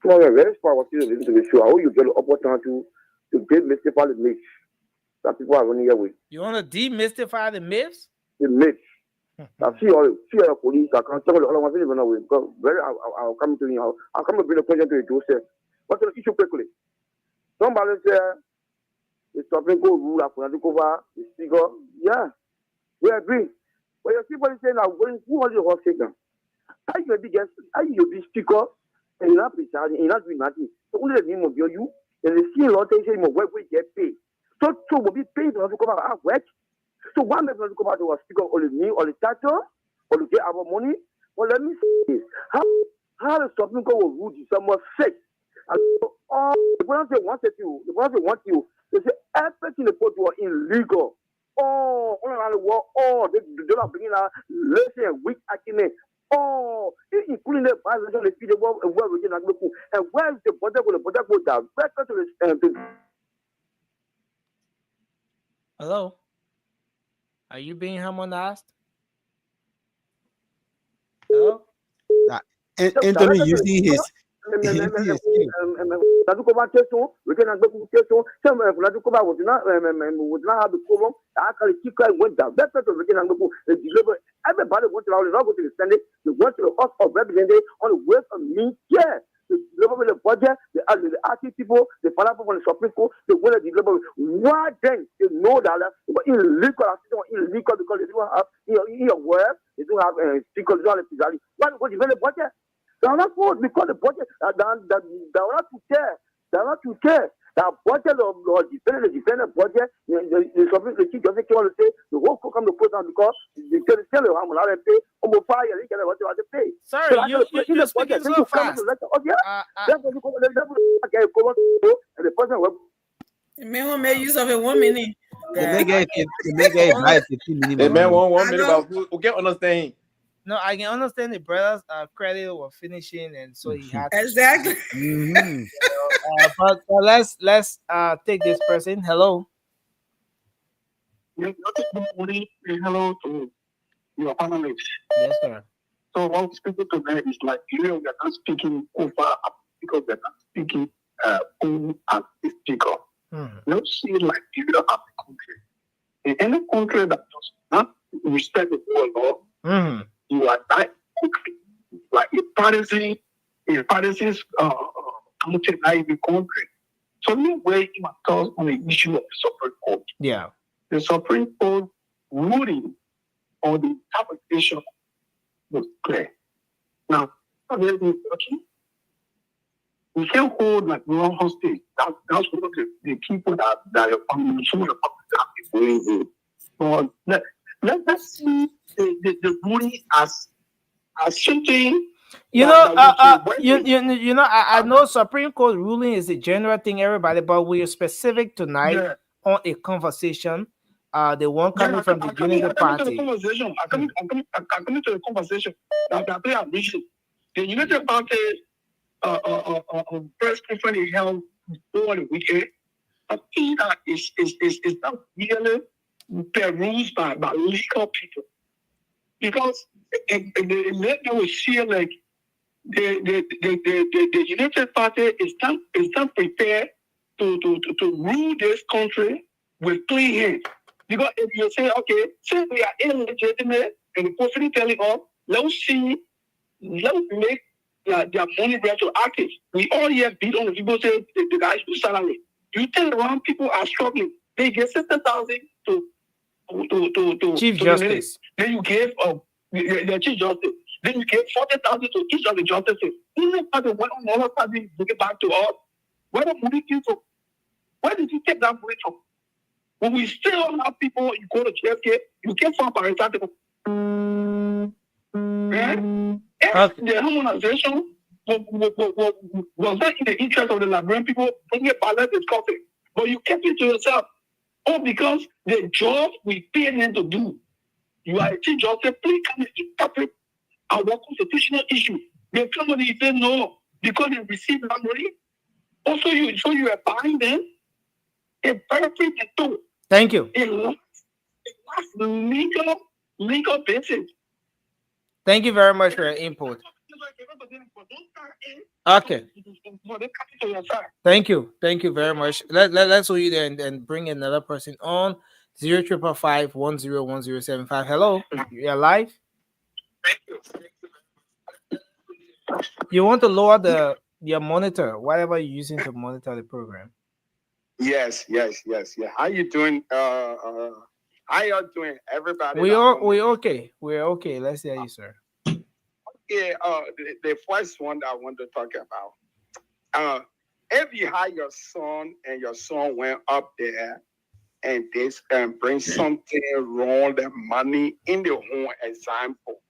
Speaker 12: Very far to the show. How you get the opportunity to demystify the myths that people are running here with?
Speaker 3: You want to demystify the myths?
Speaker 12: The myths. I see your police. I can't tell all of us even away. Because I'll come to you. I'll come and bring a question to you, Joseph. What's the issue quickly? Somebody said the Supreme Court rule after the cover the speaker. Yeah, we agree. But your people is saying now, who was your horse taken? How you be speaker and you're not presiding, you're not doing nothing. So only the name of you and the senior law takes him work we get paid. So will be paid to come out of work. So one man to come out to a speaker or the me or the title or to get our money. Well, let me see this. How the Supreme Court will rule someone sick. When they want you, they say everything they put you illegal. All around the world, they're not bringing out lazy and weak argument. Including the violation of the speed of where we're going to go. And where is the border going to go down?
Speaker 3: Hello? Are you being harmonized? Hello?
Speaker 6: Anthony using his
Speaker 12: we can have some was not have the problem. Actually, went down. That's what we can deliver. Everybody wants to go to the Senate. They want to the House of Representatives on the way of me. Yeah. The deliver the budget, the artist people, the father from the Supreme Court, they want to deliver. Why then they know that illegal because they don't have in your word, they don't have speakers, they don't have exactly. Why because you the budget? They are not supposed because the budget they are not to care. They are not to care. The budget of the budget, the Supreme the chief doesn't want to say the whole come to put down because they can tell you how much they pay. Almost 5 years, they can what they pay.
Speaker 3: Sorry, you're speaking so fast.
Speaker 12: The person will.
Speaker 11: The man will make use of it 1 minute.
Speaker 6: the man 15 minutes.
Speaker 9: The man want 1 minute, but we can't understand.
Speaker 3: No, I can understand the brothers' credit were finishing, and so he had to.
Speaker 11: Exactly.
Speaker 3: But let's take this person. Hello.
Speaker 13: Good morning. Hello to your panelists.
Speaker 3: Yes, sir.
Speaker 13: So what we're speaking today is like we are not speaking over because we're not speaking on as a speaker. Not see like people of the country. In any country that does not respect the rule of law, you are that country. Like a partisan country, not even country. So no way you must talk on the issue of the Supreme Court.
Speaker 3: Yeah.
Speaker 13: The Supreme Court ruling on the interpretation was clear. Now, we can't hold like wrong hostage. That's one of the people that are on some of the public is doing good. But let's see the ruling as something.
Speaker 3: You know, I know Supreme Court ruling is a general thing, everybody, but we are specific tonight on a conversation. The one coming from the Unity Party.
Speaker 13: I'm coming to the conversation that they are reaching. The Unity Party press conference held over the weekend. I think that is not really perused by legal people. Because they will see like the United Party is not prepared to rule this country with clean hands. Because if you say, okay, since we are illegitimate and the person telling us, let's make their money retroactive. We all here beat on the people say the guys do salary. You tell around people are struggling. They get 60,000 to
Speaker 3: Chief Justice.
Speaker 13: Then you give the Chief Justice. Then you give 40,000 to each of the justices. Even if the one on other party bring it back to us, where the money came from? Where did you take that money from? When we still have people, you go to JFK, you can't find paritative. If the harmonization was not in the interest of the Liberian people, bring it balance discussing. But you kept it to yourself. Oh, because the job we pay them to do. You are a chief justice, please come and interpret our constitutional issue. Then somebody say no, because they received that money. Also, you are buying them a benefit too.
Speaker 3: Thank you.
Speaker 13: It last legal basis.
Speaker 3: Thank you very much for your input. Okay. Thank you. Thank you very much. Let's hold you there and bring another person on 055-101075. Hello, you're live. You want to lower your monitor, whatever you're using to monitor the program.
Speaker 14: Yes. How you doing? How y'all doing? Everybody.
Speaker 3: We're okay. We're okay. Let's hear you, sir.
Speaker 14: Yeah. The first one that I want to talk about. If you had your son and your son went up there and this bring something wrong, the money in the home example,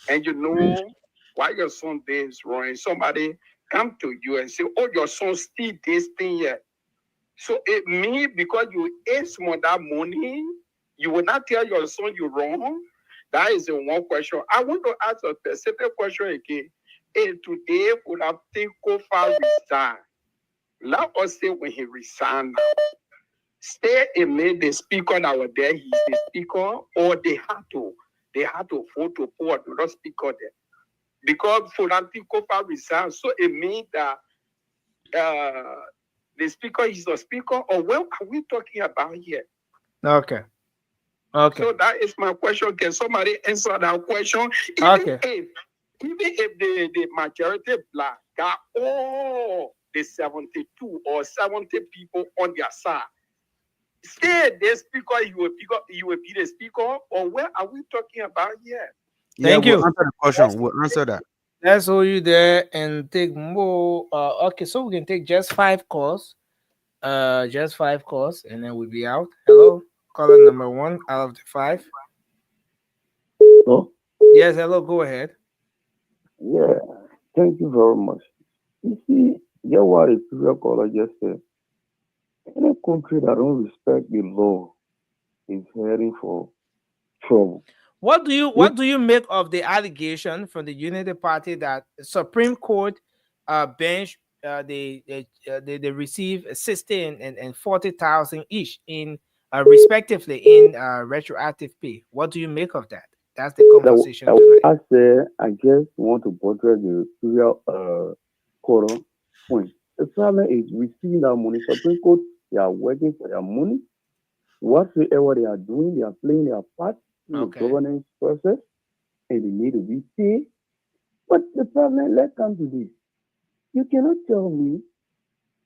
Speaker 14: and you know why your son did is wrong, and somebody come to you and say, "Oh, your son still this thing here." So it means because you ate some of that money, you will not tell your son you're wrong. That is the one question. I want to ask a specific question again. And today, would have think Kofa resign. Let us say when he resigned now. Stay and made the speaker that was there, he's the speaker, or they had to vote to put another speaker there. Because for that Kofa resign, so it means that the speaker is the speaker, or what are we talking about here?
Speaker 3: Okay.
Speaker 14: So that is my question. Can somebody answer that question? Even if the majority black got all the 72 or 70 people on their side, say the speaker, you will be the speaker, or what are we talking about here?
Speaker 3: Thank you.
Speaker 6: We'll answer the question. We'll answer that.
Speaker 3: Let's hold you there and take more. Okay, so we can take just 5 calls. Just 5 calls, and then we'll be out. Hello, caller number 1 out of the 5.
Speaker 12: Hello?
Speaker 3: Yes, hello, go ahead.
Speaker 12: Yeah, thank you very much. You see, yeah, what a previous caller just said. Any country that don't respect the law is heading for trouble.
Speaker 3: What do you make of the allegation from the Unity Party that Supreme Court bench they receive 16 and 40,000 each in respectively in retroactive pay? What do you make of that? That's the conversation tonight.
Speaker 12: I said I just want to buttress the previous caller point. The problem is receiving that money. Supreme Court, they are working for their money. Whatever they are doing, they are playing their part in the governance process, and they need to be paid. But the problem, let's come to this. You cannot tell me,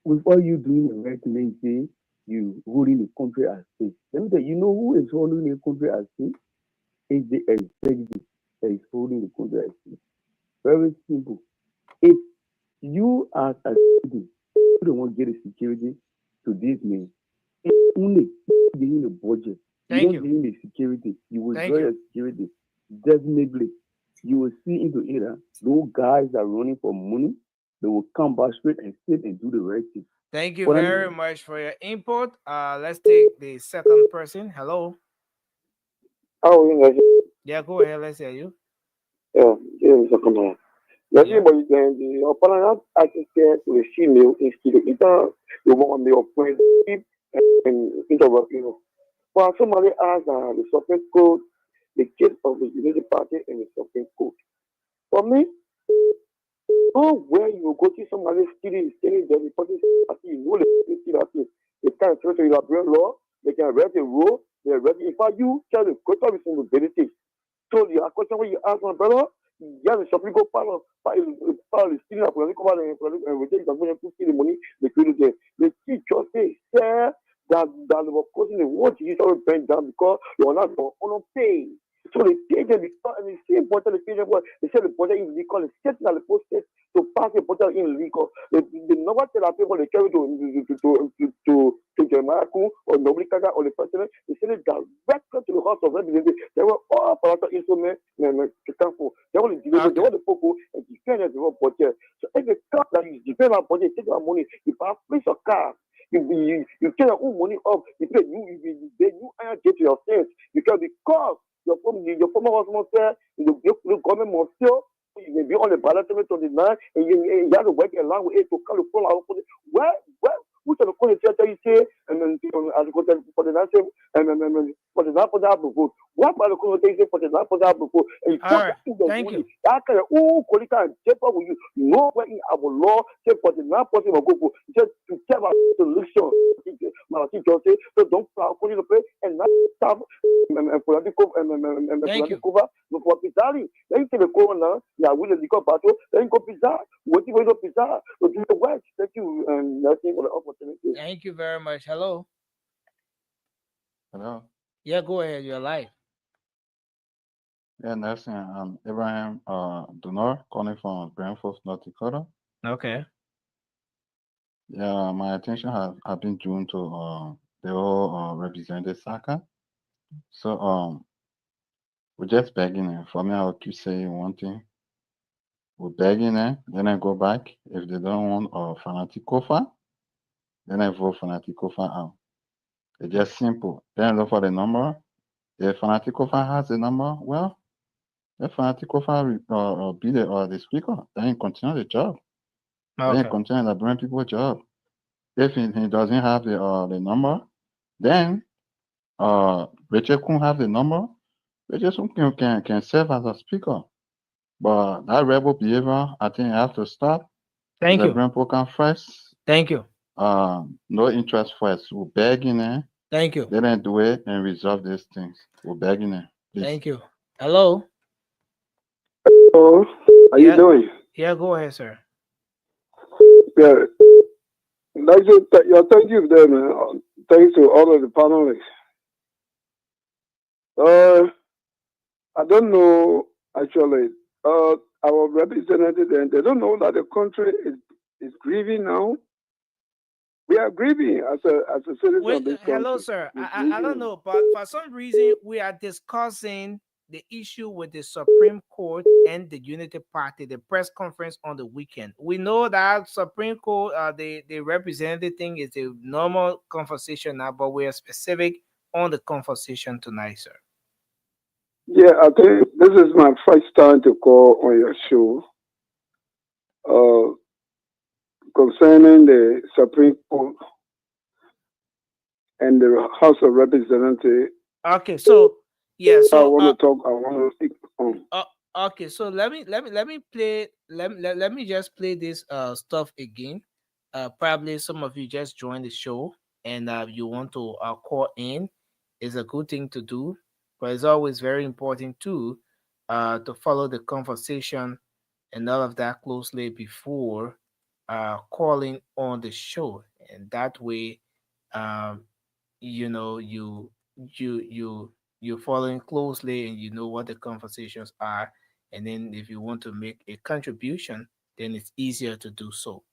Speaker 12: with all you doing the right thing, say you holding the country at stake. Let me tell you, you know who is holding the country at stake? It's the executive that is holding the country at stake. Very simple. If you as a citizen, you don't want to get a security to this man, it's only giving the budget. You don't give him the security. You will draw your security. Definitely, you will see into it. Those guys that are running for money, they will come back straight and sit and do the right thing.
Speaker 3: Thank you very much for your input. Let's take the second person. Hello. Yeah, go ahead. Let's hear you.
Speaker 12: Yeah, second one. But the opponent access to the female instead of either the one of friends and introvert. But somebody asked the Supreme Court, the case of the Unity Party and the Supreme Court. For me, where you go to somebody stealing the party, you know the steal that thing. They can't try to elaborate law, they can write a rule, they're ready. In fact, you tell the question with some ability. So the question when you ask my brother, yeah, the Supreme Court part of stealing up when they come out and we take the money, they create it. The teacher say, sir, that they were causing the war to use our bend down because you are not on pay. So they take them and the same budget, they say the budget is legal, the state that the post to pass the budget in legal. They never tell our people they carry to Jamaica or Nobrikaga or the president, they send it directly to the House of Representatives. They were all political instruments to come for. They want to deliver, they want to focus and defend the whole budget. So if the car that you defend our budget, take our money, you pass your car. You take your own money up, you get to your sense because your former husband said the government must still you may be on the ballot 29 and you have to work along with it to come to pull out. Where which are the court you say, and then as for the national for the national vote. What about the court for the national vote? And
Speaker 3: thank you.
Speaker 12: That kind of political with you. Nowhere in our law say for the national vote just to tell us the solution. So don't pay and not stop political cover for Pizarri. Then the corner, yeah, will the battle, then go Pizarre. What you will Pizarre to do the work. Thank you, and nothing for the opportunity.
Speaker 3: Thank you very much. Hello.
Speaker 15: Hello.
Speaker 3: Yeah, go ahead. You're live.
Speaker 15: Yeah, Nelson. I'm Abraham Donor, calling from Brantford, North Dakota.
Speaker 3: Okay.
Speaker 15: Yeah, my attention has been drawn to the whole Representative Saka. So we're just begging him. For me, I will keep saying one thing. We're begging them, then I go back. If they don't want Fanatic Kofa, then I vote Fanatic Kofa out. It's just simple. Then look for the number. If Fanatic Kofa has the number, well, if Fanatic Kofa be the speaker, then he continue the job. Then he continue to bring people job. If he doesn't have the number, then Rachel Kun have the number. Rachel Kun can serve as a speaker. But that rebel behavior, I think, have to stop.
Speaker 3: Thank you.
Speaker 15: Bring program first.
Speaker 3: Thank you.
Speaker 15: No interest first. We're begging them.
Speaker 3: Thank you.
Speaker 15: They didn't do it and resolve these things. We're begging them. Please.
Speaker 3: Thank you. Hello.
Speaker 16: Hello. How you doing?
Speaker 3: Yeah, go ahead, sir.
Speaker 16: Yeah. Thank you there, man. Thanks to all of the panelists. I don't know actually. Our representatives, and they don't know that the country is grieving now. We are grieving as a citizen of this country.
Speaker 3: Hello, sir. I don't know, but for some reason we are discussing the issue with the Supreme Court and the Unity Party, the press conference on the weekend. We know that Supreme Court, the representative thing is a normal conversation now, but we are specific on the conversation tonight, sir.
Speaker 16: Yeah, I think this is my first time to call on your show concerning the Supreme Court and the House of Representatives.
Speaker 3: Okay, so yeah, so
Speaker 16: I want to speak on.
Speaker 3: Okay, so let me play. Let me just play this stuff again. Probably some of you just joined the show and you want to call in. It's a good thing to do. But it's always very important too to follow the conversation and all of that closely before calling on the show, and that way, you know, you're following closely and you know what the conversations are, and then if you want to make a contribution, then it's easier to do so.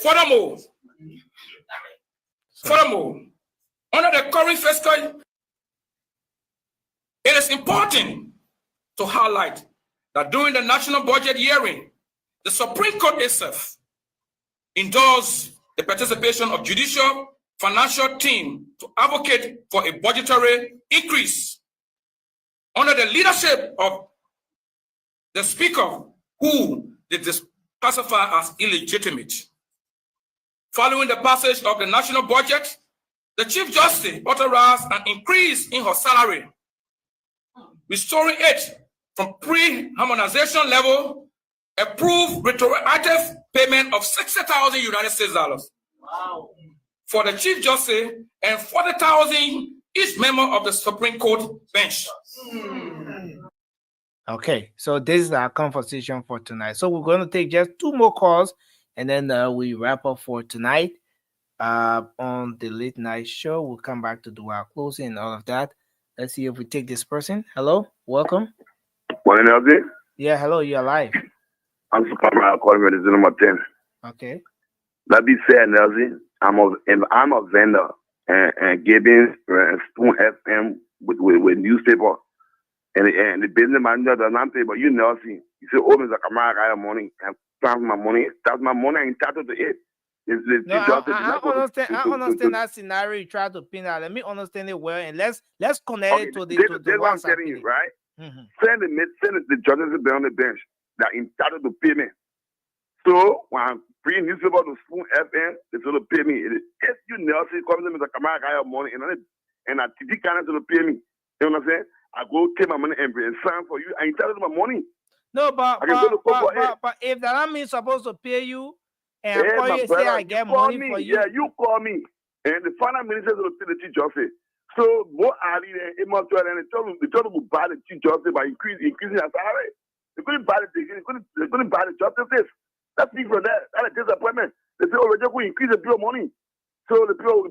Speaker 7: Furthermore, under the current fiscal, it is important to highlight that during the national budget hearing, the Supreme Court itself endorsed the participation of judicial financial team to advocate for a budgetary increase under the leadership of the Speaker, who they classify as illegitimate. Following the passage of the national budget, the Chief Justice authorized an increase in her salary, restoring it from pre-harmonization level, approved retroactive payment of $60,000 United States dollars for the Chief Justice and $40,000 each member of the Supreme Court bench.
Speaker 3: Okay, so this is our conversation for tonight. So we're going to take just 2 more calls, and then we wrap up for tonight. On the late night show, we'll come back to do our closing and all of that. Let's see if we take this person. Hello, welcome.
Speaker 12: Morning, LG.
Speaker 3: Yeah, hello, you're live.
Speaker 12: I'm Superman calling me the number 10.
Speaker 3: Okay.
Speaker 12: That be said, LG, I'm a vendor and giving Spoon FM with newspaper. And the business manager does not pay, but you know, see, you say, oh, Mr. Kamara, I have money, and that's my money, I'm entitled to it.
Speaker 3: I understand that scenario you try to pin out. Let me understand it well, and let's connect it to the
Speaker 12: this is what I'm telling you, right? Send the judges on the bench that entitled to payment. So when free newspaper to Spoon FM, they sort of pay me. If you Nelson come to me to come out, I have money, and I TV can to pay me. You know what I'm saying? I go take my money and sign for you, and you tell them my money.
Speaker 3: No, but if the army is supposed to pay you, and I call you say I get money for you.
Speaker 12: Yeah, you call me, and the finance minister will pay the chief justice. So go early there, and they tell them to buy the chief justice by increasing their salary. They couldn't buy the justices. That's big for that. That's a disappointment. They say, oh, we're just going to increase the bill money. So the bill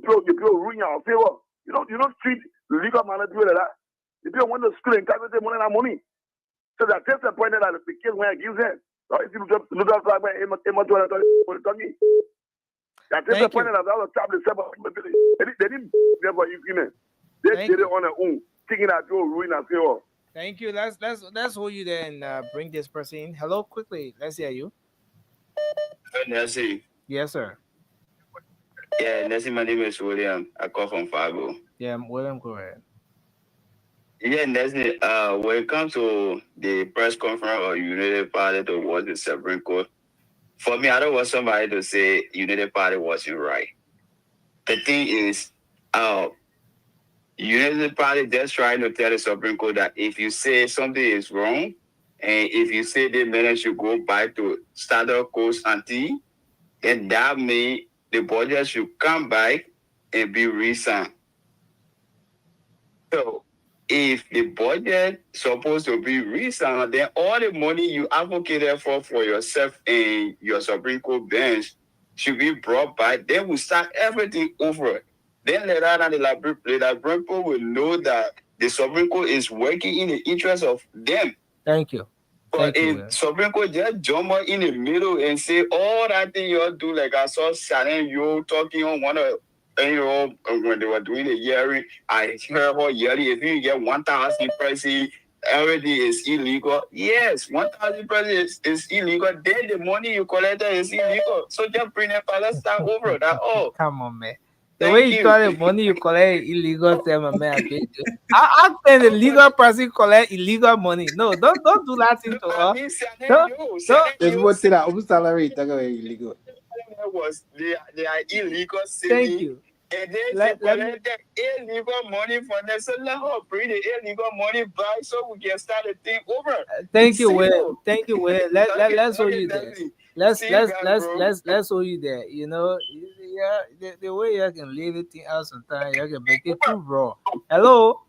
Speaker 12: ruin your favor. You don't treat the legal man like that. The bill went to school and calculate money and money. So they're disappointed that the kids when I give them. So if you look at like they're disappointed that all the time they didn't get for agreement. They did it on their own, thinking that you'll ruin our favor.
Speaker 3: Thank you. Let's hold you there and bring this person in. Hello, quickly. Let's hear you.
Speaker 17: Nancy.
Speaker 3: Yes, sir.
Speaker 17: Yeah, Nancy, my name is William. I call from Fargo.
Speaker 3: Yeah, William, go ahead.
Speaker 17: Yeah, Nancy, when it comes to the press conference or United Party towards the Supreme Court, for me, I don't want somebody to say United Party wasn't right. The thing is, United Party just trying to tell the Supreme Court that if you say something is wrong, and if you say the minute should go back to standard course ante, then that means the budget should come back and be re-signed. So if the budget supposed to be re-signed, then all the money you advocated for yourself and your Supreme Court bench should be brought back. Then we start everything over. Then later on, the Supreme Court will know that the Supreme Court is working in the interest of them.
Speaker 3: Thank you.
Speaker 17: But if Supreme Court just jump in the middle and say all that thing you all do, like I saw Shannon you talking on one of when they were doing the hearing, I heard her yelling, if you get 1,000 person, everything is illegal. Yes, 1,000 person is illegal. Then the money you collected is illegal. So just bring the Palestine over. That all.
Speaker 3: Come on, man. The way you thought the money you collect illegal, tell my man, how can the legal person collect illegal money? No, don't do that thing to her.
Speaker 9: There's what say that salary illegal.
Speaker 17: They are illegal.
Speaker 3: Thank you.
Speaker 17: And then they collect illegal money from them. So let her bring the illegal money back so we can start the thing over.
Speaker 3: Thank you, Will. Thank you, Will. Let's hold you there. Let's hold you there. You know, yeah, the way you can leave it out sometimes, you can make it too raw. Hello.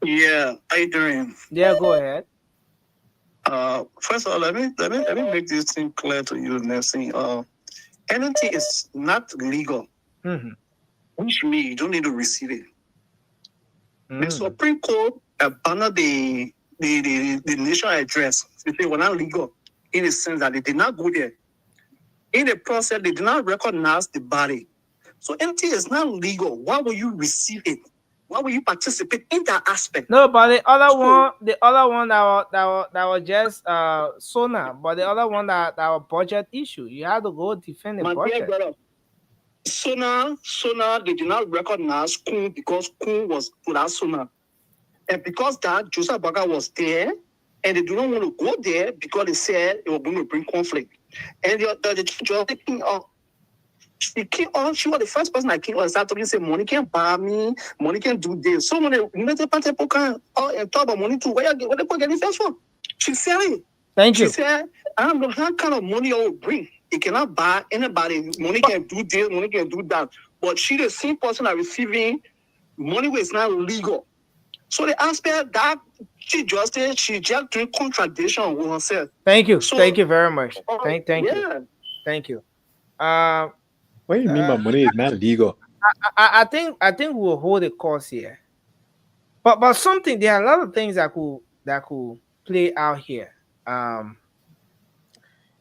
Speaker 13: Yeah, how you doing?
Speaker 3: Yeah, go ahead.
Speaker 13: First of all, let me make this thing clear to you, Nelson. Anything is not legal, which means you don't need to receive it. The Supreme Court abandoned the national address. They were not legal in the sense that they did not go there. In the process, they did not recognize the body. So anything is not legal. Why will you receive it? Why will you participate in that aspect?
Speaker 3: No, but the other one that was just SONA, but the other one that was budget issue. You had to go defend the budget.
Speaker 13: SONA, they did not recognize Kun because Kun was without SONA. And because that, Joseph Baga was there, and they do not want to go there because they said it was going to bring conflict. And the judge came on. She was the first person that came on and started talking, say, money can't buy me, money can't do this. So when the United Party people can talk about money too, where they put getting first one? She said it.
Speaker 3: Thank you.
Speaker 13: She said, I don't know how kind of money I will bring. It cannot buy anybody. Money can do this, money can do that. But she the same person that receiving money which is not legal. So the aspect that she just did, she just doing contradiction with herself.
Speaker 3: Thank you.
Speaker 13: So,
Speaker 3: thank you very much. Thank
Speaker 13: yeah.
Speaker 3: you. Thank you.
Speaker 18: What do you mean by money is not legal?
Speaker 3: I think we'll hold a course here. But there are a lot of things that could play out here.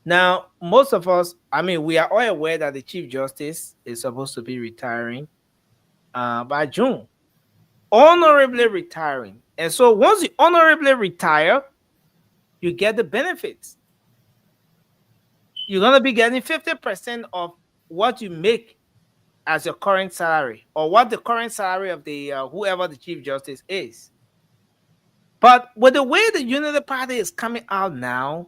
Speaker 3: Now, most of us, I mean, we are all aware that the Chief Justice is supposed to be retiring by June. Honorably retiring. And so once you honorably retire, you get the benefits. You're going to be getting 50% of what you make as your current salary, or what the current salary of the whoever the Chief Justice is. But with the way the Unity Party is coming out now,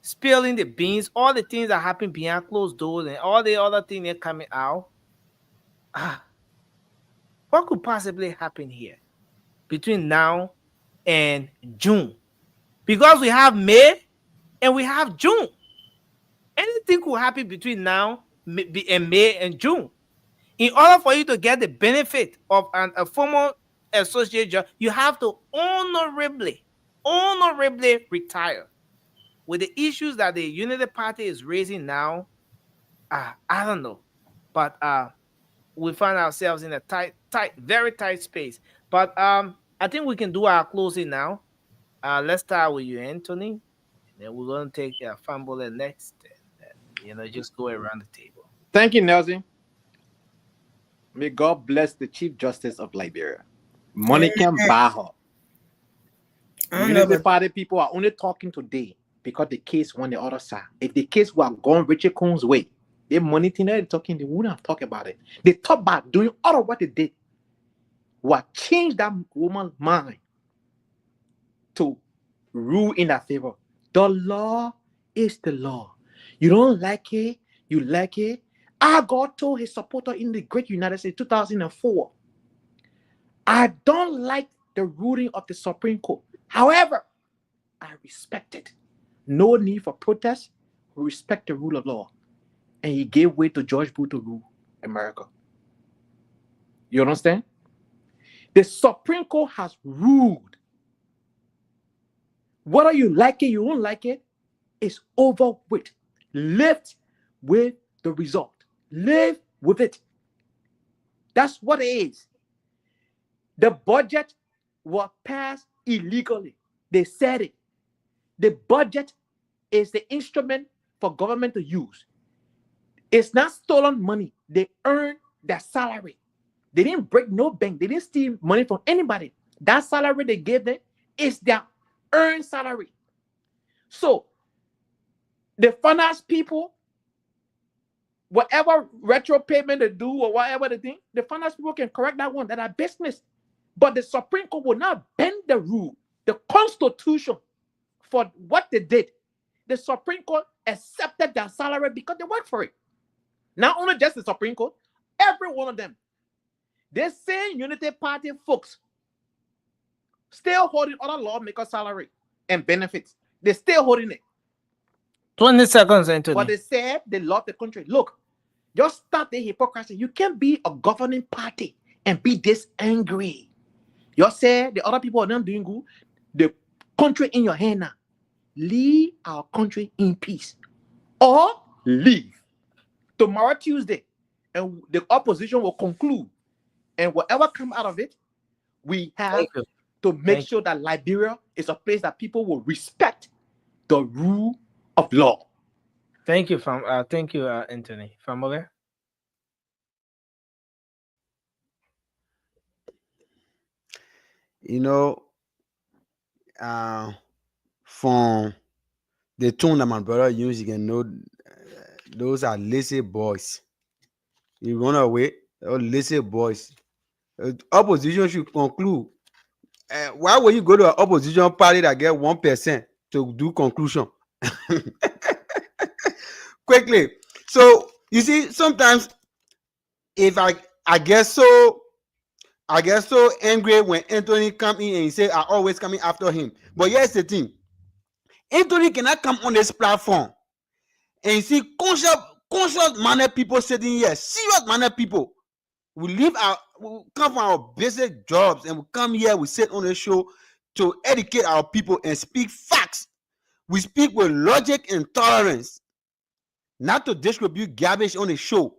Speaker 3: spilling the beans, all the things that happen behind closed doors, and all the other things that coming out. What could possibly happen here between now and June? Because we have May and we have June. Anything could happen between now and May and June. In order for you to get the benefit of a former associate job, you have to honorably retire. With the issues that the Unity Party is raising now, I don't know. But we find ourselves in a very tight space. But I think we can do our closing now. Let's start with you, Anthony. And then we're going to take Fambole next. And, just go around the table.
Speaker 9: Thank you, Nelson. May God bless the Chief Justice of Liberia. Money can buy her. Unity Party people are only talking today because the case won the other side. If the case were gone Richard Combs' way, they money thing they're talking, they wouldn't have talked about it. They talk about doing all of what they did. What changed that woman's mind to rule in their favor. The law is the law. You don't like it, you like it. God told his supporter in the great United States 2004, I don't like the ruling of the Supreme Court. However, I respect it. No need for protest. We respect the rule of law. And he gave way to George Bush to rule America. You understand? The Supreme Court has ruled. Whether you like it, you don't like it, it's over with. Live with the result. Live with it. That's what it is. The budget was passed illegally. They said it. The budget is the instrument for government to use. It's not stolen money. They earn their salary. They didn't break no bank. They didn't steal money from anybody. That salary they gave them is their earned salary. So, the finance people, whatever retro payment they do or whatever they think, the finance people can correct that one. That are business. But the Supreme Court will not bend the rule, the Constitution, for what they did. The Supreme Court accepted their salary because they worked for it. Not only just the Supreme Court, every one of them. The same Unity Party folks still holding other lawmakers' salary and benefits. They're still holding it.
Speaker 3: 20 seconds, Anthony.
Speaker 9: But they said they love the country. Look, just stop the hypocrisy. You can't be a governing party and be this angry. You say the other people are not doing good. The country in your hand now. Leave our country in peace. Or leave. Tomorrow, Tuesday, and the opposition will conclude. And whatever comes out of it, we have to make sure that Liberia is a place that people will respect the rule of law.
Speaker 3: Thank you, Anthony. Famole?
Speaker 6: From the tone that my brother used, you can know those are lazy boys. You run away, lazy boys. Opposition should conclude. Why would you go to an opposition party that get 1% to do conclusion? Quickly. So you see, sometimes if I get so angry when Anthony come in and he say I always coming after him. But here's the thing. Anthony cannot come on this platform and you see conscious minded people sitting here, serious minded people. We come from our basic jobs and we come here, we sit on the show to educate our people and speak facts. We speak with logic and tolerance, not to distribute garbage on the show.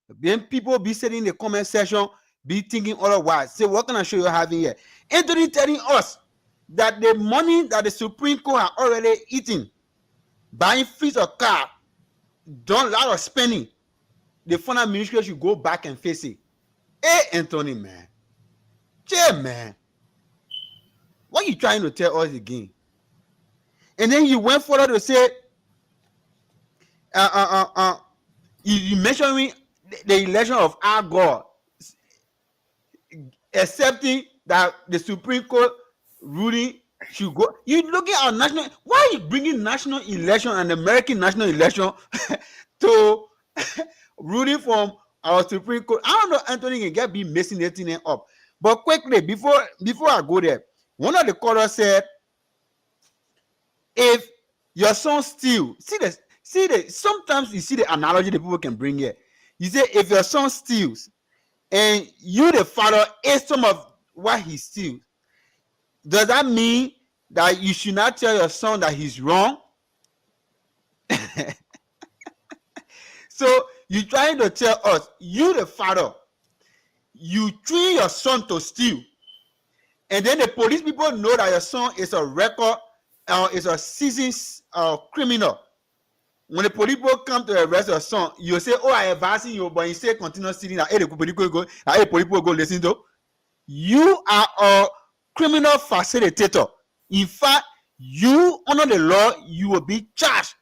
Speaker 6: Then people be sitting in the comment section, be thinking otherwise. Say, what kind of show you're having here? Anthony telling us that the money that the Supreme Court are already eating, buying fleets of car, done a lot of spending, the finance ministry should go back and face it. Hey, Anthony, man. Man. What are you trying to tell us again? And then you went further to say, you mentioned the election of our God, accepting that the Supreme Court ruling should go. You looking at national. Why are you bringing national election and American national election to ruling from our Supreme Court? I don't know. Anthony can get be messing everything up. But quickly before I go there, one of the callers said, if your son steals, see the sometimes you see the analogy that people can bring here. You say if your son steals and you the father ate some of what he steals, does that mean that you should not tell your son that he's wrong? So you're trying to tell us, you the father, you train your son to steal, and then the police people know that your son is a record, is a seasoned criminal. When the police people come to arrest your son, you say, "Oh, I advising you," but instead continue stealing. That the police people go listen to. You are a criminal facilitator. In fact, you under the law, you will be charged.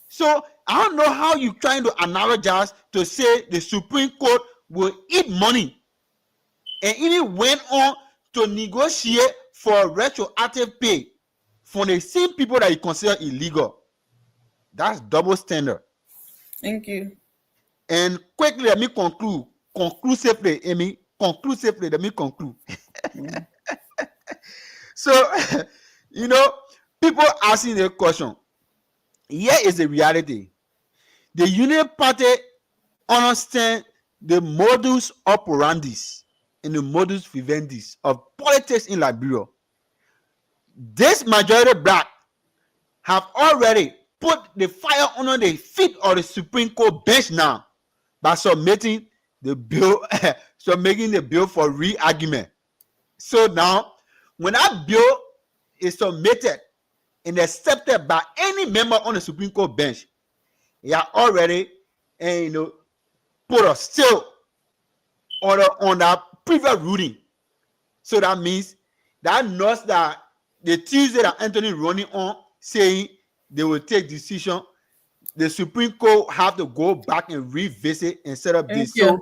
Speaker 6: So I don't know how you're trying to analogize to say the Supreme Court will eat money and even went on to negotiate for retroactive pay for the same people that you consider illegal. That's double standard.
Speaker 11: Thank you.
Speaker 6: And quickly, let me conclude. Conclusively, Amy. Conclusively, let me conclude. So, people asking the question. Here is the reality. The Union Party understand the modus operandi and the modus vivendi of politics in Liberia. This majority black have already put the fire under the feet of the Supreme Court bench now by submitting the bill, making the bill for re-argument. So now, when that bill is submitted and accepted by any member on the Supreme Court bench, they are already put a still order on that previous ruling. So that means that knows that the Tuesday that Anthony running on saying they will take decision, the Supreme Court have to go back and revisit instead of this. So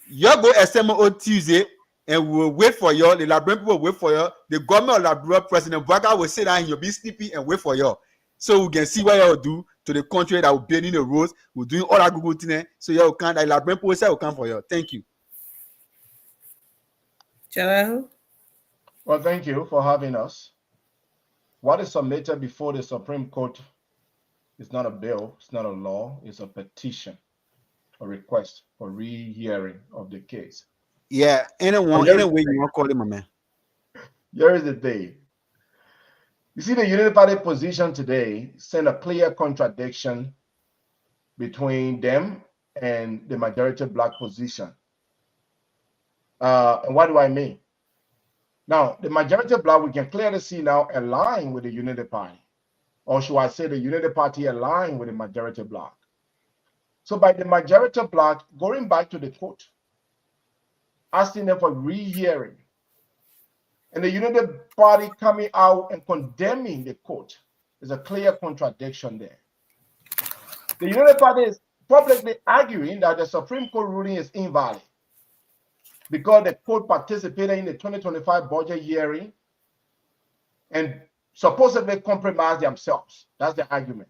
Speaker 6: you go assemble on Tuesday and we'll wait for you. The Liberian people will wait for you. The government of Liberia, President Bouaga will sit down and you'll be sleepy and wait for you. So we can see what you'll do to the country that will building the roads, we're doing all that Google thing. So you can, the Liberian people will come for you. Thank you.
Speaker 11: Jalahu?
Speaker 5: Well, thank you for having us. What is submitted before the Supreme Court is not a bill, it's not a law, it's a petition, a request for re-hearing of the case.
Speaker 6: Yeah, any way you want to call it, my man.
Speaker 5: Here is the thing. You see, the Unity Party position today sent a clear contradiction between them and the majority black position. And what do I mean? Now, the majority black, we can clearly see now align with the Unity Party. Or should I say the Unity Party align with the majority black? So by the majority black going back to the court, asking them for re-hearing, and the Unity Party coming out and condemning the court, there's a clear contradiction there. The Unity Party is publicly arguing that the Supreme Court ruling is invalid because the court participated in the 2025 budget hearing and supposedly compromised themselves. That's the argument.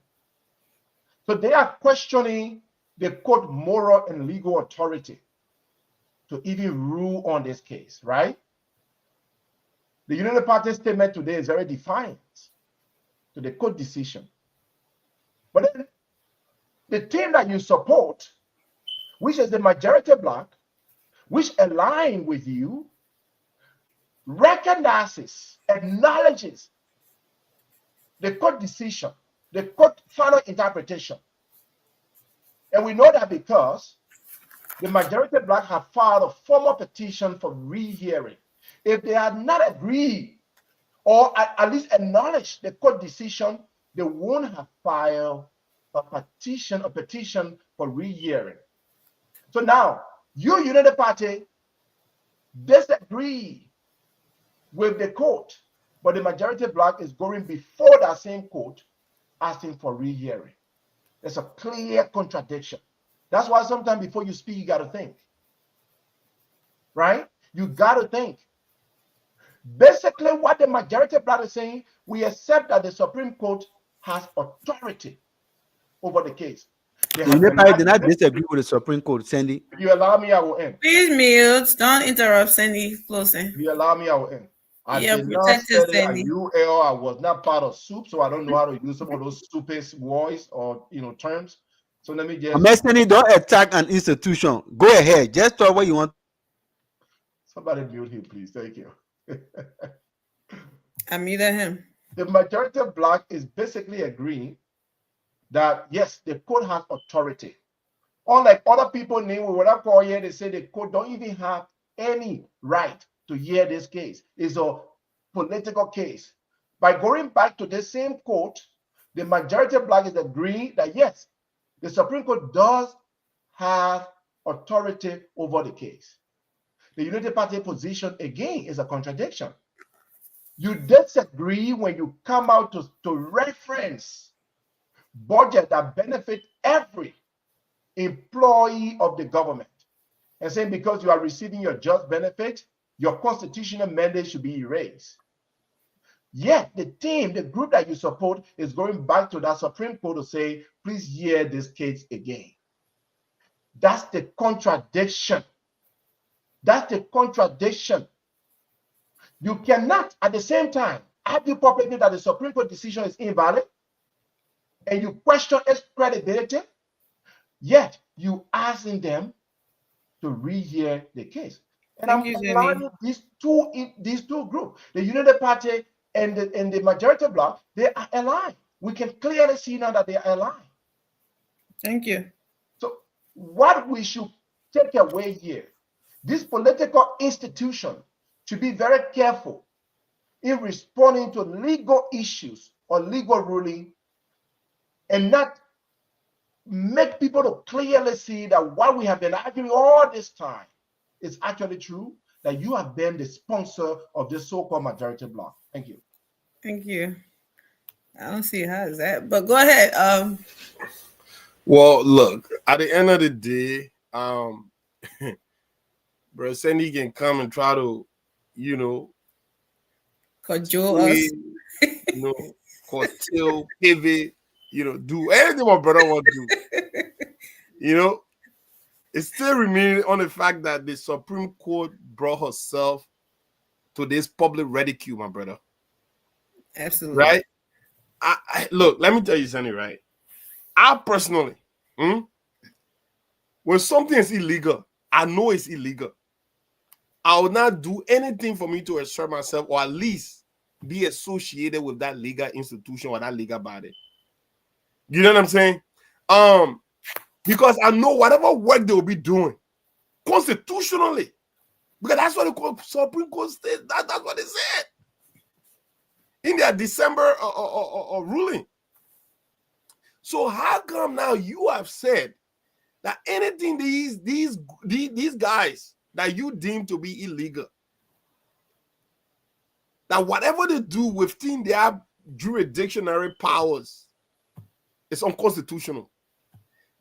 Speaker 5: So they are questioning the court moral and legal authority to even rule on this case, right? The Unity Party statement today is very defiant to the court decision. But then the team that you support, which is the majority black, which align with you, recognizes, acknowledges the court decision, the court final interpretation. And we know that because the majority black have filed a formal petition for rehearing. If they had not agreed or at least acknowledged the court decision, they won't have filed a petition for rehearing. So now, you, Unity Party, disagree with the court, but the majority black is going before that same court asking for rehearing. There's a clear contradiction. That's why sometimes before you speak, you got to think. Right? You got to think. Basically, what the majority bloc is saying, we accept that the Supreme Court has authority over the case. They
Speaker 6: The
Speaker 5: have
Speaker 6: United Party did not
Speaker 5: enacted it.
Speaker 6: disagree with the Supreme Court, Sandy.
Speaker 5: If you allow me, I will end.
Speaker 11: Please mute. Don't interrupt Sandy closing.
Speaker 5: If you allow me, I will end. I
Speaker 11: Yeah,
Speaker 5: did not
Speaker 11: protect
Speaker 5: study
Speaker 11: it,
Speaker 5: at
Speaker 11: Sandy.
Speaker 5: UL. I was not part of SOUP, so I don't know how to use some of those stupid words or terms. So let me just.
Speaker 6: Sandy, don't attack an institution. Go ahead. Just talk what you want.
Speaker 5: Somebody mute him, please. Thank you.
Speaker 11: I muted him.
Speaker 5: The majority bloc is basically agreeing that yes, the court has authority. Unlike other people named with what I call here, they say the court don't even have any right to hear this case. It's a political case. By going back to the same court, the majority bloc is agreeing that yes, the Supreme Court does have authority over the case. The Unity Party position again is a contradiction. You disagree when you come out to reference budget that benefit every employee of the government and saying because you are receiving your just benefit, your constitutional mandate should be erased. Yet the group that you support is going back to that Supreme Court to say, please hear this case again. That's the contradiction. That's the contradiction. You cannot, at the same time, argue publicly that the Supreme Court decision is invalid, and you question its credibility, yet you asking them to rehear the case. And I'm aligning these two groups, the Unity Party and the majority bloc, they are aligned. We can clearly see now that they are aligned.
Speaker 11: Thank you.
Speaker 5: So what we should take away here, this political institution should be very careful in responding to legal issues or legal ruling and not make people to clearly see that what we have been arguing all this time is actually true, that you have been the sponsor of this so-called majority bloc. Thank you.
Speaker 11: Thank you. I don't see how is that, but go ahead.
Speaker 4: Well, look, at the end of the day, Bro Sandy can come and try to,
Speaker 11: cajole us,
Speaker 4: curtail, pivot, do anything my brother want to do. It still remains on the fact that the Supreme Court brought herself to this public ridicule, my brother.
Speaker 11: Absolutely.
Speaker 4: Right? Look, let me tell you something, right? I personally, when something is illegal, I know it's illegal. I will not do anything for me to assert myself or at least be associated with that legal institution or that legal body. You know what I'm saying? Because I know whatever work they will be doing constitutionally, because that's what the Supreme Court said. That's what they said in their December ruling. So how come now you have said that anything these guys that you deem to be illegal, that whatever they do within their jurisdictionary powers is unconstitutional?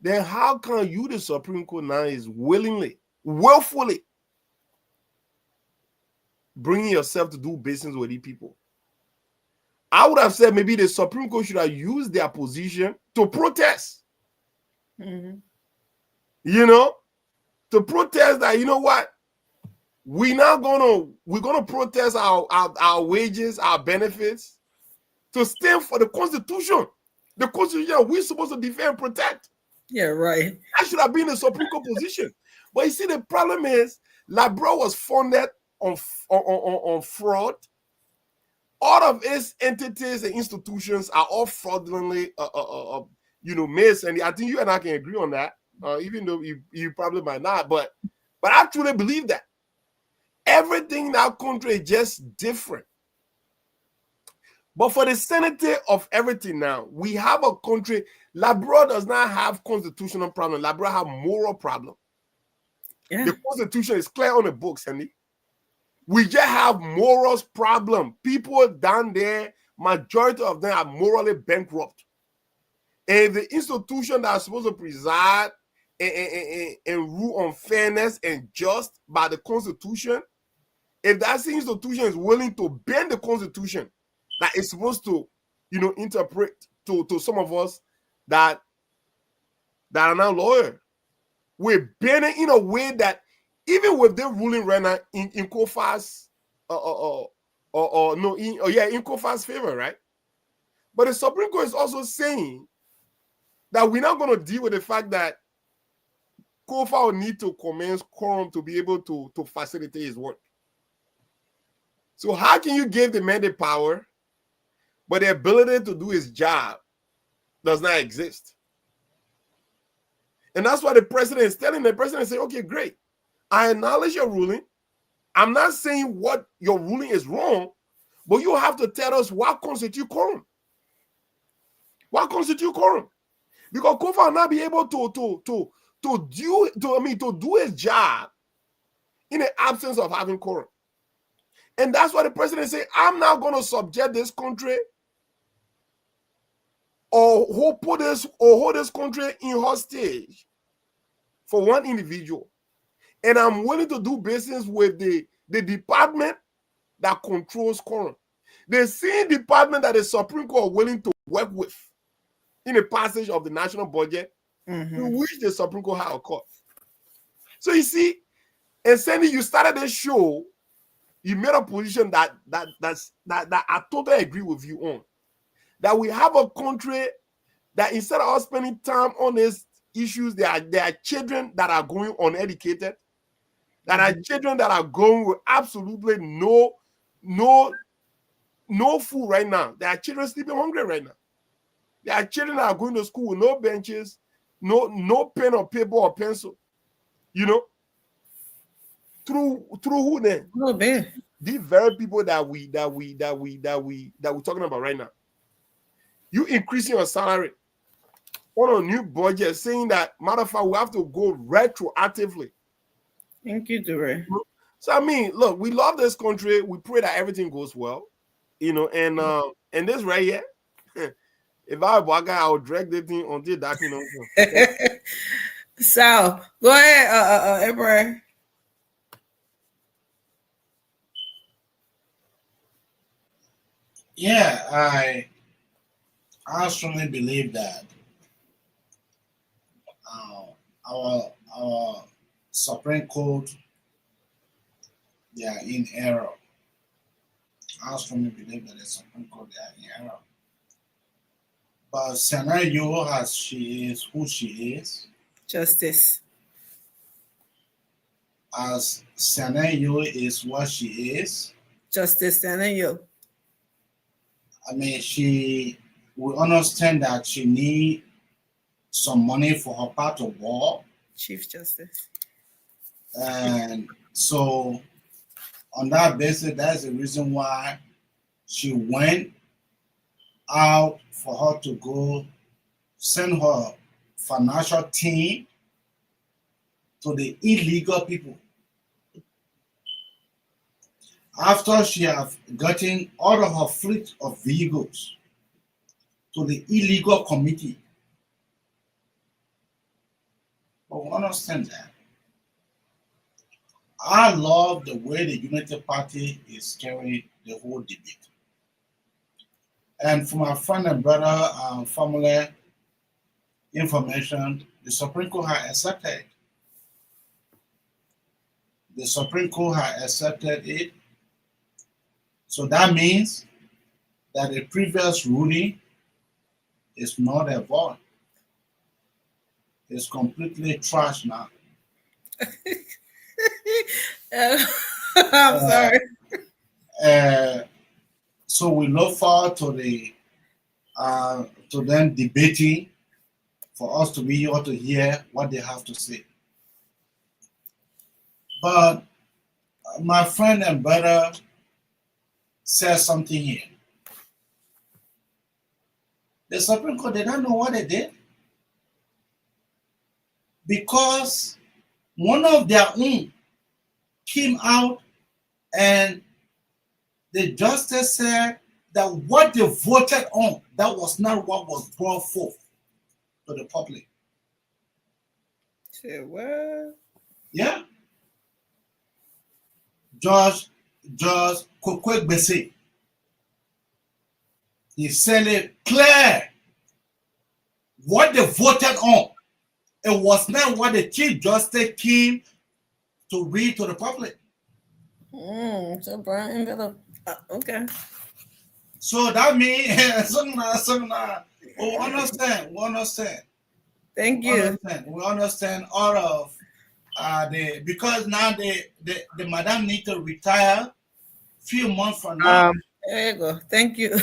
Speaker 4: Then how come you, the Supreme Court, now is willfully bringing yourself to do business with these people? I would have said maybe the Supreme Court should have used their position to protest.
Speaker 11: Mm-hmm.
Speaker 4: To protest that, what? We're gonna protest our wages, our benefits, to stand for the Constitution. The Constitution we're supposed to defend and protect.
Speaker 11: Yeah, right.
Speaker 4: That should have been the Supreme Court position. But you see, the problem is Labrador was funded on fraud. All of its entities and institutions are all fraudulently made. And I think you and I can agree on that, even though you probably might not. But I truly believe that everything in our country is just different. But for the sanity of everything now, we have a country. Labrador does not have constitutional problem. Labrador have moral problem.
Speaker 11: Yeah.
Speaker 4: The Constitution is clear on the books, Andy. We just have morals problem. People down there, majority of them are morally bankrupt. And the institution that are supposed to preside and rule on fairness and just by the Constitution if that same institution is willing to bend the constitution that is supposed to, interpret to some of us that are now lawyers, we're bending in a way that even with the ruling right now in Kofa's in Kofa's favor, right? But the Supreme Court is also saying that we're not going to deal with the fact that Kofa will need to commence quorum to be able to facilitate his work. So how can you give the man the power, but the ability to do his job does not exist? And that's why the president is telling the president, say, okay, great. I acknowledge your ruling. I'm not saying what your ruling is wrong, but you have to tell us what constitutes quorum. What constitutes quorum? Because Kofa will not be able to do his job in the absence of having quorum. And that's why the president say, I'm not going to subject this country or hold this country in hostage for one individual. And I'm willing to do business with the department that controls quorum. The same department that the Supreme Court is willing to work with in the passage of the national budget, in which the Supreme Court had a court. So you see, and Sandy, you started this show, you made a position that I totally agree with you on. That we have a country that instead of us spending time on these issues, there are children that are going uneducated, that are children that are going with absolutely no food right now. There are children sleeping hungry right now. There are children that are going to school with no benches, no pen or paper or pencil. Through who then?
Speaker 11: No, man.
Speaker 4: These very people that we talking about right now. You increasing your salary on a new budget, saying that matter of fact, we have to go retroactively.
Speaker 11: Thank you, Dure.
Speaker 4: So I mean, look, we love this country. We pray that everything goes well, and this right here. If I were a guy, I would drag the thing until that.
Speaker 11: So go ahead, Abraham.
Speaker 2: Yeah, I strongly believe that our Supreme Court, they are in error. I strongly believe that the Supreme Court, they are in error. But Scenario, as she is who she is,
Speaker 11: Justice.
Speaker 2: As Scenario is what she is,
Speaker 11: Justice Scenario.
Speaker 2: I mean, we understand that she need some money for her part of war.
Speaker 11: Chief Justice.
Speaker 2: And so on that basis, that's the reason why she went out for her to go send her financial team to the illegal people. After she have gotten all of her fleet of vehicles to the illegal committee. But we understand that. I love the way the Unity Party is carrying the whole debate. And for my friend and brother family information, the Supreme Court has accepted it. The Supreme Court has accepted it. So that means that the previous ruling is not a void. It's completely trash now.
Speaker 11: I'm sorry.
Speaker 2: So we look forward to them debating for us to be able to hear what they have to say. But my friend and brother says something here. The Supreme Court, they don't know what they did. Because one of their own came out and the justice said that what they voted on, that was not what was brought forth to the public.
Speaker 11: Say what?
Speaker 2: Yeah. Judge just quick basic. He said it clear what they voted on. It was not what the Chief Justice came to read to the public.
Speaker 11: So Brian Villa. Okay.
Speaker 2: So that means we understand.
Speaker 11: Thank you.
Speaker 2: We understand all of because now the madam need to retire few months from now.
Speaker 11: There you go. Thank you.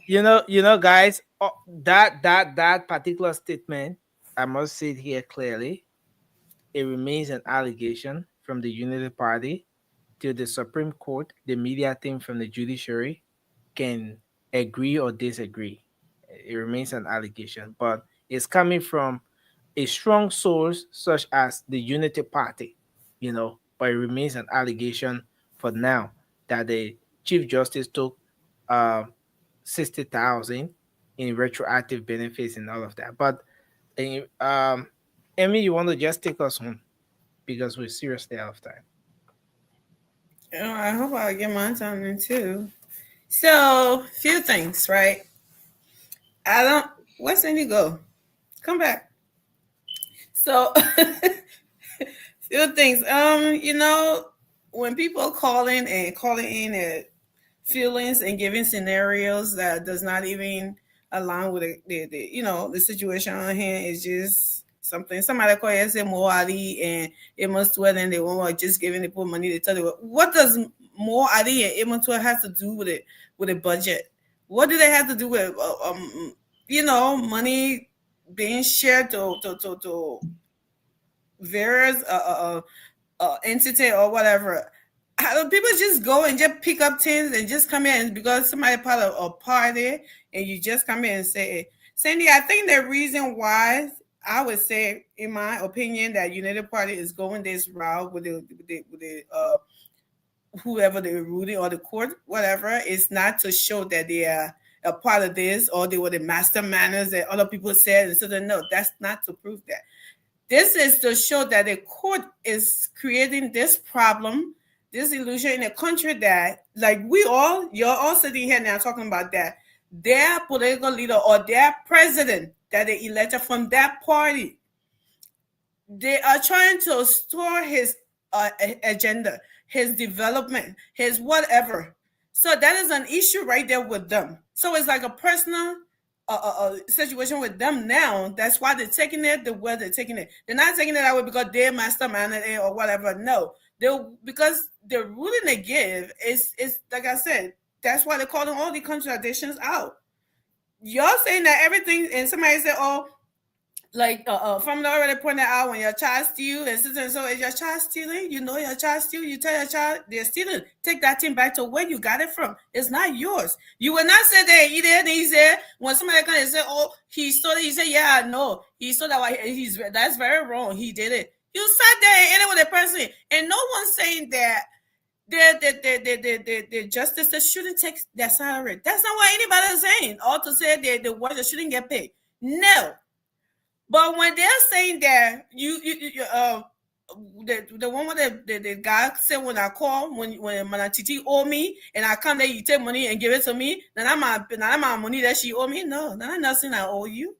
Speaker 3: You know, guys, that particular statement, I must say it here clearly, it remains an allegation from the Unity Party to the Supreme Court. The media team from the judiciary can agree or disagree. It remains an allegation, but it's coming from a strong source such as the Unity Party, you know, but it remains an allegation for now that the Chief Justice took 60,000 in retroactive benefits and all of that. But Emmy, you want to just take us home because we're seriously out of time.
Speaker 11: I hope I'll get my time in too. So, few things, right? Where's Cindy go? Come back. So, few things. You know, when people calling in at feelings and giving scenarios that does not even align with the situation on hand, is just something. Somebody call it say Moali and Emastua, and they won't just giving people money to tell you what does Moali and Emastua have to do with it, with a budget? What do they have to do with money being shared to various entity or whatever? How do people just go and just pick up things and just come in because somebody part of a party and you just come in and say, Sandy, I think the reason why I would say, in my opinion, that United Party is going this route with the whoever they're ruling or the court, whatever, is not to show that they are a part of this or they were the masterminders that other people said. And so no, that's not to prove that. This is to show that the court is creating this problem, this illusion in a country that, like you're all sitting here now talking about that, their political leader or their president that they elected from that party, they are trying to store his agenda, his development, his whatever. So that is an issue right there with them. So it's like a personal situation with them now. That's why they're taking it the way they're taking it. They're not taking it that way because they're masterminded it or whatever. No, because the ruling they give is like I said. That's why they're calling all the contradictions out. You're saying that everything, and somebody said, "Oh, like from the already pointed out when your child steals and so is your child stealing? You know your child steals. You tell your child they're stealing. Take that thing back to where you got it from. It's not yours. You will not say that either. And he said when somebody comes and say, "Oh, he stole it," he said, "Yeah, no, he stole that. That's very wrong. He did it." You sat there and ended with a person, and no one's saying that the justices shouldn't take their salary. That's not what anybody is saying. Or to say the workers shouldn't get paid. No. But when they're saying that the one with the guy said when I call when Manatiti owe me and I come there you take money and give it to me, then I'm my money that she owe me. No, then I'm not saying I owe you.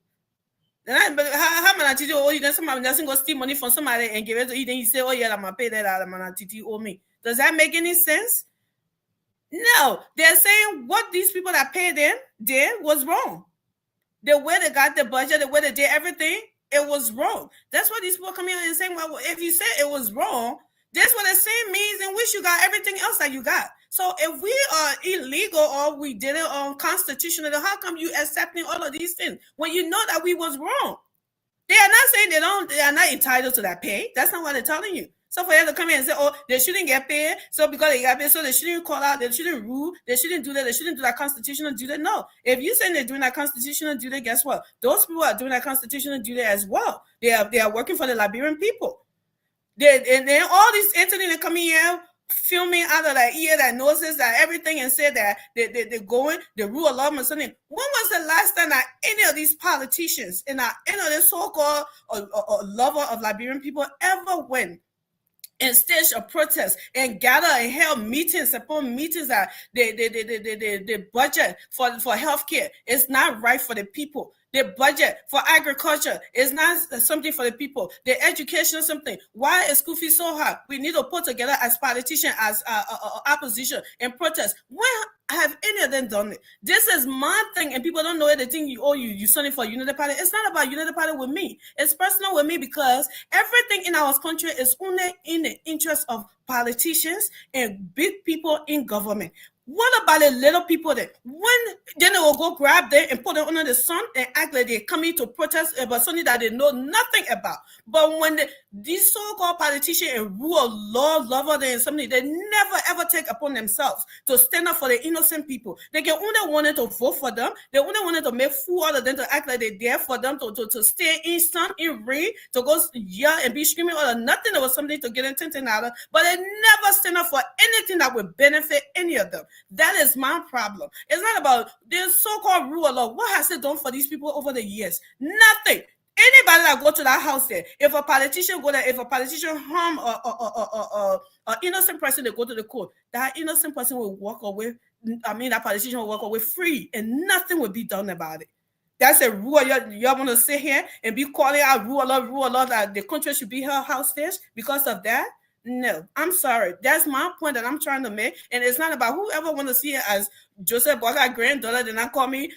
Speaker 11: But how Manatiti owe you? Then somebody doesn't go steal money from somebody and give it to you. Then you say, "Oh yeah, I'm gonna pay that out of Manatiti owe me." Does that make any sense? No, they're saying what these people that paid them did was wrong. The way they got the budget, the way they did everything, it was wrong. That's why these people come in and saying, "Well, if you said it was wrong, that's what the same means in which you got everything else that you got." So if we are illegal or we did it unconstitutional, how come you accepting all of these things when you know that we was wrong? They are not saying they are not entitled to that pay. That's not what they're telling you. So for them to come in and say, "Oh, they shouldn't get paid, so because they got paid, so they shouldn't call out, they shouldn't rule, they shouldn't do that, they shouldn't do that constitutional duty." No. If you say they're doing that constitutional duty, guess what? Those people are doing that constitutional duty as well. They are working for the Liberian people. And then all these entities that come in here filming out of that ear that knows this, that everything, and say that they're going, they rule a lot of something. When was the last time that any of these politicians and any of the so-called lover of Liberian people ever went and stage a protest and gather and held meetings upon meetings that the budget for healthcare is not right for the people. The budget for agriculture is not something for the people. The education is something. Why is school fees so high? We need to put together as politicians, as opposition, and protest. When have any of them done it? This is my thing, and people don't know it. They think you standing for Unity Party. It's not about Unity Party with me. It's personal with me because everything in our country is only in the interest of politicians and big people in government. What about the little people then? When then they will go grab them and put them under the sun and act like they're coming to protest about something that they know nothing about. But when these so-called politicians and rule of law lover and something, they never ever take upon themselves to stand up for the innocent people. They can only wanted to vote for them. They only wanted to make fool out of them, to act like they're there for them, to stay in sun, in rain, to go yell and be screaming or nothing. There was something to get intention out of, but they never stand up for anything that would benefit any of them. That is my problem. It's not about this so-called rule of law. What has it done for these people over the years? Nothing. Anybody that go to that house there, if a politician go there, if a politician harm an innocent person, they go to the court, that innocent person will walk away. I mean, that politician will walk away free and nothing will be done about it. That's a rule. Y'all want to sit here and be calling out rule of law that the country should be held hostage because of that? No, I'm sorry. That's my point that I'm trying to make. And it's not about whoever want to see it as Joseph Boakai granddaughter, then I call me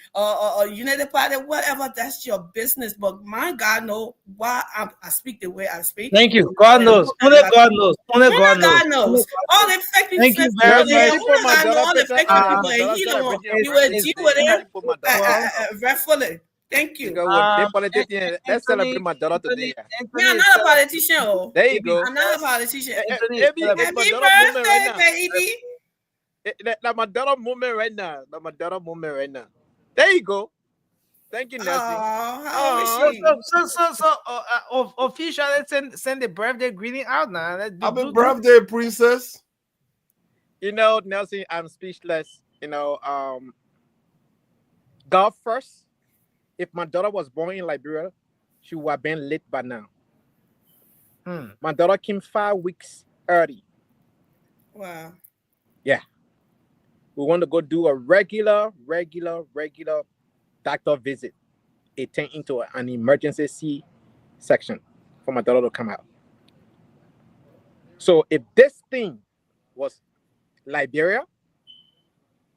Speaker 11: United Party, whatever. That's your business. But my God knows why I speak the way I speak.
Speaker 3: Thank you. God knows. Only God knows. Only God knows.
Speaker 11: All the fake people.
Speaker 3: Thank you very much.
Speaker 11: All the fake people, and you will deal with it very fully. Thank you.
Speaker 9: Let's celebrate my daughter today.
Speaker 11: Me, I'm not a politician. Oh.
Speaker 9: There you go.
Speaker 11: I'm not a politician.
Speaker 9: Happy
Speaker 11: birthday, baby.
Speaker 9: That's my daughter moment right now. That's my daughter moment right now. There you go. Thank you, Nancy.
Speaker 3: So, officially send the birthday greeting out now.
Speaker 4: Happy birthday, princess.
Speaker 9: You know, Nelson, I'm speechless. You know, God first. If my daughter was born in Liberia, she would have been lit by now. My daughter came 5 weeks early.
Speaker 11: Wow.
Speaker 9: Yeah. We want to go do a regular doctor visit. It turned into an emergency C-section for my daughter to come out. So if this thing was Liberia,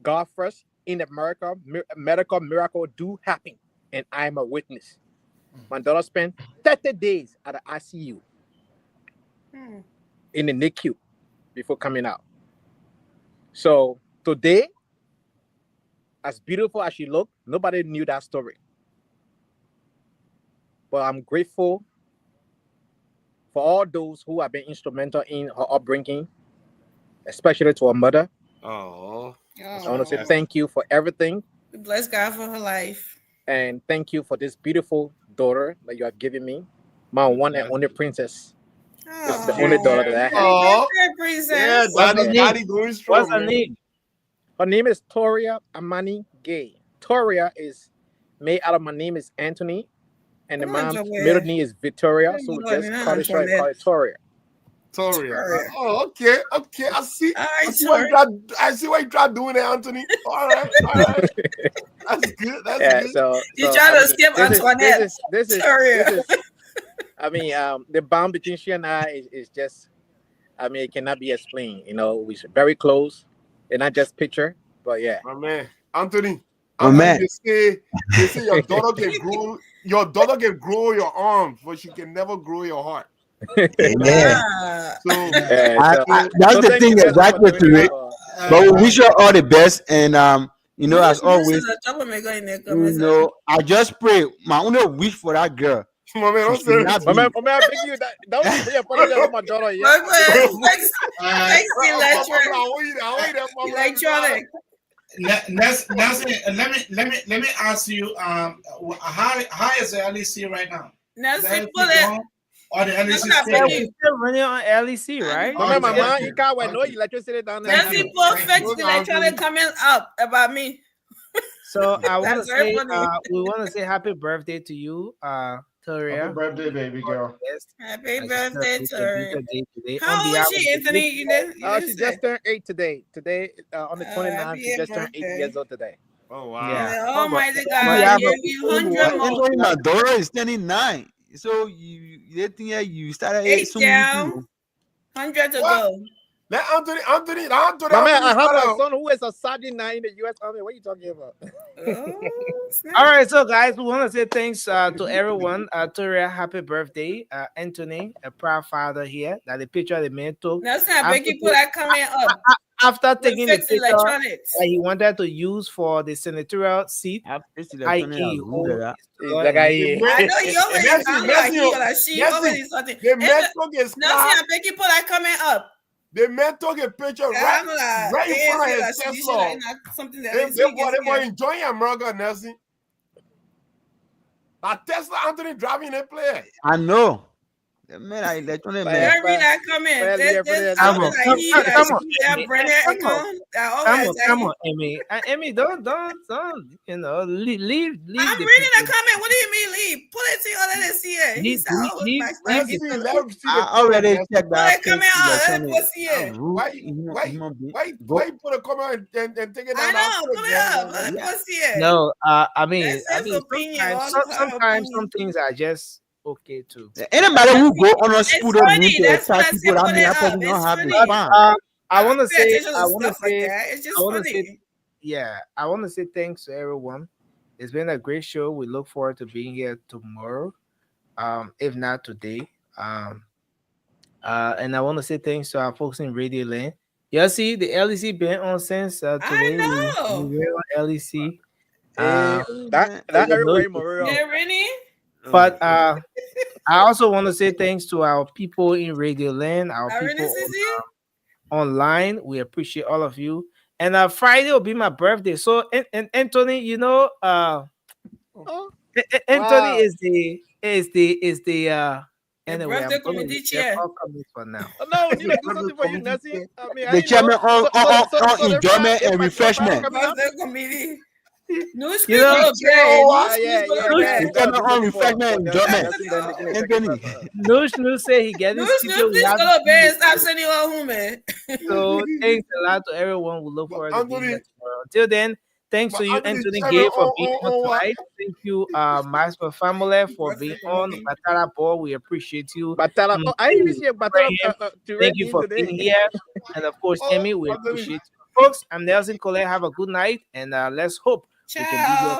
Speaker 9: God first, in America, medical miracle do happen. And I'm a witness. My daughter spent 30 days at the ICU in the NICU before coming out. So today, as beautiful as she looked, nobody knew that story. But I'm grateful for all those who have been instrumental in her upbringing, especially to her mother.
Speaker 4: Oh.
Speaker 9: I want to say thank you for everything.
Speaker 11: We bless God for her life.
Speaker 9: And thank you for this beautiful daughter that you have given me. My one and only princess. It's the only daughter that I have.
Speaker 4: Oh,
Speaker 11: princess.
Speaker 4: Yeah, daddy going strong.
Speaker 3: What's her name?
Speaker 9: Her name is Toria Amani Gay. Toria is made out of my name is Anthony. And the mom's middle name is Victoria. So we just call it short and call it Toria.
Speaker 4: Toria. Oh, okay. I see. I see what you try doing there, Anthony. All right. That's good. That's good.
Speaker 9: So
Speaker 11: you try to skip Antoinette.
Speaker 9: This is I mean, the bond between she and I is just, I mean, it cannot be explained. You know, we're very close. And not just picture, but yeah.
Speaker 4: My man, Anthony.
Speaker 6: My man.
Speaker 4: They say your daughter can grow your arms, but she can never grow your heart.
Speaker 6: Yeah.
Speaker 4: So,
Speaker 6: that's the thing exactly to it. But we wish her all the best, and you know, as always, you know, I just pray. My only wish for that girl.
Speaker 4: My man,
Speaker 9: I think you don't be a part of my daughter yet.
Speaker 11: Electronic.
Speaker 2: Let me ask you. How is the LEC right now?
Speaker 11: Nelson, pull it.
Speaker 2: Or the LEC
Speaker 3: still running on LEC, right?
Speaker 9: Remember, my mom, you can't wait. No electricity down there.
Speaker 11: Nelson, pull fix the electronic comment up about me.
Speaker 3: So I want to say, we want to say happy birthday to you. Toria.
Speaker 5: Happy birthday, baby girl.
Speaker 11: Happy
Speaker 3: I
Speaker 11: birthday,
Speaker 3: celebrate your
Speaker 11: Tori.
Speaker 3: birthday today.
Speaker 11: How
Speaker 3: On
Speaker 11: old
Speaker 3: behalf
Speaker 11: is
Speaker 3: of
Speaker 11: she,
Speaker 3: the
Speaker 11: Anthony?
Speaker 3: big-
Speaker 11: You didn't
Speaker 9: She
Speaker 11: say.
Speaker 9: just turned 8 today. Today, on the 29th,
Speaker 11: Happy
Speaker 9: she just turned 8
Speaker 11: birthday.
Speaker 9: years old today.
Speaker 4: Oh
Speaker 3: Yeah.
Speaker 11: The
Speaker 3: Oh, but
Speaker 11: Almighty
Speaker 3: on
Speaker 11: God
Speaker 3: behalf
Speaker 11: gave
Speaker 3: of
Speaker 11: you
Speaker 3: the whole
Speaker 11: 100
Speaker 3: world,
Speaker 11: more.
Speaker 6: My daughter is turning 9. So you think you started
Speaker 11: 8
Speaker 6: so many
Speaker 11: down,
Speaker 6: people.
Speaker 11: 100 to
Speaker 4: What?
Speaker 11: go.
Speaker 4: Let Anthony
Speaker 9: My man, I have
Speaker 4: start
Speaker 9: a
Speaker 4: out.
Speaker 9: son who is a Sergeant 9 in the U.S. Army. What are you talking about?
Speaker 11: Oh, snap.
Speaker 3: All right, so guys, we want to say thanks to everyone. Toria, happy birthday. Anthony, a proud father here. That the picture the man took
Speaker 11: Nelson, I
Speaker 3: after,
Speaker 11: beg you put that comment up.
Speaker 3: after taking the
Speaker 11: fix
Speaker 3: picture
Speaker 11: electronics.
Speaker 3: that he wanted to use for the senatorial seat. I.e. hold his gun
Speaker 9: Like
Speaker 3: and
Speaker 11: I
Speaker 3: his-
Speaker 11: know you always
Speaker 4: Nancy,
Speaker 11: sound like
Speaker 4: Nancy,
Speaker 11: he or like she
Speaker 4: Nancy,
Speaker 11: always something.
Speaker 4: the man took his
Speaker 11: Nelson,
Speaker 4: car.
Speaker 11: I beg you put that comment up.
Speaker 4: The man took a picture
Speaker 11: I'm like,
Speaker 4: right in front of
Speaker 11: like,
Speaker 4: his
Speaker 11: she
Speaker 4: Tesla.
Speaker 11: like not something that
Speaker 4: They
Speaker 11: is speaking
Speaker 4: were
Speaker 11: here.
Speaker 4: enjoying America, Nelson. A Tesla Anthony driving a play.
Speaker 6: I know. Man, I electronic man.
Speaker 11: Don't read that comment. There's
Speaker 3: Come
Speaker 11: something
Speaker 3: on,
Speaker 11: like he or
Speaker 3: come on,
Speaker 11: she have
Speaker 3: Amy.
Speaker 11: branded
Speaker 3: Come on.
Speaker 11: account that
Speaker 3: Come
Speaker 11: always
Speaker 3: on, come on, Amy. Amy, don't, you know, leave.
Speaker 11: I'm
Speaker 3: the
Speaker 11: reading the
Speaker 3: people.
Speaker 11: comment. What do you mean leave? Put it to your let us see it. He
Speaker 3: Leave-
Speaker 11: said, oh,
Speaker 3: leave-
Speaker 11: my
Speaker 4: Let's
Speaker 11: God.
Speaker 4: see, let's see the
Speaker 6: I already checked
Speaker 11: Put
Speaker 6: that.
Speaker 11: that comment out. Let us go see it.
Speaker 4: Why you put a comment and take it
Speaker 11: I
Speaker 4: down?
Speaker 11: know. Put it up. Let us go see it.
Speaker 3: No, I mean,
Speaker 11: That's his opinion.
Speaker 3: sometimes some things are just okay too.
Speaker 6: Anybody who go on a
Speaker 11: It's
Speaker 6: scooter
Speaker 11: funny.
Speaker 6: need to
Speaker 11: That's what I
Speaker 6: attack
Speaker 11: said.
Speaker 6: people.
Speaker 11: Put
Speaker 6: I mean,
Speaker 11: it
Speaker 6: that person
Speaker 11: up.
Speaker 6: don't
Speaker 11: It's
Speaker 6: have the
Speaker 11: funny.
Speaker 6: fun.
Speaker 3: I want to
Speaker 11: pay
Speaker 3: say,
Speaker 11: attention to stuff like that. It's just funny.
Speaker 3: Yeah, I want to say thanks to everyone. It's been a great show. We look forward to being here tomorrow, if not today. And I want to say thanks to our folks in Radio Land. You see, the LEC been on since today.
Speaker 11: know.
Speaker 3: We were on LEC.
Speaker 9: That everybody Memorial.
Speaker 11: Yeah, Rennie?
Speaker 3: But I also want to say thanks to our people in Radio Land, our
Speaker 11: Rennie
Speaker 3: people
Speaker 11: Sissy?
Speaker 3: online. We appreciate all of you. And Friday will be my birthday. So and Anthony, you know, Anthony is the anyway.
Speaker 11: birthday
Speaker 3: I'm going
Speaker 11: committee
Speaker 3: to
Speaker 11: chair.
Speaker 3: all comments for now.
Speaker 9: No, we need to do something for you, Nancy. I mean, I
Speaker 6: The
Speaker 9: didn't
Speaker 6: chairman
Speaker 9: know.
Speaker 6: on enjoyment and refreshment.
Speaker 11: Birthday committee. News
Speaker 3: You know,
Speaker 6: The chairman on refreshment and enjoyment. Anthony.
Speaker 3: Noosh say he get his
Speaker 11: News,
Speaker 3: ticket. We
Speaker 11: please
Speaker 3: have
Speaker 11: go
Speaker 3: to
Speaker 11: to bed and stop sending you all home, man.
Speaker 3: So thanks a lot to everyone. We look forward to being here tomorrow. Until then, thanks to you, Anthony Gay, for being on tonight. Thank you, Maxwell family, for being on. Batala Ball, we appreciate you.
Speaker 9: Batala, I even see a Batala.
Speaker 3: Thank you for being here. And of course, Amy, we appreciate you. Folks, I'm Nelson Colette. Have a good night, and let's hope we can be here